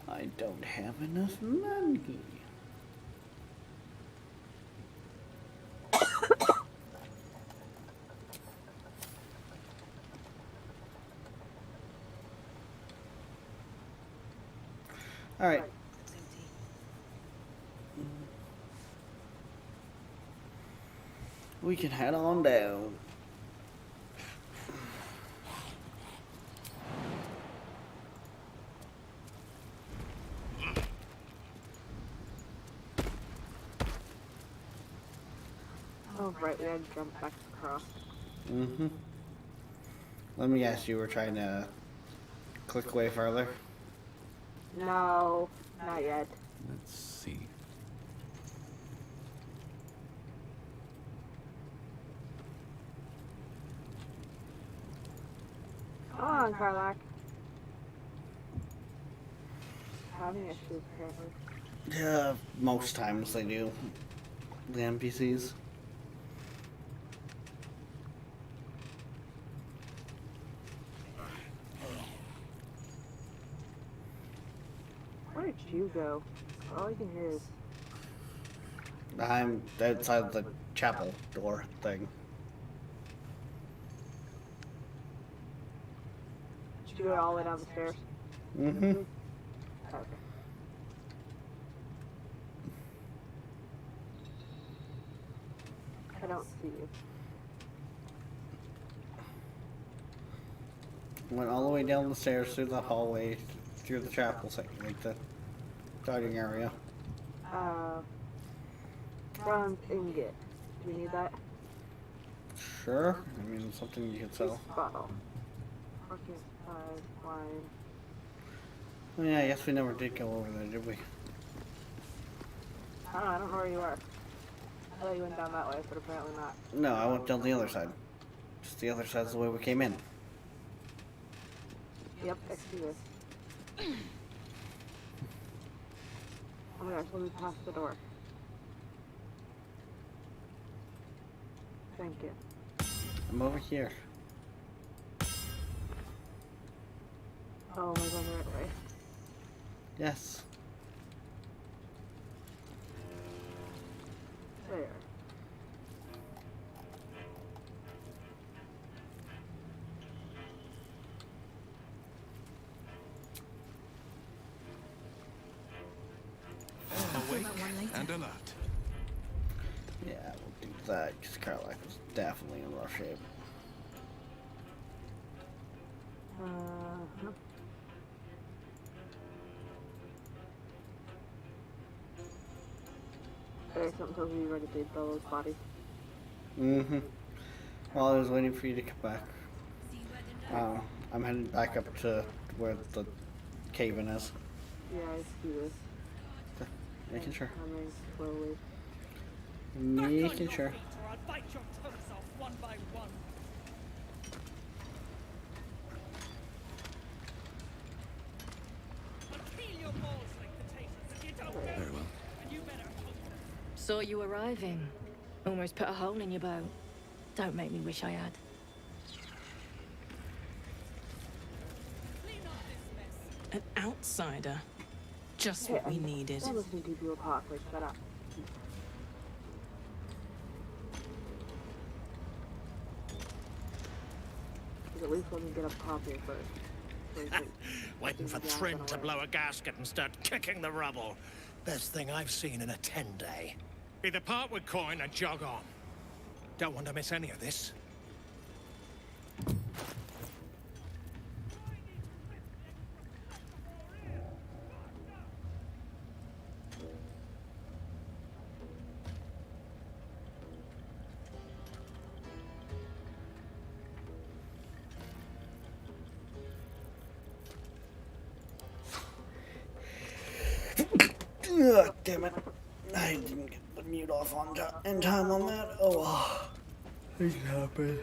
I don't have enough money. All right. We can head on down. Oh, right, we had to jump back across. Mm-hmm. Let me guess, you were trying to click way further? No, not yet. Let's see. Come on, Karlach. Having issues, apparently. Yeah, most times they do. The NPCs. Where did you go? All I can hear is... I'm outside the chapel door thing. Did you go all the way down the stairs? Mm-hmm. Okay. I don't see you. Went all the way down the stairs through the hallway, through the chapel section, like the starting area. Bronze ingot. Do you need that? Sure. I mean, it's something you can sell. Bottle. Okay, wine. Oh, yeah, I guess we never did go over there, did we? I don't know where you are. I thought you went down that way, but apparently not. No, I went down the other side. Just the other side's the way we came in. Yep, I see this. Oh my gosh, let me pass the door. Thank you. I'm over here. Oh, am I going the right way? Yes. There. Awake and alert. Yeah, we'll do that, because Karlach was definitely in rough shape. There's something tells me you already did Bella's body. Mm-hmm. Well, I was waiting for you to come back. I'm heading back up to where the cave-in is. Yeah, I see this. Making sure. Coming slowly. Making sure. Or I'll bite your toes off one by one. I'll peel your balls like potatoes if you don't move. Very well. And you better hope that Saw you arriving. Almost put a hole in your bow. Don't make me wish I had. An outsider. Just what we needed. I'm listening to people talk, like, shut up. At least let me get up top here first. Waiting for Thryn to blow a gasket and start kicking the rubble. Best thing I've seen in a 10-day. Either part with coin or jog on. Don't want to miss any of this. Ugh, damn it. I didn't get the mute off on in time on that. Oh, well. Things happen.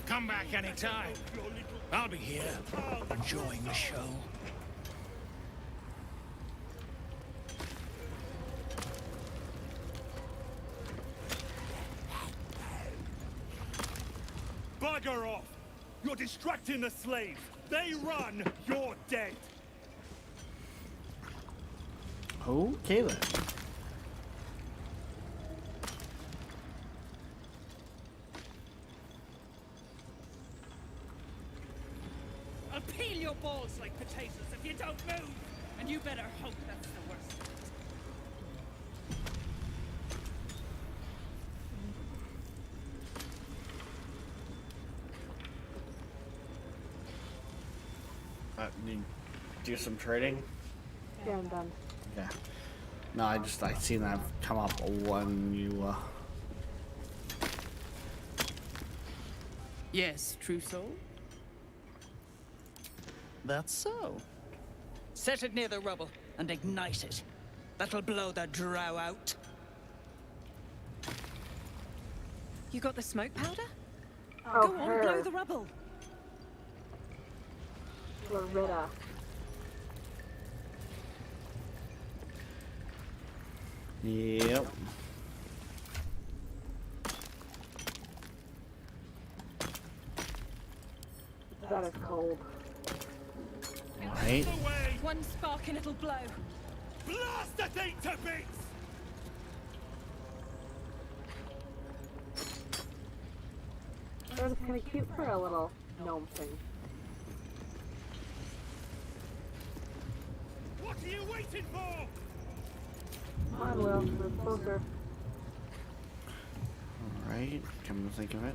Come back anytime. I'll be here, enjoying the show. Bugger off! You're distracting the slaves. They run, you're dead. Okay then. I'll peel your balls like potatoes if you don't move. And you better hope that's the worst. You do some trading? Yeah, I'm done. Yeah. No, I seen that come up when you, Yes, true soul? That's so. Set it near the rubble and ignite it. That'll blow the drow out. You got the smoke powder? Oh, Go on, her. blow the rubble. Loretta. Yep. That is cold. Right. One spark and it'll blow. Blast the thing to bits! That was kind of cute for a little gnome thing. What are you waiting for? Come on, Will. Move closer. Alright, come to think of it.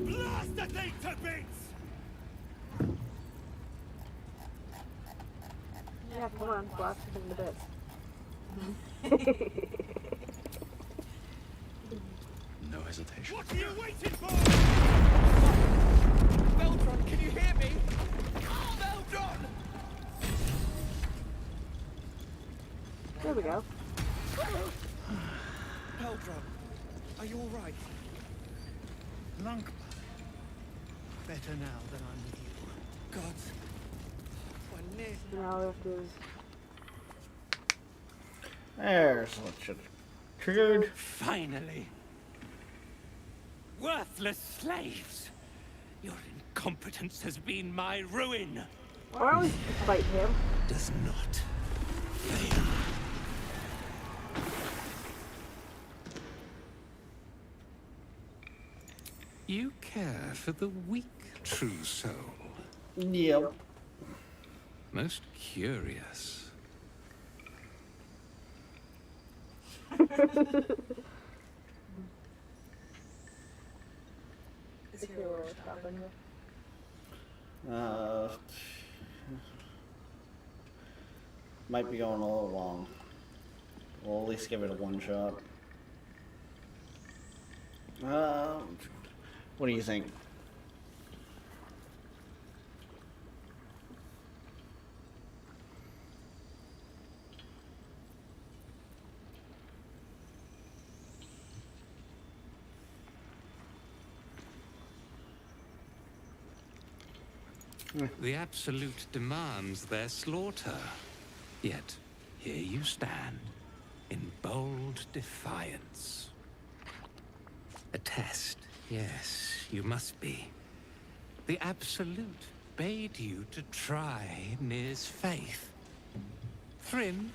Blast the thing to bits! Yeah, come on. Blast it in the bit. No hesitation. What are you waiting for? Veldron, can you hear me? Oh, Veldron! There we go. Veldron, are you all right? Lunk. Better now that I'm with you. God. One near. Now we have to. There's what should have triggered. Finally. Worthless slaves. Your incompetence has been my ruin. Why don't we fight him? Does not. You care for the weak, true soul. Yep. Most curious. Might be going a little long. We'll at least give it a one shot. What do you think? The Absolute demands their slaughter. Yet, here you stand, in bold defiance. A test, yes, you must be. The Absolute bade you to try Nir's faith. Thrym,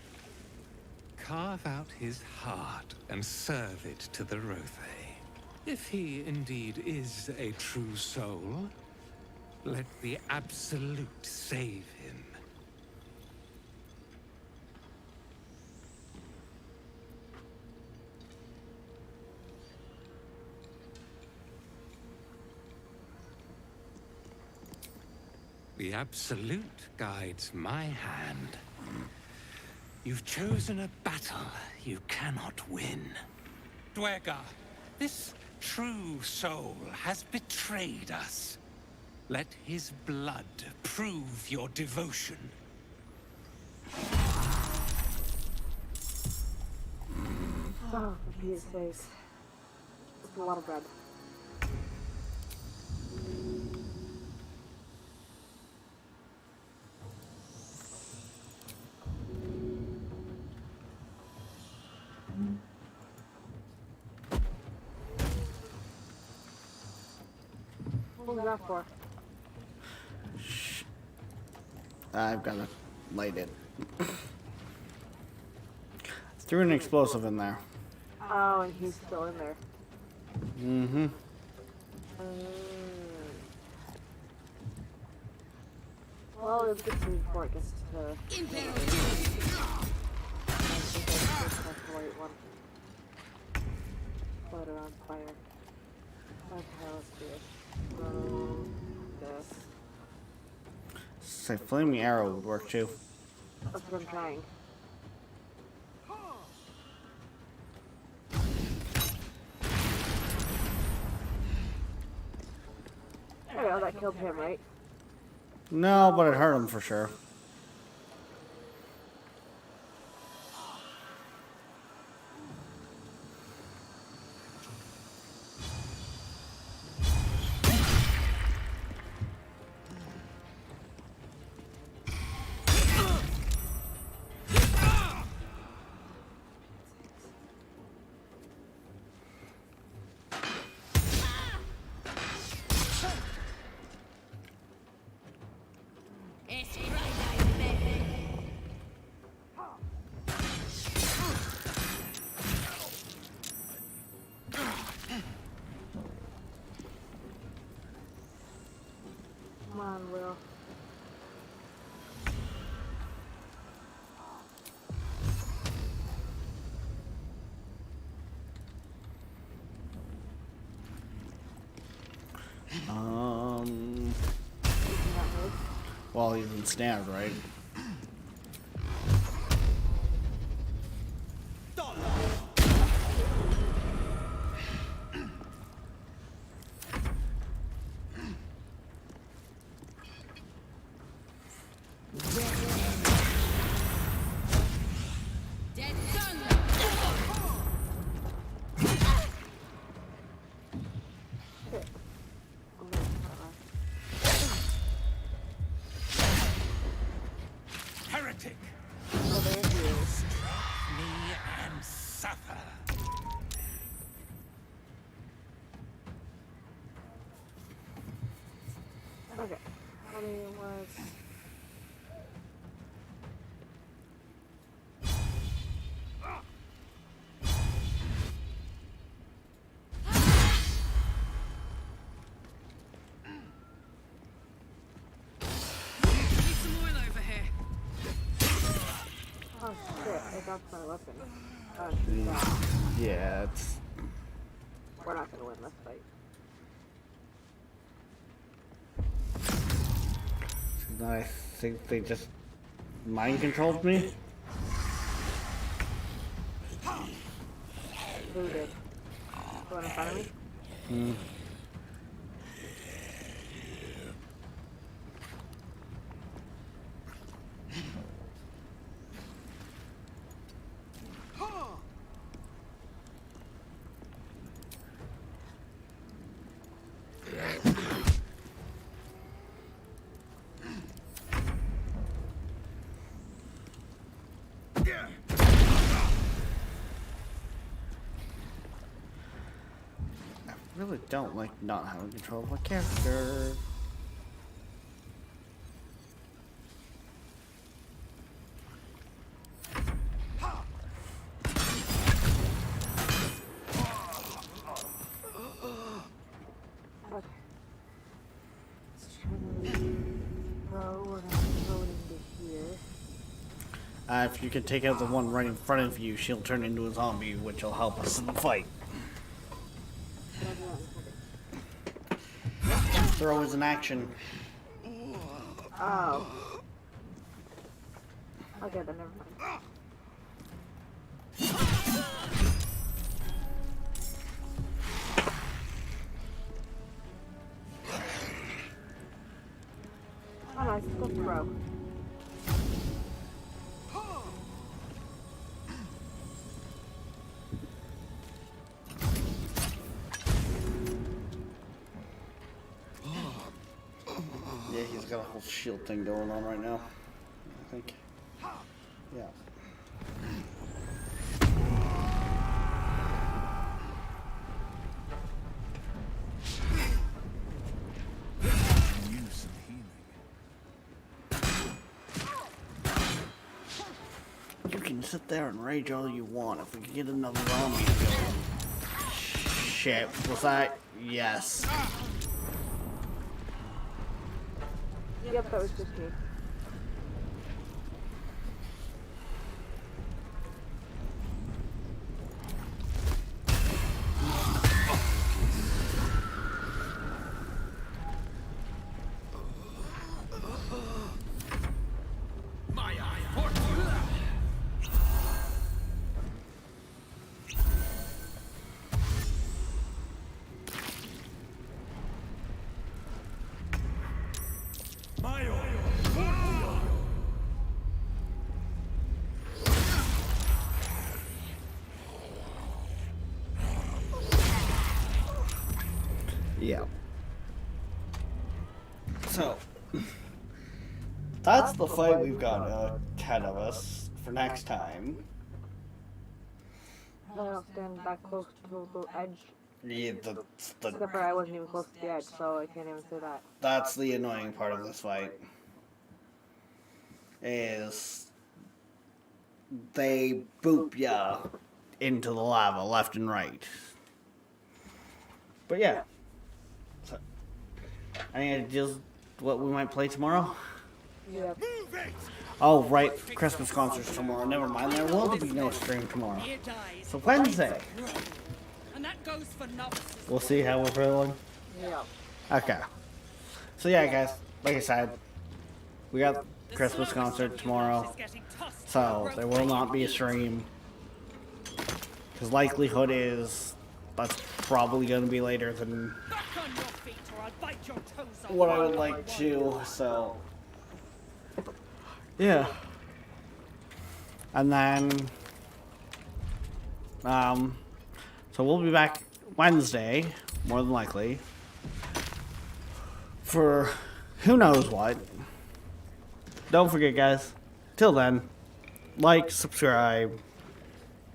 carve out his heart and serve it to the Rothe. If he indeed is a true soul, let the Absolute save him. The Absolute guides my hand. You've chosen a battle you cannot win. Dwergar, this true soul has betrayed us. Let his blood prove your devotion. Oh, for Pete's sake. It's a lot of bread. What was that for? I've got to light it. Threw an explosive in there. Oh, and he's still in there. Mm-hmm. Well, it's good to before it gets to... Light it on fire. Okay, let's do it. This. Say, flaming arrow would work too. That's what I'm trying. There we go, that killed him, right? No, but it hurt him for sure. Come on, Will. Well, he's ensnared, right? Heretic! Oh, there he is. Me and suffer. Okay. How many was... That's my weapon. Yeah, it's... We're not gonna win this fight. I think they just mind controlled me. Who did? The one in front of me? Hmm. I really don't like not having control of my character. If you can take out the one right in front of you, she'll turn into a zombie, which will help us in the fight. Throw is an action. Oh. Okay, then never mind. Oh, nice. Go throw. Yeah, he's got a whole shield thing going on right now, I think. Yeah. You can sit there and rage all you want. If we can get another zombie going. Shit, was that? Yes. Yep, that was just me. Yeah. So, that's the fight we've got ahead of us for next time. I'll stand back close to the edge. Yeah, Except for I wasn't even close to the edge, so I can't even say that. That's the annoying part of this fight. Is they boop ya into the lava left and right. But yeah. So, I think just what we might play tomorrow. Yep. Oh, right. Christmas concerts tomorrow. Never mind. There will be no stream tomorrow. So Wednesday. And that goes for novices. We'll see how we're feeling. Yeah. Okay. So yeah, guys. Like I said, we got Christmas concert tomorrow. So there will not be a stream. Because likelihood is that's probably going to be later than what I would like to. So yeah. And then so we'll be back Wednesday, more than likely, for who knows what. Don't forget, guys, till then, like, subscribe,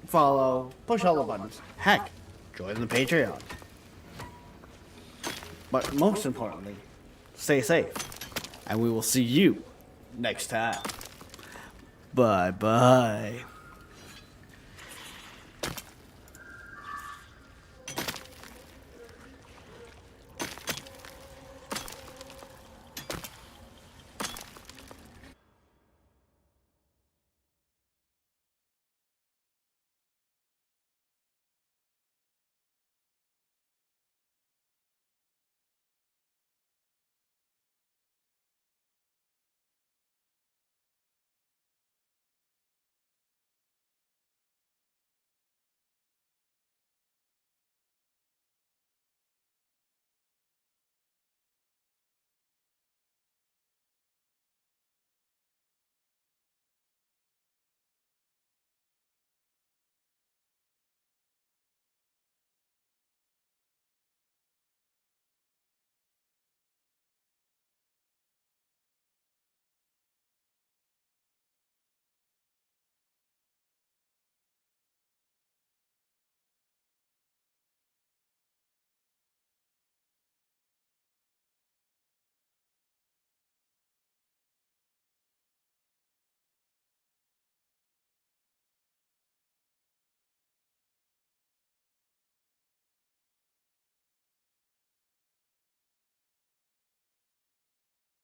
follow, push all the buttons. Heck, join the Patreon. But most importantly, stay safe, and we will see you next time. Bye-bye.